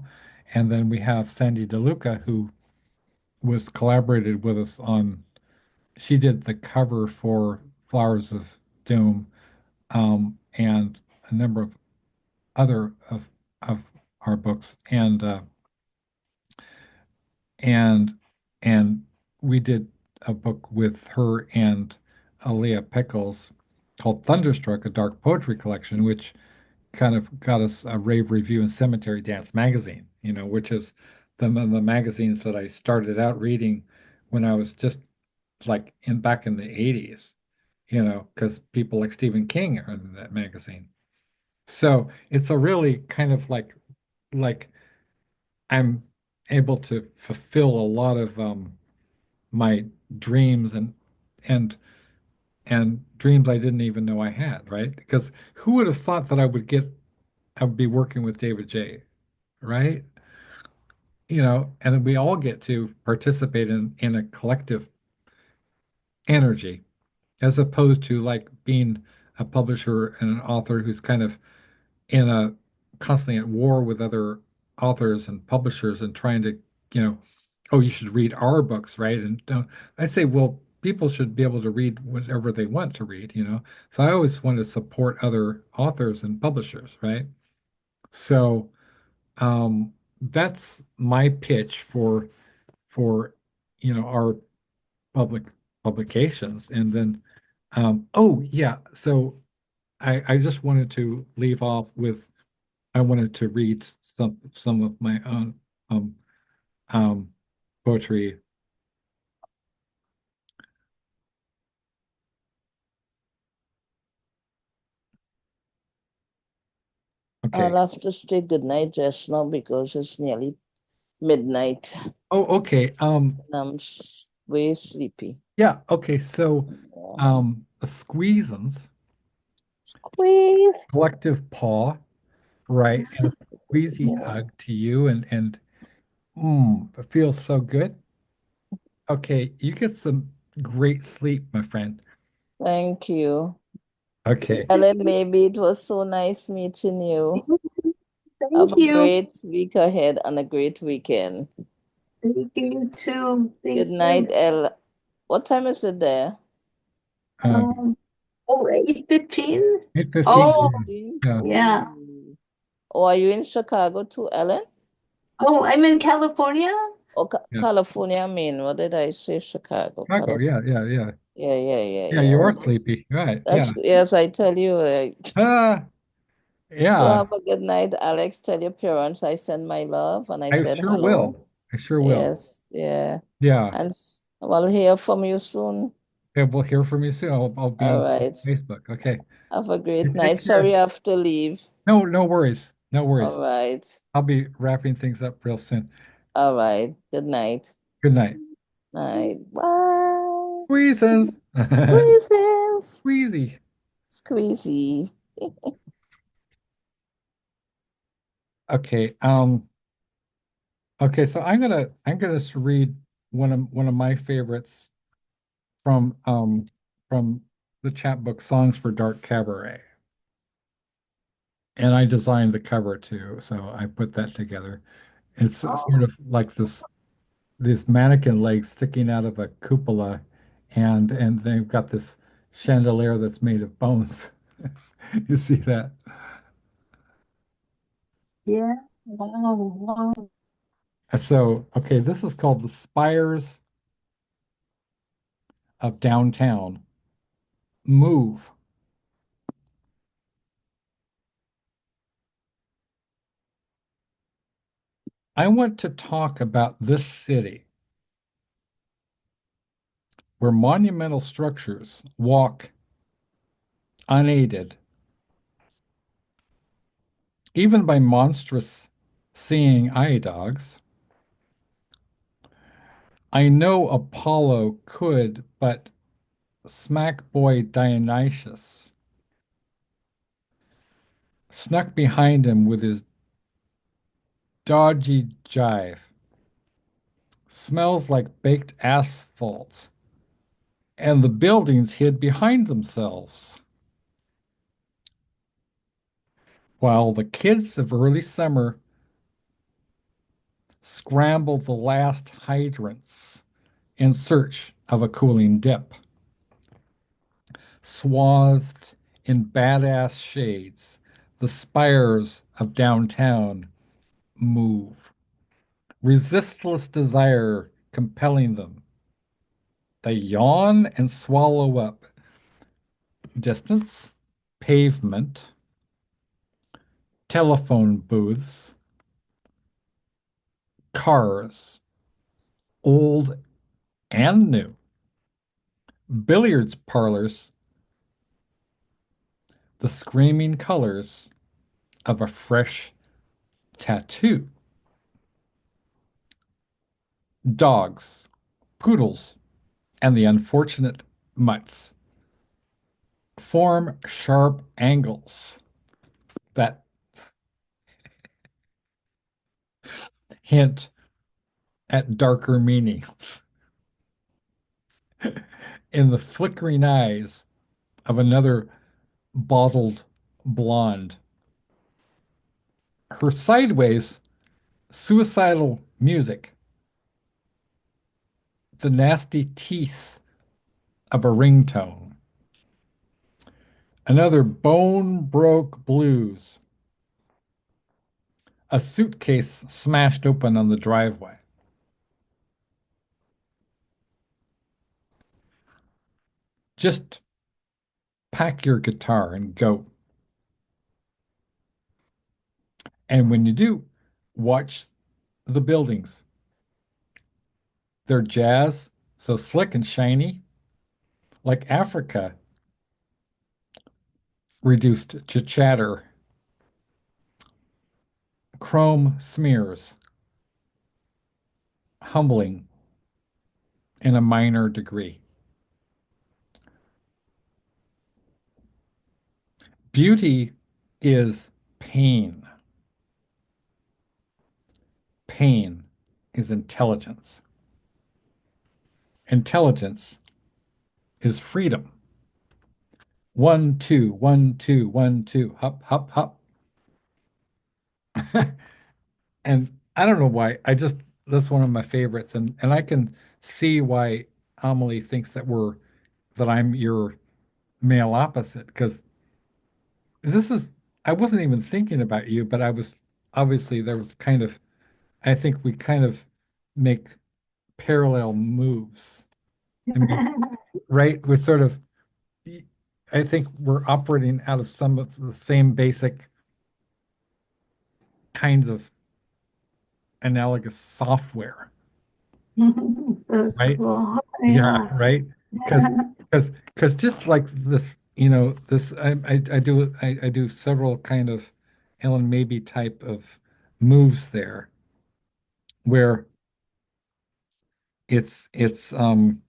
and then we have Sandy DeLuca, who was collaborated with us on. She did the cover for Flowers of Doom, and a number of other of our books, and and we did a book with her and Aaliyah Pickles called Thunderstruck, a dark poetry collection, which kind of got us a rave review in Cemetery Dance magazine, which is the magazines that I started out reading when I was just like back in the 80s, because people like Stephen King are in that magazine. So it's a really kind of like I'm able to fulfill a lot of my dreams and and dreams I didn't even know I had, right? Because who would have thought that I would be working with David J, right? And then we all get to participate in a collective energy as opposed to like being a publisher and an author who's kind of in a constantly at war with other authors and publishers and trying to, you know, oh, you should read our books, right? And don't, I say, well, people should be able to read whatever they want to read. So I always want to support other authors and publishers, right? So that's my pitch for our public publications. And then oh yeah, so I just wanted to leave off with I wanted to read some of my own um um poetry. I'll Okay. have to say good night just now because it's nearly midnight Oh, okay. and I'm way sleepy. Yeah, okay. So Yeah. the squeezins, Squeeze. collective paw, right? And a squeezy Yeah. hug to you and it feels so good. Okay, you get some great sleep, my friend. Thank you. Okay. Ellen, maybe it was so nice meeting you. Have Thank a you. great week ahead and a great weekend. Thank you too. Good Thank night, you. El. What time is it there? Um, Um, oh, 8:15. 8:15. Oh, 8:15? Yeah. yeah. Ooh. Oh, are you in Chicago too, Ellen? Oh, I'm in California. Oh, Yeah. California, I mean. What did I say? Chicago, Chicago. California. Yeah, yeah, yeah. Yeah, yeah, yeah, Yeah, you yeah. are sleepy. Right. Yeah. Yes, I tell you. Ah, So yeah. have a good night, Alex. Tell your parents I send my love and I I said sure hello. will. I sure will. Yes, yeah. Yeah. And we'll hear from you soon. Okay, we'll hear from you soon. I'll be All on right. Facebook. Okay. Have a You great night. take care. Sorry I have to leave. No, no worries. No All worries. right. I'll be wrapping things up real soon. All right. Good night. Good night. Night. Bye. Squeezins. Squeezes. Squeezy. Squeezy. Okay. Okay, so I'm gonna read one of my favorites from the chapbook Songs for Dark Cabaret. And I designed the cover too, so I put that together. It's sort Oh, of like this mannequin legs sticking out of a cupola, and they've got this chandelier that's made of bones. You see that? yeah. Wow, wow. So, okay, this is called The Spires of Downtown. Move. I want to talk about this city where monumental structures walk unaided, even by monstrous seeing eye dogs. I know Apollo could, but smack boy Dionysius snuck behind him with his dodgy jive. Smells like baked asphalt, and the buildings hid behind themselves. While the kids of early summer scramble the last hydrants in search of a cooling dip. Swathed in badass shades, the spires of downtown move, resistless desire compelling them. They yawn and swallow up distance, pavement, telephone booths, cars, old and new, billiards parlors, the screaming colors of a fresh tattoo, dogs, poodles, and the unfortunate mutts form sharp angles that hint at darker meanings in the flickering eyes of another bottled blonde. Her sideways, suicidal music, the nasty teeth of a ringtone. Another bone broke blues, a suitcase smashed open on the driveway. Just pack your guitar and go. And when you do, watch the buildings. They're jazz, so slick and shiny, like Africa, reduced to chatter. Chrome smears, humbling in a minor degree. Beauty is pain. Pain is intelligence. Intelligence is freedom. 1, 2, 1, 2, 1, 2, hop, hop, hop. And I don't know why. That's one of my favorites, and I can see why Amelie thinks that I'm your male opposite because this is I wasn't even thinking about you, but I was obviously there was kind of I think we kind of make parallel moves. I mean, right? We're sort of I think we're operating out of some of the same basic kinds of analogous software, That's right? cool. Yeah, Yeah. right. Because just like this, this I do several kind of Ellen Maybe type of moves there where it's it's kind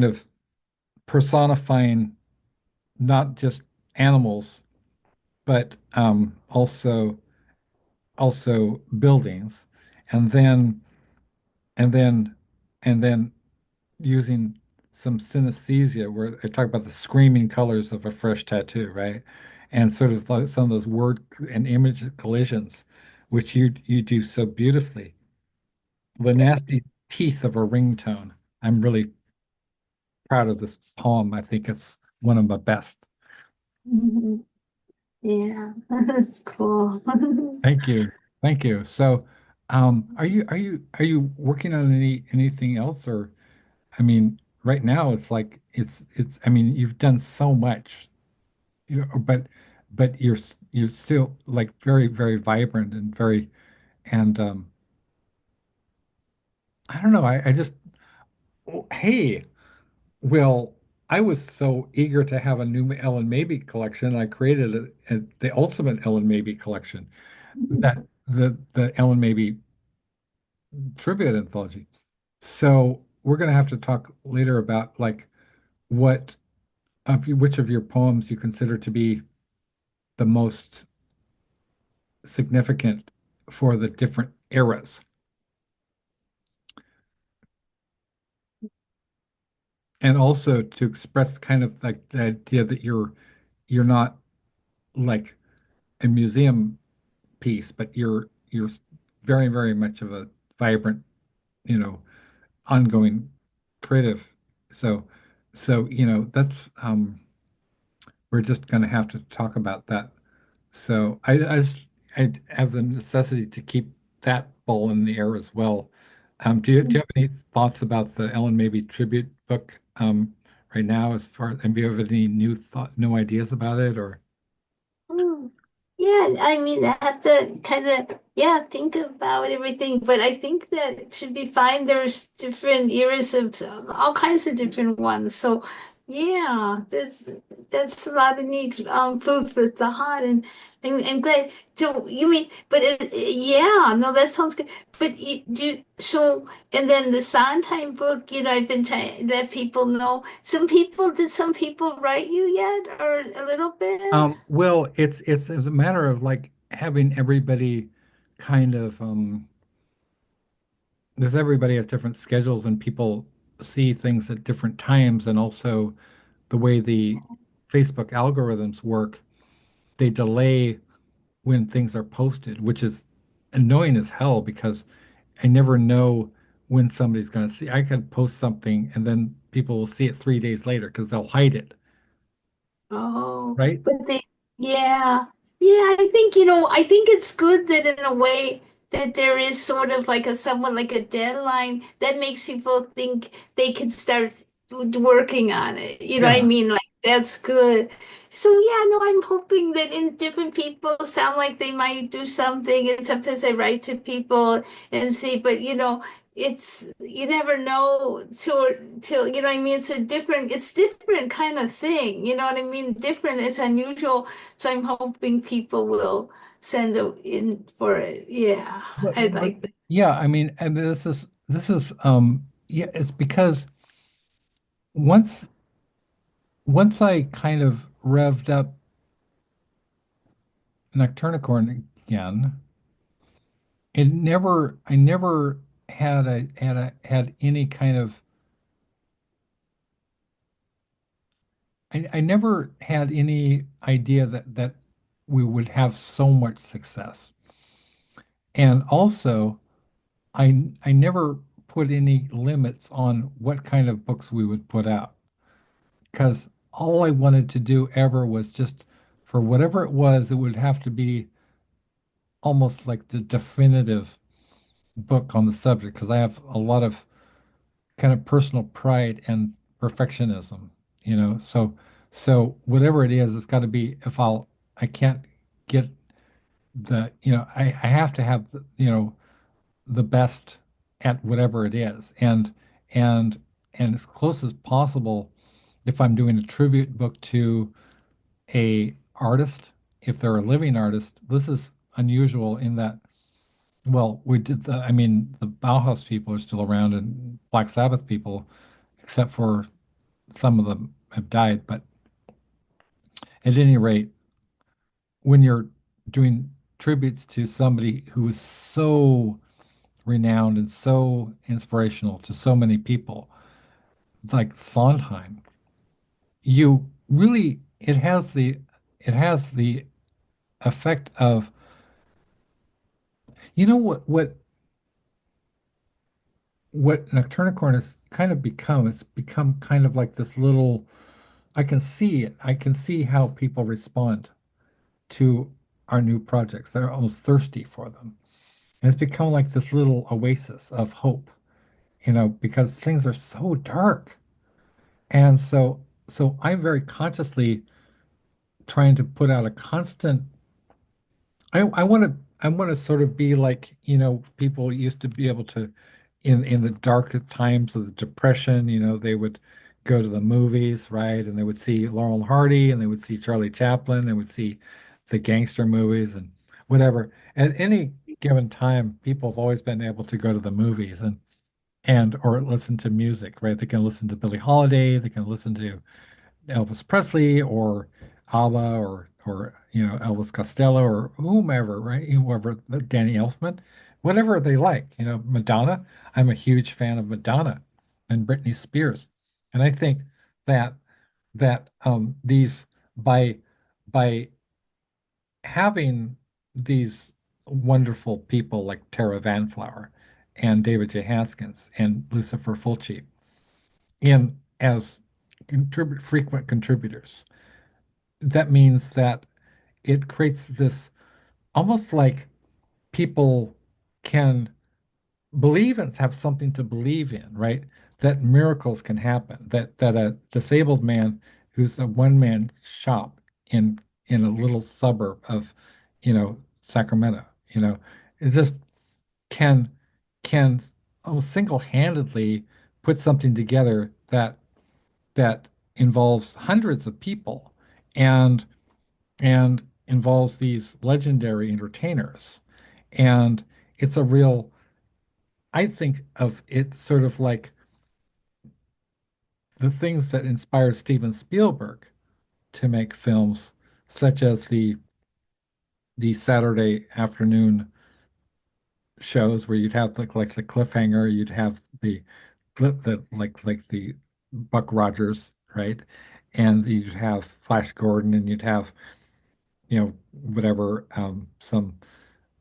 of personifying not just animals but also buildings and then and then and then using some synesthesia where I talk about the screaming colors of a fresh tattoo, right? And sort of like some of those word and image collisions, which you do so beautifully. The nasty teeth of a ringtone. I'm really proud of this poem. I think it's one of my best. Mhm. Yeah, that's cool. Thank you. Thank you. So, are you working on anything else or I mean, right now it's like it's I mean, you've done so much, but you're still like very, very vibrant and very and I don't know, I just oh, hey, well, I was so eager to have a new Ellen Mabie collection, I created the ultimate Ellen Mabie collection, that the Ellen Mabie tribute anthology. So we're gonna have to talk later about like what which of your poems you consider to be the most significant for the different eras, and also to express kind of like the idea that you're not like a museum piece, but you're very, very much of a vibrant, you know, ongoing creative. So that's we're just going to have to talk about that. So I have the necessity to keep that ball in the air as well. Do you have any thoughts about the Ellen Mabie tribute book right now? And do you have any new ideas about it or? Yeah, I mean, I have to kind of, yeah, think about everything, but I think that it should be fine. There's different eras of all kinds of different ones. So, yeah, that's a lot of neat food for thought, and I'm glad. So you mean, but yeah, no, that sounds good. But so, and then the Sondheim book, I've been trying to let people know. Did some people write you yet, or a little bit? Well, it's a matter of like having everybody kind of because everybody has different schedules and people see things at different times, and also the way the Facebook algorithms work, they delay when things are posted, which is annoying as hell because I never know when somebody's going to see. I could post something and then people will see it 3 days later because they'll hide it, Oh, right? but yeah, yeah, I think it's good that in a way that there is sort of like somewhat like a deadline that makes people think they can start working on it. You know what I Yeah. mean? Like that's good. So yeah, no, I'm hoping that in different people sound like they might do something, and sometimes I write to people and see, but it's you never know till you know what I mean. It's different kind of thing. You know what I mean? Different. It's unusual. So I'm hoping people will send in for it. Yeah, I'd But like that. yeah, I mean, and this is yeah, it's because once I kind of revved up Nocturnicorn again, I never had any kind of I never had any idea that we would have so much success. And also, I never put any limits on what kind of books we would put out because all I wanted to do ever was just for whatever it was, it would have to be almost like the definitive book on the subject because I have a lot of kind of personal pride and perfectionism, so whatever it is, it's got to be I can't get I have to have the best at whatever it is, and and as close as possible if I'm doing a tribute book to a artist, if they're a living artist. This is unusual in that, well, I mean, the Bauhaus people are still around and Black Sabbath people, except for some of them have died. But at any rate, when you're doing tributes to somebody who is so renowned and so inspirational to so many people, like Sondheim, you really, it has the effect of, what Nocturnicorn has kind of become. It's become kind of like this little, I can see it. I can see how people respond to our new projects. They're almost thirsty for them. And it's become like this little oasis of hope, because things are so dark. And so I'm very consciously trying to put out a constant. I want to sort of be like, people used to be able to, in the dark times of the Depression, they would go to the movies, right? And they would see Laurel and Hardy, and they would see Charlie Chaplin, they would see the gangster movies and whatever. At any given time, people have always been able to go to the movies and or listen to music, right? They can listen to Billie Holiday, they can listen to Elvis Presley or ABBA or Elvis Costello or whomever, right? Whoever, Danny Elfman, whatever they like. Madonna. I'm a huge fan of Madonna and Britney Spears, and I think that these by having these wonderful people like Tara Vanflower and David J. Haskins and Lucifer Fulci in as frequent contributors, that means that it creates this almost like people can believe and have something to believe in, right? That miracles can happen, that a disabled man who's a one-man shop in a little suburb of Sacramento, it just can can almost single-handedly put something together that involves hundreds of people and and involves these legendary entertainers. And it's a real, I think of it sort of like the things that inspired Steven Spielberg to make films, such as the Saturday afternoon shows where you'd have like the cliffhanger, you'd have the like the Buck Rogers, right? And you'd have Flash Gordon, and you'd have whatever some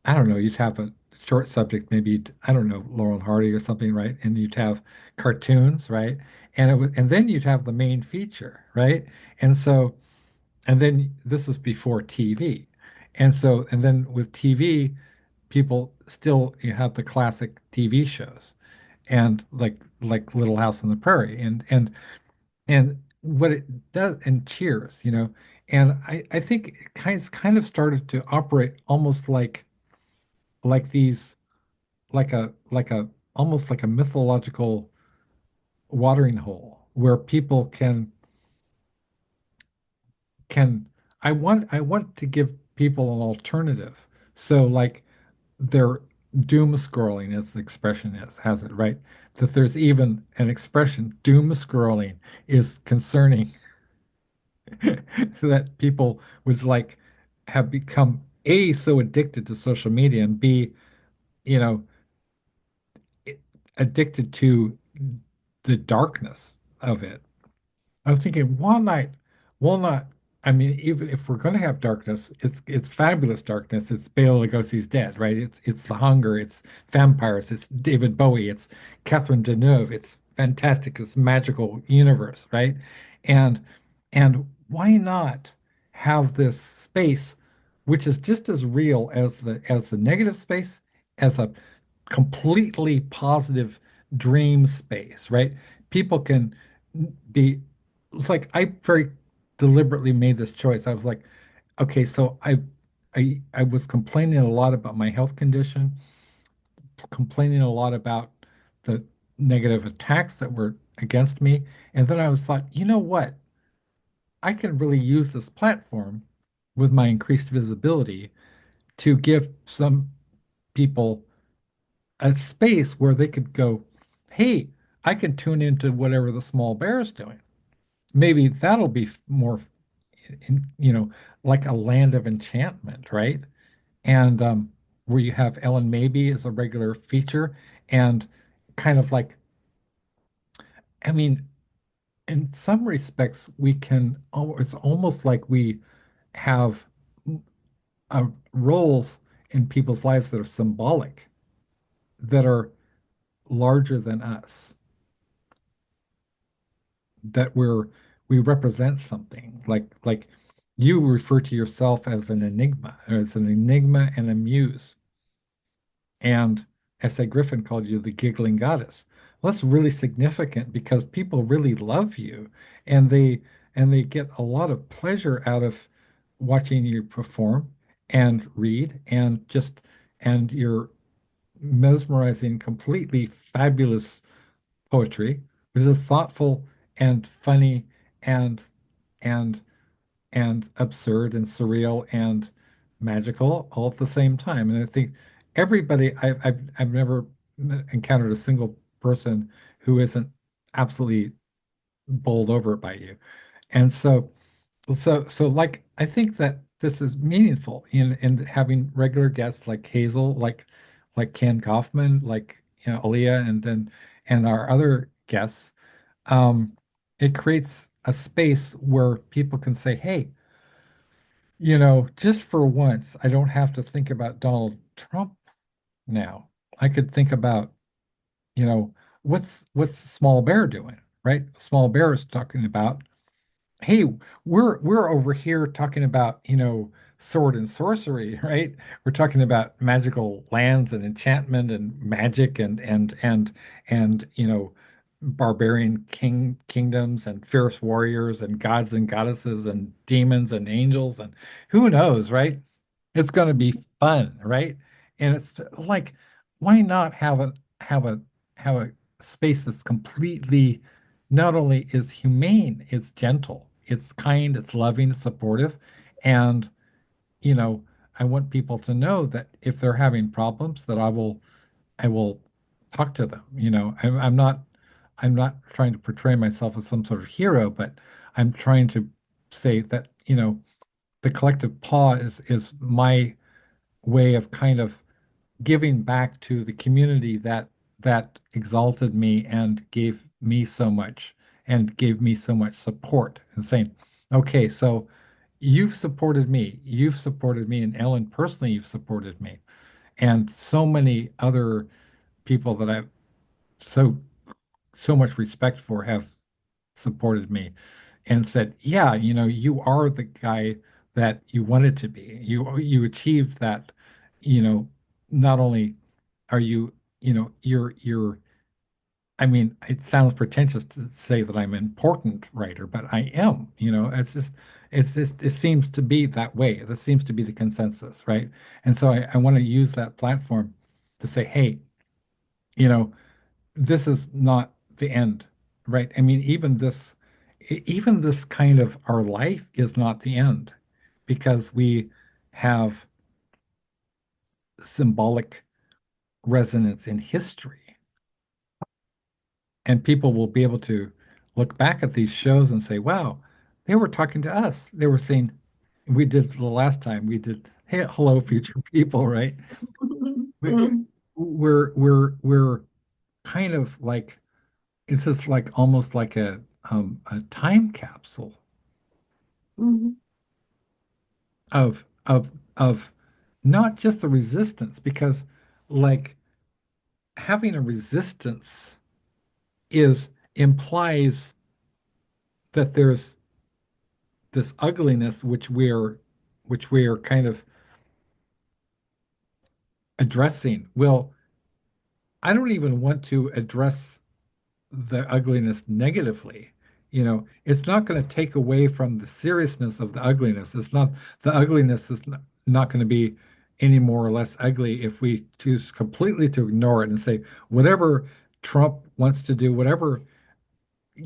I don't know, you'd have a short subject, maybe I don't know, Laurel and Hardy or something, right? And you'd have cartoons, right? And then you'd have the main feature, right? And so and then this was before TV. And then with TV, people still you have the classic TV shows and like Little House on the Prairie and what it does and Cheers, and I think it kind of started to operate almost like these like a almost like a mythological watering hole where people can I want to give people an alternative. So like they're doom scrolling, as the expression has it, right? That there's even an expression, doom scrolling is concerning that people would like have become A, so addicted to social media, and B, you know, addicted to the darkness of it. I was thinking Walnut. I mean, even if we're going to have darkness, it's fabulous darkness. It's Bela Lugosi's Dead, right? It's The Hunger, it's vampires, it's David Bowie, it's Catherine Deneuve, it's fantastic, it's magical universe, right? And and why not have this space, which is just as real as the negative space, as a completely positive dream space, right? People can be it's like I very deliberately made this choice. I was like, okay, so I was complaining a lot about my health condition, complaining a lot about the negative attacks that were against me, and then I was thought, you know what? I can really use this platform with my increased visibility to give some people a space where they could go, hey, I can tune into whatever the small bear is doing. Maybe that'll be more in, like a land of enchantment, right? And where you have Ellen Maybe as a regular feature, and kind of like, I mean, in some respects, it's almost like we have roles in people's lives that are symbolic, that are larger than us, that we represent something. Like you refer to yourself as an enigma, or as an enigma and a muse. And S.A. Griffin called you the giggling goddess. Well, that's really significant because people really love you, and they get a lot of pleasure out of watching you perform and read and your mesmerizing, completely fabulous poetry, which is thoughtful and funny and and and absurd and surreal and magical all at the same time. And I think everybody, I've never encountered a single person who isn't absolutely bowled over by you. And so like I think that this is meaningful in having regular guests like Hazel, like Ken Kaufman, like Aaliyah, and our other guests. Um, it creates a space where people can say, "Hey, just for once, I don't have to think about Donald Trump now. I could think about, you know, what's Small Bear doing, right? Small Bear is talking about, hey, we're over here talking about, sword and sorcery, right? We're talking about magical lands and enchantment and magic and barbarian kingdoms and fierce warriors and gods and goddesses and demons and angels and who knows, right? It's going to be fun, right? And it's like, why not have a space that's completely not only is humane, it's gentle, it's kind, it's loving, it's supportive, and you know, I want people to know that if they're having problems, that I will talk to them. I'm not trying to portray myself as some sort of hero, but I'm trying to say that, the collective paw is my way of kind of giving back to the community that exalted me and gave me so much and gave me so much support and saying, okay, so you've supported me, and Ellen personally, you've supported me, and so many other people that I've so so much respect for have supported me and said, yeah, you are the guy that you wanted to be. You achieved that, you know, not only are you, you're I mean, it sounds pretentious to say that I'm an important writer, but I am, it seems to be that way. This seems to be the consensus, right? And so I want to use that platform to say, hey, you know, this is not the end, right? I mean, even this kind of our life is not the end because we have symbolic resonance in history, and people will be able to look back at these shows and say, wow, they were talking to us. They were saying, we did the last time we did, hey, hello, future people, right? We, we're kind of like, it's just like almost like a time capsule Mhm. of not just the resistance, because like having a resistance is implies that there's this ugliness which we are kind of addressing. Well, I don't even want to address the ugliness negatively. It's not going to take away from the seriousness of the ugliness. It's not The ugliness is not going to be any more or less ugly if we choose completely to ignore it and say whatever Trump wants to do, whatever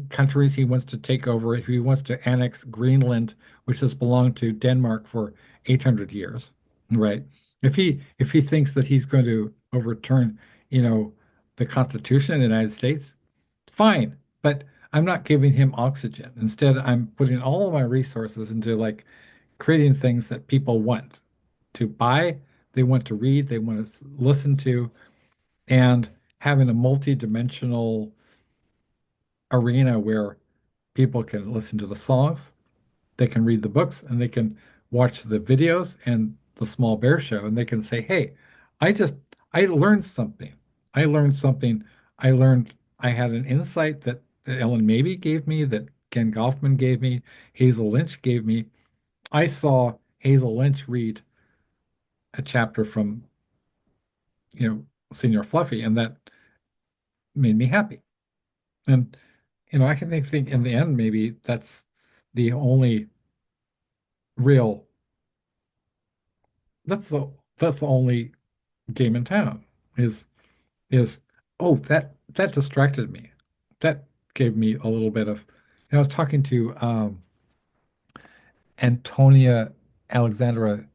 countries he wants to take over, if he wants to annex Greenland, which has belonged to Denmark for 800 years, right? If he thinks that he's going to overturn, the Constitution of the United States, fine, but I'm not giving him oxygen. Instead, I'm putting all of my resources into like creating things that people want to buy, they want to read, they want to listen to, and having a multi-dimensional arena where people can listen to the songs, they can read the books, and they can watch the videos and the Small Bear Show, and they can say, "Hey, I just I learned something. I learned something. I had an insight that Ellen Mabey gave me, that Ken Goffman gave me, Hazel Lynch gave me. I saw Hazel Lynch read a chapter from, Senior Fluffy, and that made me happy. And I can think in the end, maybe the only real that's the only game in town is oh, that distracted me. That gave me a little bit of, I was talking to Antonia Alexandra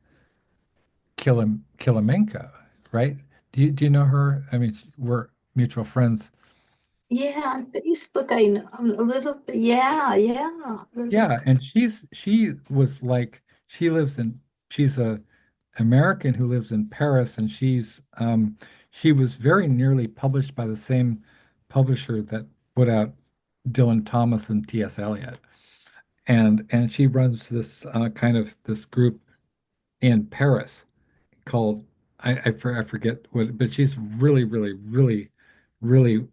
Kilimenko, right? Do you know her? I mean, we're mutual friends. Yeah, on Facebook, I know a little bit. Yeah, yeah. That's Yeah, and she lives in she's a American who lives in Paris, and she was very nearly published by the same publisher that put out Dylan Thomas and T.S. Eliot. And she runs this kind of this group in Paris called, I forget what, but she's really, really, really, really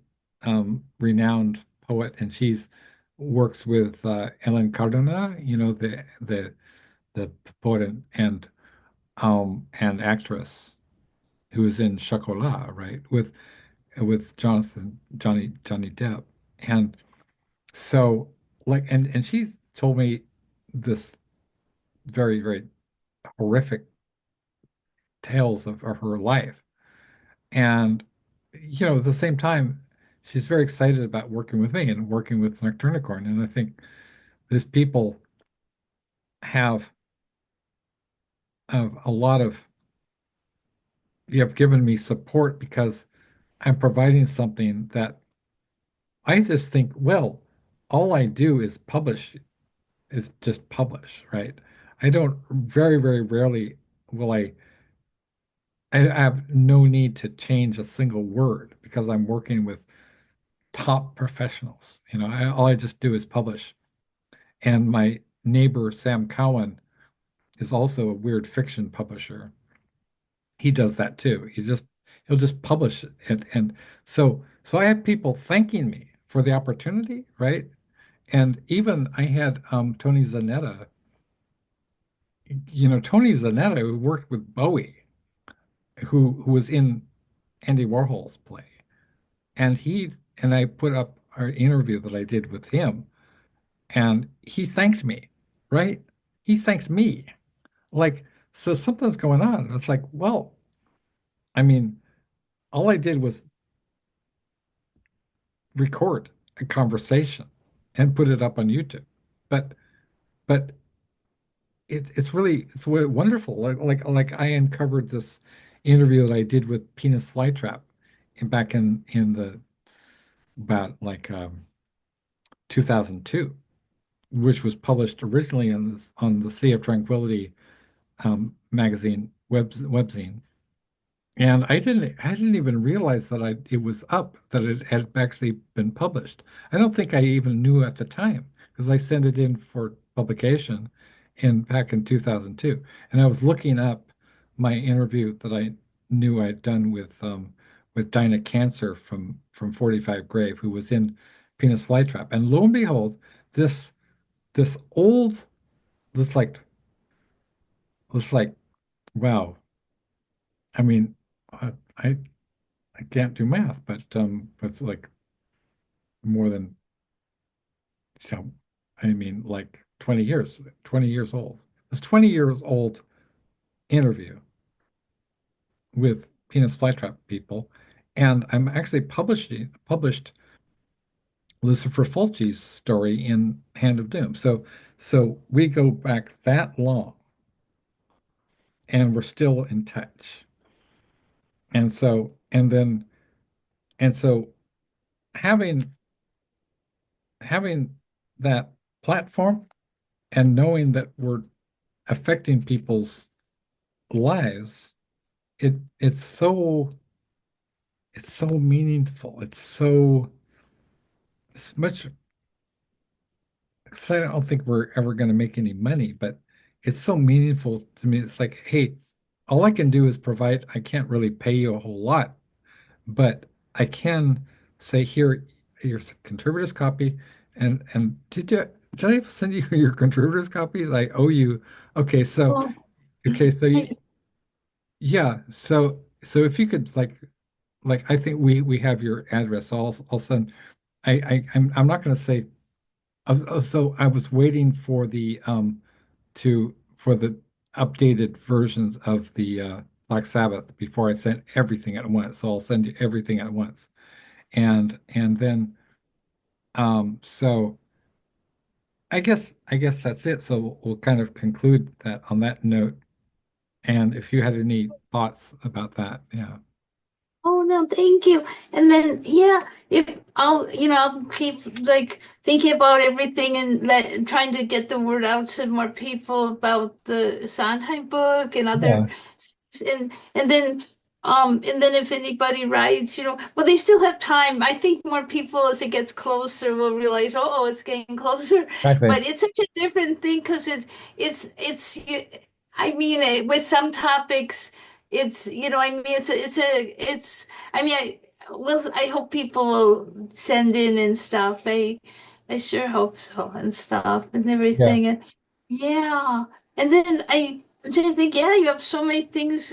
renowned poet, and she's works with Ellen Cardona, the poet and actress who was in Chocolat, right, with Johnny Depp. And so like and she's told me this very, very horrific tales of her life. And, at the same time, she's very excited about working with me and working with Nocturnicorn. And I think these people have, have a lot of, you have given me support because I'm providing something that I just think, well, all I do is just publish, right? I don't, very, very rarely will I have no need to change a single word because I'm working with top professionals. All I just do is publish. And my neighbor, Sam Cowan, is also a weird fiction publisher. He does that too. He'll just publish it. And so I have people thanking me for the opportunity, right? And even I had Tony Zanetta, Tony Zanetta, who worked with Bowie, who was in Andy Warhol's play. And I put up our interview that I did with him, and he thanked me, right? He thanked me. Like, so something's going on. It's like, well, I mean, all I did was record a conversation and put it up on YouTube. But but it's really wonderful. Like I uncovered this interview that I did with Penis Flytrap back in the about like 2002, which was published originally on the Sea of Tranquility magazine webzine. And I didn't even realize that it was up, that it had actually been published. I don't think I even knew at the time because I sent it in for publication back in 2002. And I was looking up my interview that I knew I'd done with Dinah Cancer from 45 Grave, who was in Penis Flytrap. And lo and behold, this this old this like wow. I mean, I I can't do math, but it's like more than, you know, I mean, like 20 years old. This 20 years old interview with penis flytrap people, and I'm actually published Lucifer Fulci's story in Hand of Doom. So we go back that long, and we're still in touch. And so and then and so having having that platform and knowing that we're affecting people's lives, it's so meaningful. It's much, 'cause I don't think we're ever going to make any money, but it's so meaningful to me. It's like, hey, all I can do is provide. I can't really pay you a whole lot, but I can say, here's a contributor's copy. And did I send you your contributor's copies? I owe you. Okay, so Well, okay, so I, yeah, so if you could like I think we have your address. So I'll send. I'm not going to say. So I was waiting for the updated versions of the Black Sabbath before I sent everything at once. So I'll send you everything at once, and then so I guess that's it. So we'll kind of conclude that on that note. And if you had any thoughts about that, yeah. oh no, thank you. And then yeah, if I'll keep like thinking about everything and trying to get the word out to more people about the Sondheim book and other Yeah. and then if anybody writes, well, they still have time. I think more people as it gets closer will realize, oh, it's getting closer. Exactly. But it's such a different thing because I mean, with some topics, I mean, I mean, I hope people will send in and stuff. I sure hope so and stuff and Yeah. everything. And yeah. And then I'm trying to think, yeah, you have so many things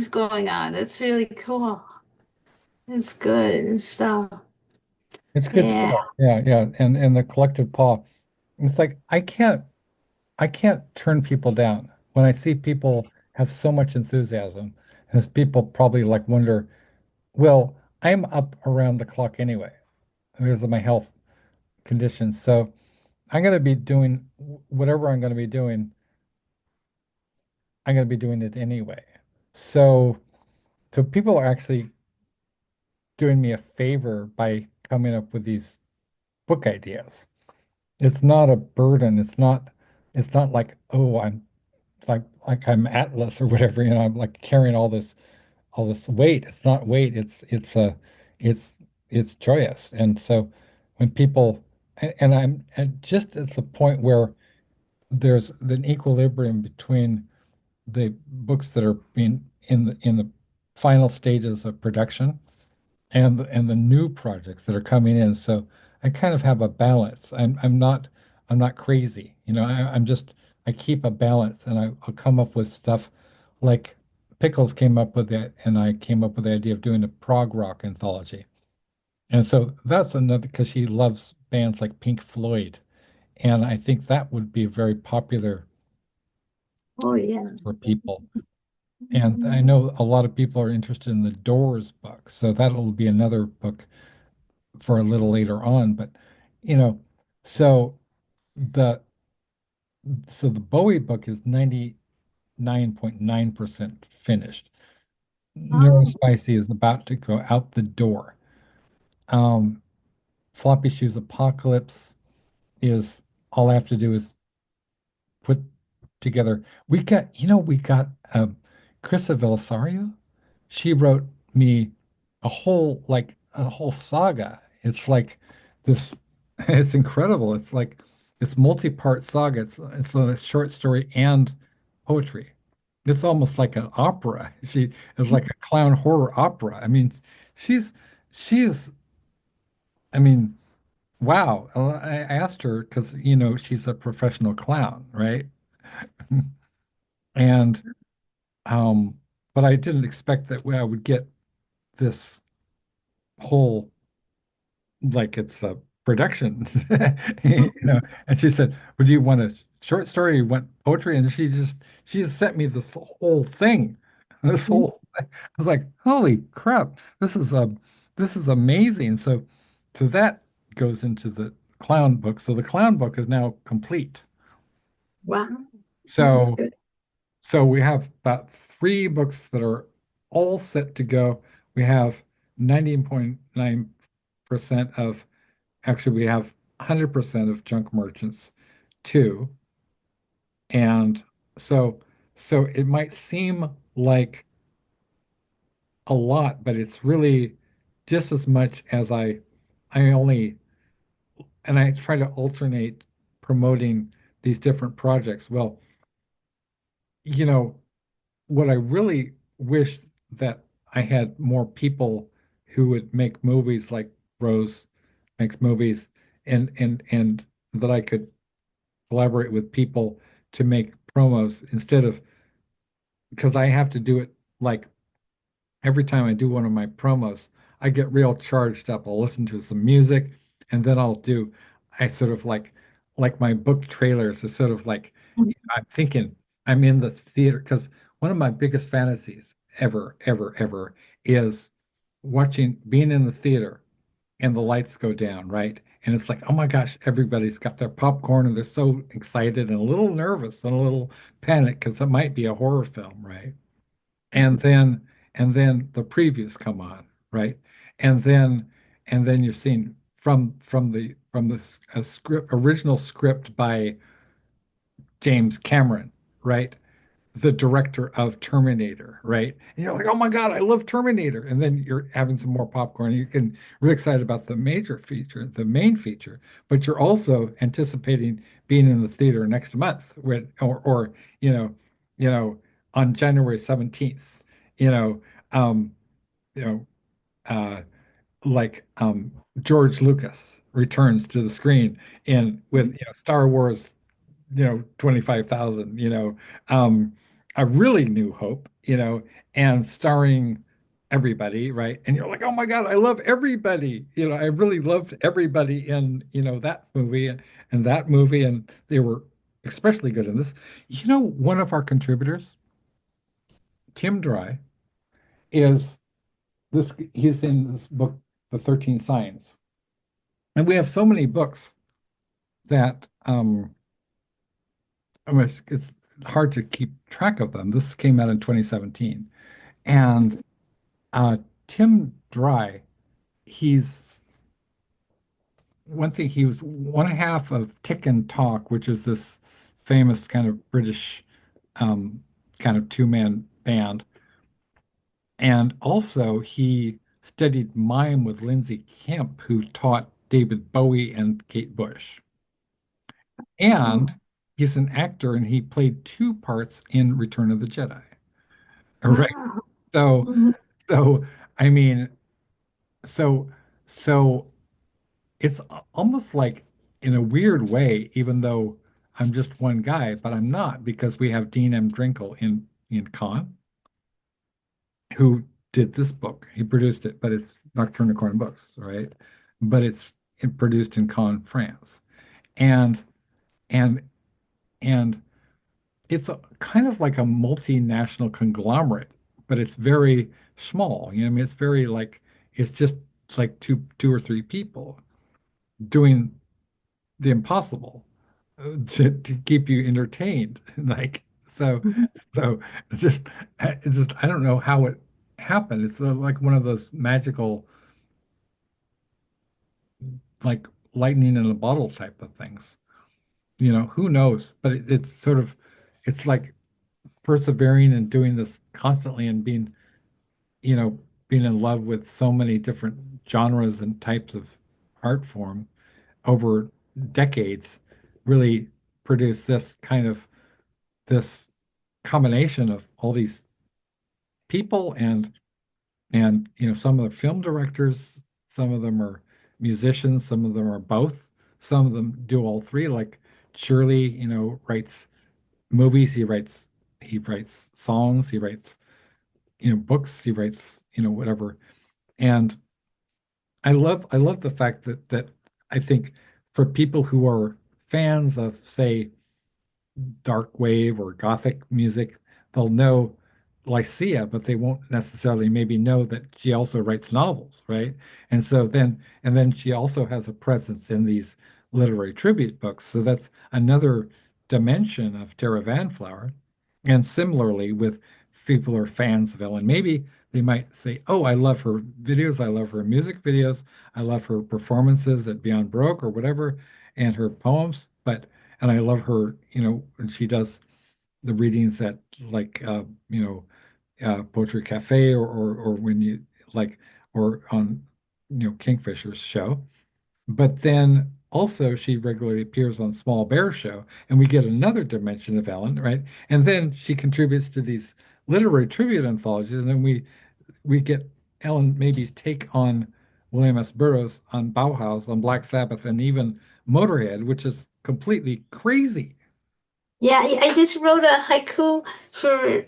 going on. It's really cool. It's good and stuff. It's good Yeah. stuff. Yeah, yeah. And the collective paw. It's like I can't turn people down. When I see people have so much enthusiasm. As people probably like wonder, well, I'm up around the clock anyway because of my health conditions. So I'm going to be doing whatever I'm going to be doing. I'm going to be doing it anyway. So, so people are actually doing me a favor by coming up with these book ideas. It's not a burden. It's not like, oh, I'm like I'm Atlas or whatever, I'm like carrying all this weight. It's not weight, it's it's joyous. And so when people and I'm just at the point where there's an equilibrium between the books that are being in the final stages of production and the new projects that are coming in. So I kind of have a balance. I'm not crazy. I'm just I keep a balance and I'll come up with stuff like Pickles came up with it and I came up with the idea of doing a prog rock anthology. And so that's another because she loves bands like Pink Floyd. And I think that would be very popular Oh yeah. for people. And I know a lot of people are interested in the Doors book. So that'll be another book for a little later on. But you know, so the the Bowie book is 99.9% finished. Oh, Neurospicy is about to go out the door. Um, Floppy Shoes Apocalypse is all I have to do is put together. We got Krista Velsario. She wrote me a whole saga. It's like this, it's incredible. It's like this multi-part saga. It's a short story and poetry. It's almost like an opera. She is like a clown horror opera. I mean, she's she is. I mean, wow. I asked her because she's a professional clown, right? And but I didn't expect that I would get this whole like it's a production, And she said, "Would you want a short story? You want poetry?" And she just sent me this whole thing, this whole thing. I was like, "Holy crap! This is amazing." So that goes into the clown book. So the clown book is now complete. wow. That's So good. so we have about three books that are all set to go. We have 90.9% of Actually, we have 100% of junk merchants too. And so so it might seem like a lot, but it's really just as much as I only and I try to alternate promoting these different projects. Well, you know, what I really wish that I had more people who would make movies like Rose makes movies and that I could collaborate with people to make promos instead of because I have to do it like every time I do one of my promos, I get real charged up. I'll listen to some music and then I sort of like my book trailers is sort of like I'm thinking I'm in the theater because one of my biggest fantasies ever, ever, ever is being in the theater and the lights go down, right? And it's like, oh my gosh, everybody's got their popcorn and they're so excited and a little nervous and a little panicked because it might be a horror film, right? And then the previews come on, right? And then you're seeing from the original script by James Cameron, right? The director of Terminator, right? And you're like, oh my God, I love Terminator. And then you're having some more popcorn. You can really excited about the major feature, the main feature, but you're also anticipating being in the theater next month or you know, you know, on January 17th, you know, um, you know, uh, like George Lucas returns to the screen and with Star Wars 25,000, a really new hope, and starring everybody, right? And you're like, oh my God, I love everybody. I really loved everybody in, that movie and that movie, and they were especially good in this. One of our contributors Tim Dry is this, he's in this book, The 13 Signs. And we have so many books that I mean, it's hard to keep track of them. This came out in 2017. And uh, Tim Dry, he's one thing, he was one half of Tick and Talk, which is this famous kind of British um, kind of two-man band. And also, he studied mime with Lindsay Kemp, who taught David Bowie and Kate Bush. Oh, And he's an actor, and he played two parts in Return of the Jedi. All right. wow. So, Mhm. so I mean, so so it's almost like in a weird way, even though I'm just one guy, but I'm not because we have Dean M. Drinkle in Con, who did this book. He produced it, but it's Nocturne Corn Books, right? But it's produced in Caen, France. And and and it's kind of like a multinational conglomerate, but it's very small. You know, I mean, it's very like it's just like two or three people doing the impossible to keep you entertained. Like so, Mhm. so it's just I don't know how it happened. It's like one of those magical like lightning in a bottle type of things. You know, who knows? But it's sort of it's like persevering and doing this constantly and being, you know, being in love with so many different genres and types of art form over decades really produced this kind of this combination of all these people and you know some of the film directors, some of them are musicians, some of them are both, some of them do all three. Like Shirley, you know, writes movies, he writes songs, he writes you know books, he writes you know whatever. And I love the fact that I think for people who are fans of say dark wave or gothic music, they'll know Lycia, but they won't necessarily maybe know that she also writes novels, right? And then she also has a presence in these literary tribute books. So that's another dimension of Tara Van Flower. And similarly with people who are fans of Ellen, maybe they might say, "Oh, I love her videos, I love her music videos, I love her performances at Beyond Baroque or whatever, and her poems." But and I love her, you know, when she does the readings at like you know, Poetry Cafe or when you like or on you know Kingfisher's show. But then also she regularly appears on Small Bear Show, and we get another dimension of Ellen, right? And then she contributes to these literary tribute anthologies, and then we get Ellen maybe take on William S. Burroughs on Bauhaus, on Black Sabbath, and even Motorhead, which is completely crazy. Yeah, I just wrote a haiku for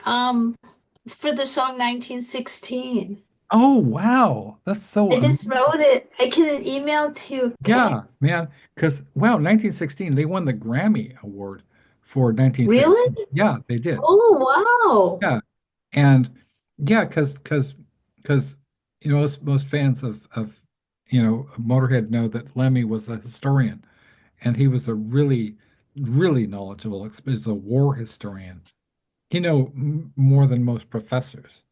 the song 1916. Oh, wow. That's so I just amazing. wrote it. I can email to you. Okay. Yeah, man. Because, wow, 1916, they won the Grammy Award for 1916. Really? Yeah, they did. Oh, wow. Yeah. And yeah, because you know, most fans of you know, Motorhead know that Lemmy was a historian and he was a really knowledgeable, he's a war historian. He know more than most professors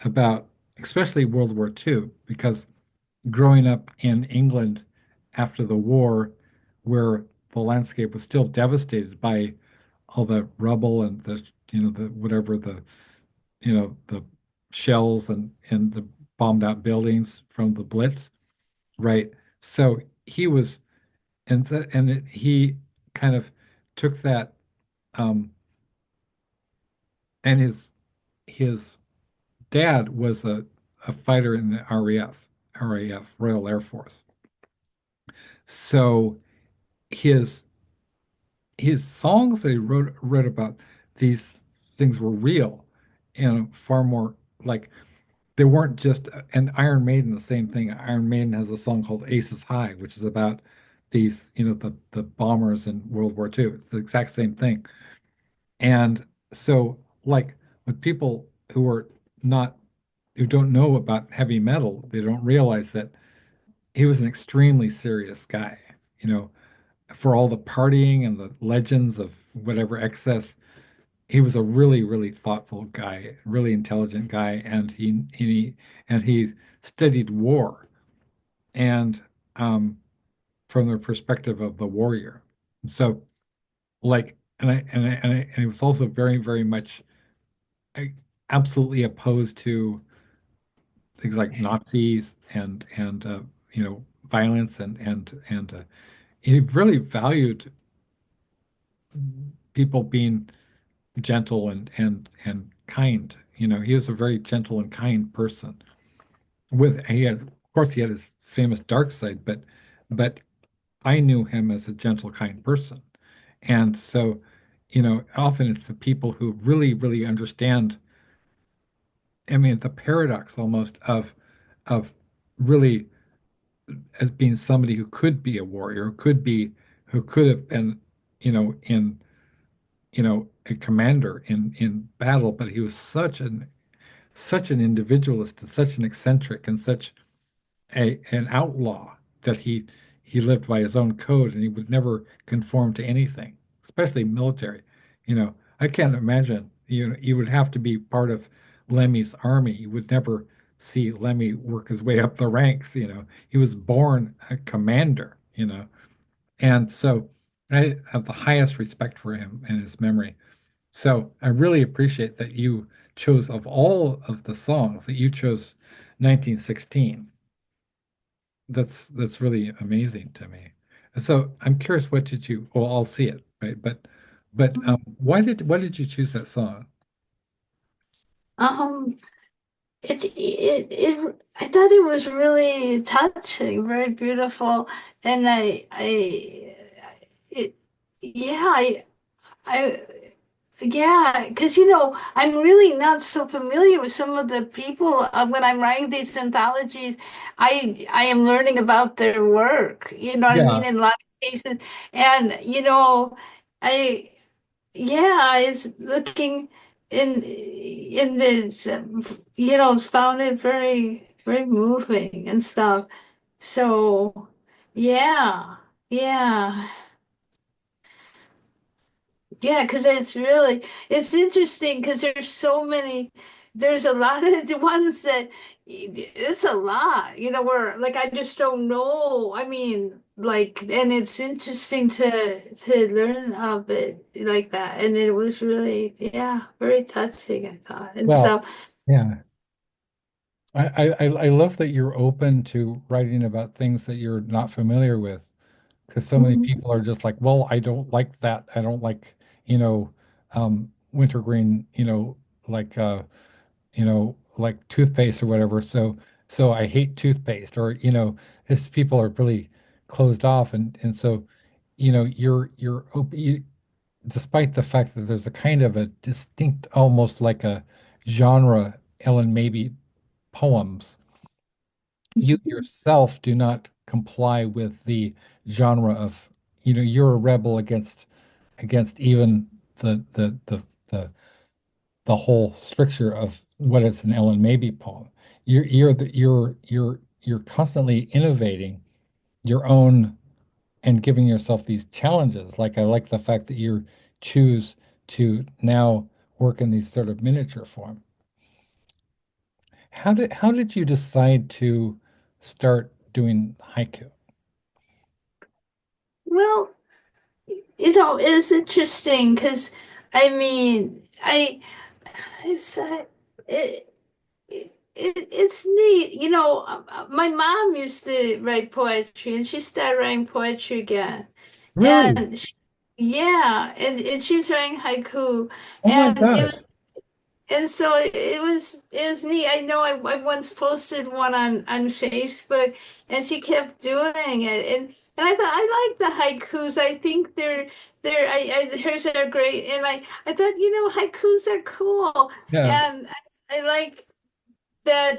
about, especially World War II, because growing up in England after the war, where the landscape was still devastated by all the rubble and the, you know, the whatever the, you know, the shells and the bombed out buildings from the Blitz, right? So he was, he kind of took that, um, and his dad was a fighter in the RAF, Royal Air Force. So his his songs that he wrote about these things were real and far more like they weren't just and Iron Maiden the same thing. Iron Maiden has a song called Aces High, which is about these, you know, the bombers in World War II. It's the exact same thing. And so like with people who are not who don't know about heavy metal, they don't realize that he was an extremely serious guy. You know, for all the partying and the legends of whatever excess, he was a really, really thoughtful guy, really intelligent guy, and he studied war and from the perspective of the warrior. So, like, and he was also very, very much uh, absolutely opposed to things like Nazis and violence and he really valued people being gentle and kind. You know, he was a very gentle and kind person. Of course, he had his famous dark side, but I knew him as a gentle, kind person. And so, often it's the people who really, really understand. I mean, the paradox almost of really as being somebody who could be a warrior, who could have been, in a commander in battle, but he was such an individualist and such an eccentric and such an outlaw that he lived by his own code and he would never conform to anything, especially military. I can't imagine, you would have to be part of Lemmy's army. You would never see Lemmy work his way up the ranks. He was born a commander, and so I have the highest respect for him and his memory. So I really appreciate that you chose, of all of the songs, that you chose 1916. That's really amazing to me. So I'm curious, what did you? Well, I'll see it, right? But why did you choose that song? Um, I thought it was really touching, very beautiful, and it, yeah, I, yeah, because I'm really not so familiar with some of the people. When I'm writing these anthologies, I am learning about their work. You know what I mean? Yeah. In a lot of cases, and I yeah, is looking in this, found it very, very moving and stuff. So, yeah, yeah, yeah, because it's interesting because there's a lot of the ones that it's a lot, where like I just don't know. I mean, like, and it's interesting to learn of it like that. And it was really, yeah, very touching, I thought. And Well, so, yeah. I love that you're open to writing about things that you're not familiar with, because so many mhm. people are just like, well, I don't like that. I don't like, wintergreen, like toothpaste or whatever. So I hate toothpaste, or it's people are really closed off, and so despite the fact that there's a kind of a distinct, almost like a genre, Ellen maybe poems, you yourself do not comply with the genre of, you're a rebel against even the whole stricture of what is an Ellen Mabie poem. You're constantly innovating your own and giving yourself these challenges. Like, I like the fact that you choose to now work in these sort of miniature form. How did you decide to start doing haiku? Well, it's interesting because I mean, it's it, it's neat. My mom used to write poetry and she started writing poetry again. Really? And yeah, and she's writing haiku. Oh my And gosh. so it was neat. I know I once posted one on Facebook and she kept doing it. And I thought I like the haikus. I think hers are great. And I thought, haikus are cool. Yeah. And I like that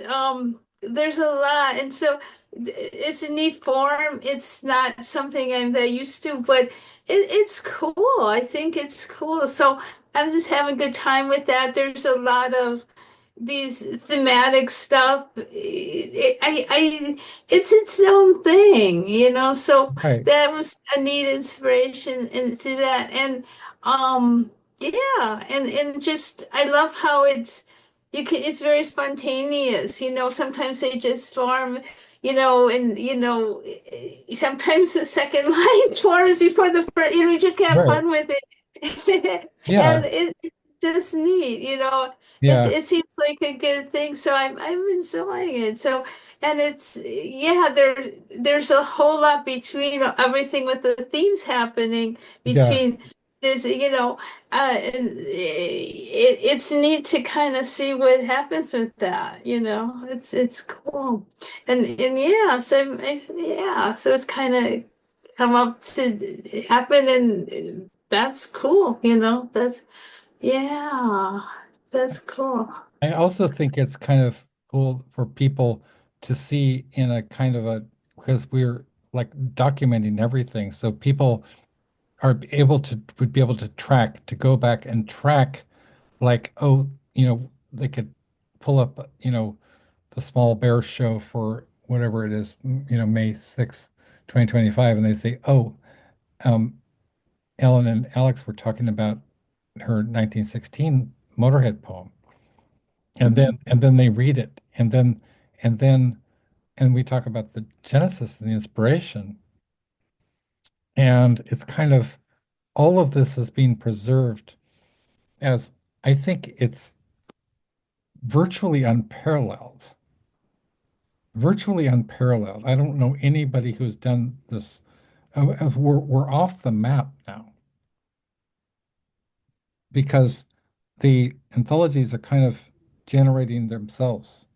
there's a lot, and so it's a neat form. It's not something I'm that used to, but it's cool. I think it's cool. So I'm just having a good time with that. There's a lot of these thematic stuff, it's its own thing, you know. So Right. that was a neat inspiration into that, and um, yeah, and just I love how it's very spontaneous, you know. Sometimes they just form, you know, and you know, sometimes the second line forms before the first. You know, we just have Right. fun with it, and Yeah. it's just neat, you know. Yeah. It seems like a good thing, so I'm enjoying it. So, and it's yeah, there's a whole lot between everything with the themes happening Yeah. between this, you know, and it's neat to kind of see what happens with that, you know. It's cool, and yeah, so yeah, so it's kind of come up to happen, and that's cool, you know. That's yeah, that's cool. I also think it's kind of cool for people to see in a kind of a, because we're like documenting everything. So people are able to, would be able to track, to go back and track, like, oh, they could pull up, the Small Bear Show for whatever it is, May 6th, 2025, and they say, oh, um, Ellen and Alex were talking about her 1916 Motorhead poem. And then they read it, and then and we talk about the genesis and the inspiration, and it's kind of, all of this is being preserved as, I think it's virtually unparalleled. Virtually unparalleled. I don't know anybody who's done this. We're off the map now because the anthologies are kind of generating themselves,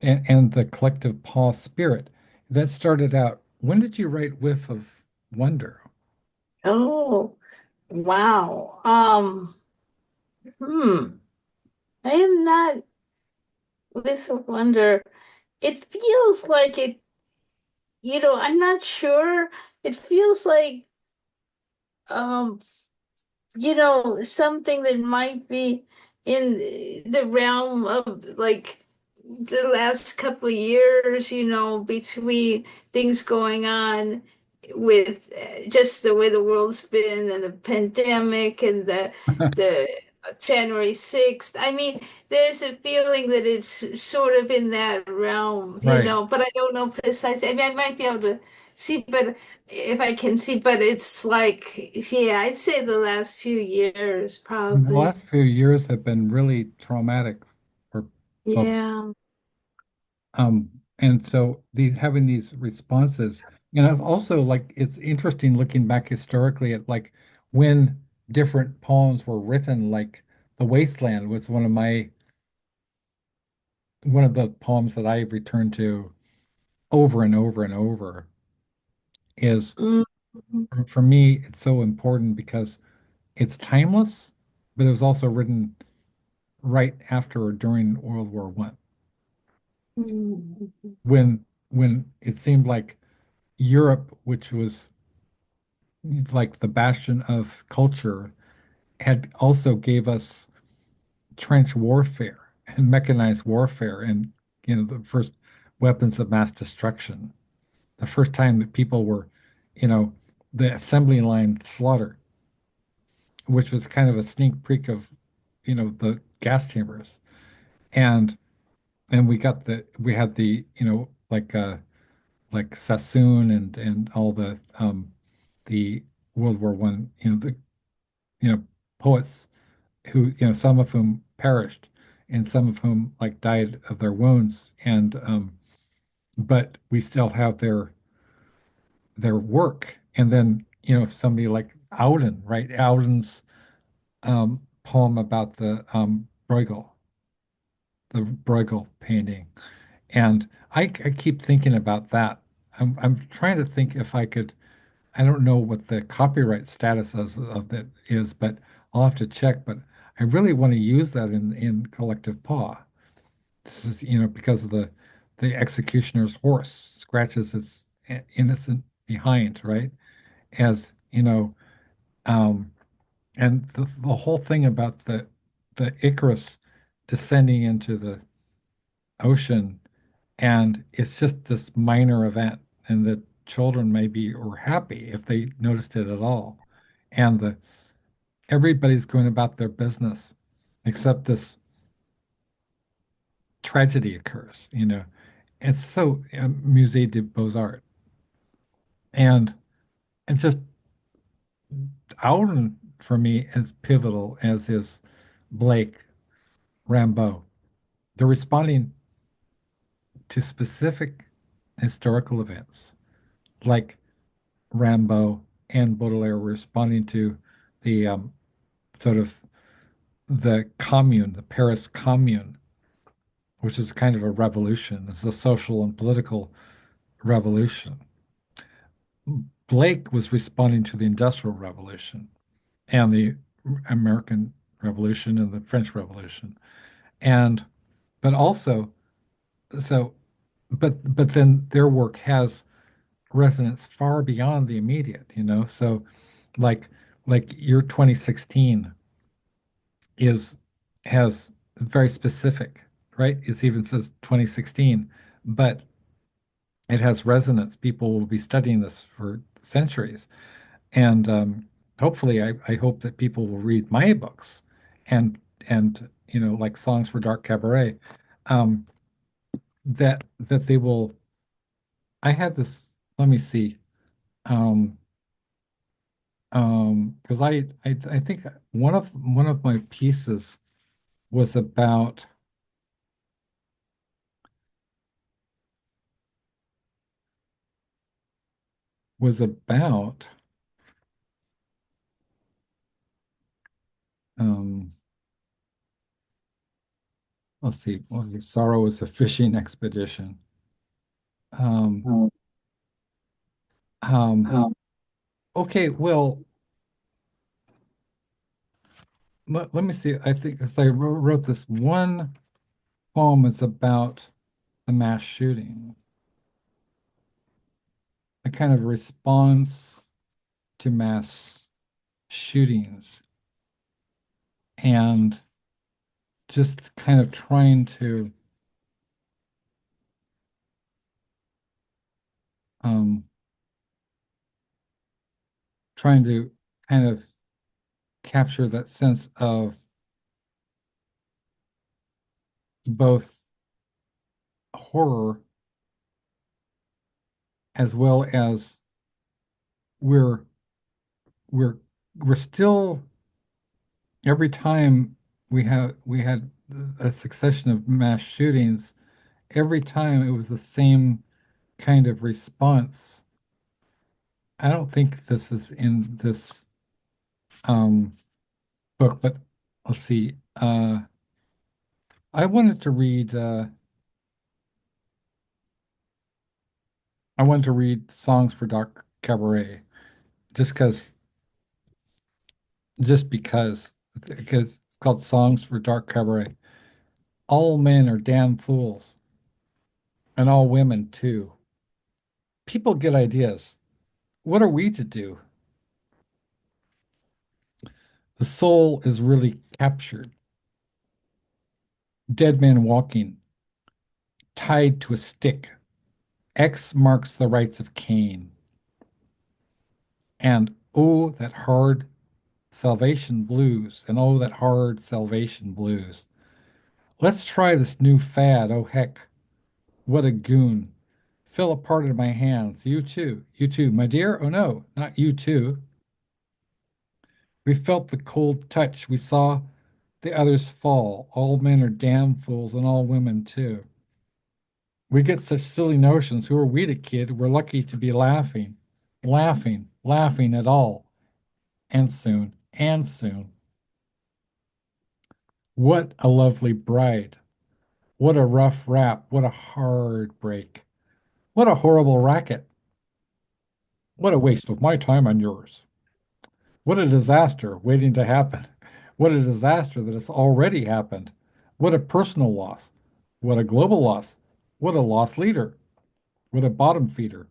and the collective pause spirit that started out. When did you write Whiff of Wonder? Oh, wow. I am not with wonder. It feels like it, you know, I'm not sure. It feels like um you know, something that might be in the realm of like the last couple of years, you know, between things going on with just the way the world's been and the pandemic and the January 6th. I mean, there's a feeling that it's sort of in that realm, you Right. know, but I don't know precisely. I mean, I might be able to see, but if I can see, but it's like, yeah, I'd say the last few years, The probably. last few years have been really traumatic for folks. Yeah. And so these, having these responses, and it's also like, it's interesting looking back historically at like when different poems were written, like The Wasteland was one of the poems that I return to over and over and over. Is Mhm. For me, it's so important because it's timeless, but it was also written right after or during World War I, Mhm. when it seemed like Europe, which was like the bastion of culture, had also gave us trench warfare and mechanized warfare, and the first weapons of mass destruction. The first time that people were, you know, the assembly line slaughter, which was kind of a sneak peek of, the gas chambers. And we had the, like Sassoon and all the World War I, you know poets who, some of whom perished and some of whom like died of their wounds, and but we still have their work. And then, somebody like Auden, right? Auden's poem about the Bruegel painting. And I keep thinking about that. I'm trying to think if I could. I don't know what the copyright status of that is, but I'll have to check. But I really want to use that in Collective Paw. This is, because of the executioner's horse scratches its innocent behind, right? As and the whole thing about the Icarus descending into the ocean, and it's just this minor event, and the children maybe were happy if they noticed it at all, and the everybody's going about their business, except this tragedy occurs. It's so Musée des Beaux-Arts, and it's just Auden for me as pivotal as is Blake, Rimbaud. They're responding to specific historical events, like Rimbaud and Baudelaire were responding to the sort of the Commune, the Paris Commune, which is kind of a revolution. It's a social and political revolution. Blake was responding to the Industrial Revolution and the American Revolution and the French Revolution. And but also so but then their work has resonance far beyond the immediate. So like your 2016 is has very specific, right? It even says 2016, but it has resonance. People will be studying this for centuries. And hopefully I hope that people will read my books and like Songs for Dark Cabaret, um, that they will. I had this, let me see. Um, because I think one of my pieces was about was about um let's see, well, the Sorrow is a fishing expedition. Um um okay, well, let me see. I think as I wrote this one poem is about the mass shooting, a kind of response to mass shootings, and just kind of um trying to kind of capture that sense of both horror as well as we're we're we're still, every time we had a succession of mass shootings, every time it was the same kind of response. I don't think this is in this um book, but let's see. I wanted to read Songs for Dark Cabaret just because it's called Songs for Dark Cabaret. All men are damn fools, and all women too. People get ideas. What are we to do? The soul is really captured. Dead man walking, tied to a stick. X marks the rights of Cain. And oh, that hard salvation blues, and oh, that hard salvation blues. Let's try this new fad. Oh, heck, what a goon. Fell apart in my hands. You too, my dear. Oh, no, not you too. We felt the cold touch. We saw the others fall. All men are damn fools, and all women too. We get such silly notions. Who are we to kid? We're lucky to be laughing, laughing, laughing at all. And soon, and soon. What a lovely bride. What a rough rap. What a hard break. What a horrible racket. What a waste of my time and yours. What a disaster waiting to happen. What a disaster that it's already happened. What a personal loss. What a global loss. What a lost leader. What a bottom feeder.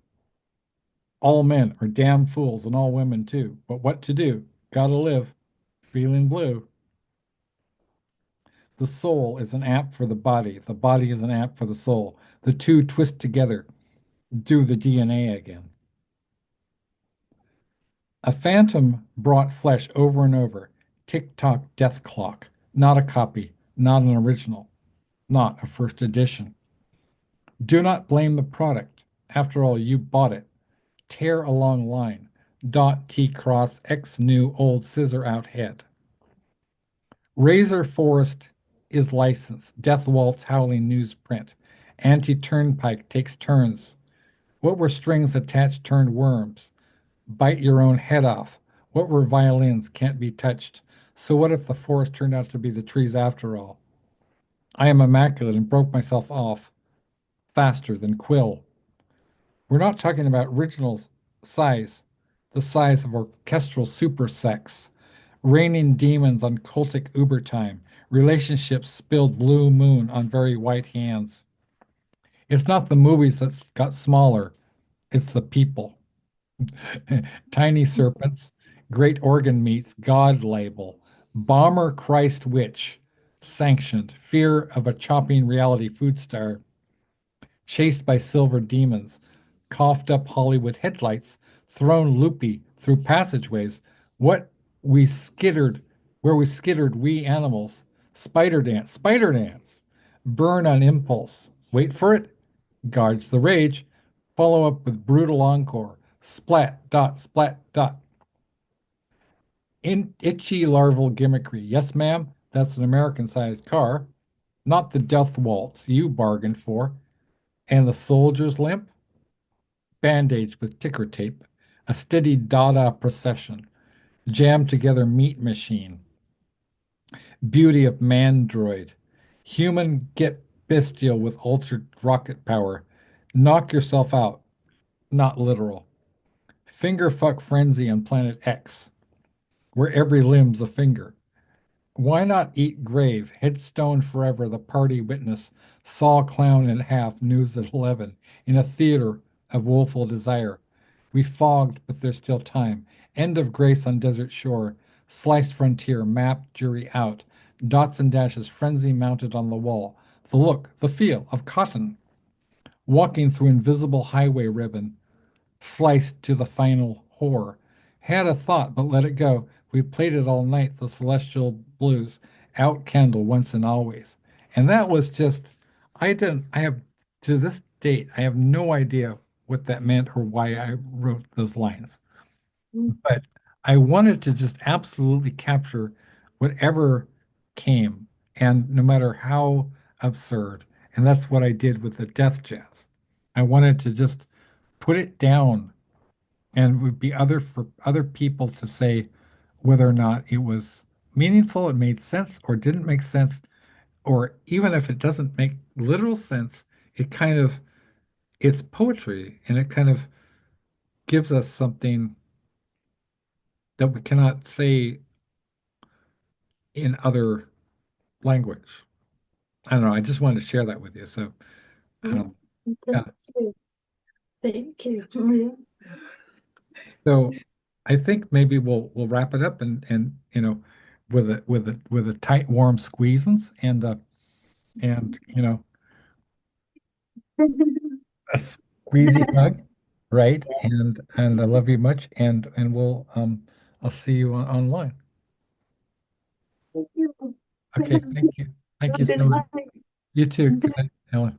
All men are damn fools and all women too. But what to do? Gotta live. Feeling blue. The soul is an app for the body is an app for the soul. The two twist together, do the DNA again. A phantom brought flesh over and over. Tick-tock death clock. Not a copy, not an original, not a first edition. Do not blame the product. After all, you bought it. Tear a long line. Dot T cross X new old scissor out head. Razor Forest is licensed. Death Waltz howling newsprint. Anti-turnpike takes turns. What were strings attached turned worms? Bite your own head off. What were violins can't be touched? So what if the forest turned out to be the trees after all? I am immaculate and broke myself off faster than Quill. We're not talking about original size, the size of orchestral super sex, raining demons on cultic uber time, relationships spilled blue moon on very white hands. It's not the movies that got smaller, it's the people. Tiny serpents, great organ meats, God label, bomber Christ witch, sanctioned, fear of a chopping reality food star, chased by silver demons, coughed up Hollywood headlights, thrown loopy through passageways, what we skittered, where we skittered, we animals, spider dance, burn on impulse, wait for it, guards the rage, follow up with brutal encore, splat, dot, splat, dot. In itchy larval gimmickry. Yes, ma'am, that's an American-sized car, not the death waltz you bargained for. And the soldier's limp, bandaged with ticker tape, a steady Dada procession, jammed together meat machine, beauty of mandroid, human get bestial with altered rocket power, knock yourself out, not literal, finger fuck frenzy on planet X, where every limb's a finger. Why not eat grave, headstone forever, the party witness, saw clown in half, news at 11, in a theater of woeful desire. We fogged, but there's still time. End of grace on desert shore, sliced frontier, map, jury out, dots and dashes, frenzy mounted on the wall. The look, the feel of cotton, walking through invisible highway ribbon, sliced to the final whore. Had a thought, but let it go. We played it all night, the celestial blues, out candle once and always. And that was just, I have, to this date, I have no idea what that meant or why I wrote those lines. But I wanted to just absolutely capture whatever came, and no matter how absurd. And that's what I did with the death jazz. I wanted to just put it down, and it would be other for other people to say whether or not it was meaningful, it made sense, or didn't make sense, or even if it doesn't make literal sense, it kind of it's poetry, and it kind of gives us something that we cannot say in other language. I don't know. I just wanted to share that with you. So, um, yeah. Thank you. Thank you. Oh, So I think maybe we'll wrap it up, and with a tight warm squeezins and yeah. a squeezy hug, right? And I love you much, and we'll I'll see you online. Thank you. Okay, thank you. Thank you so Good much. night. You too. Good night, Ellen.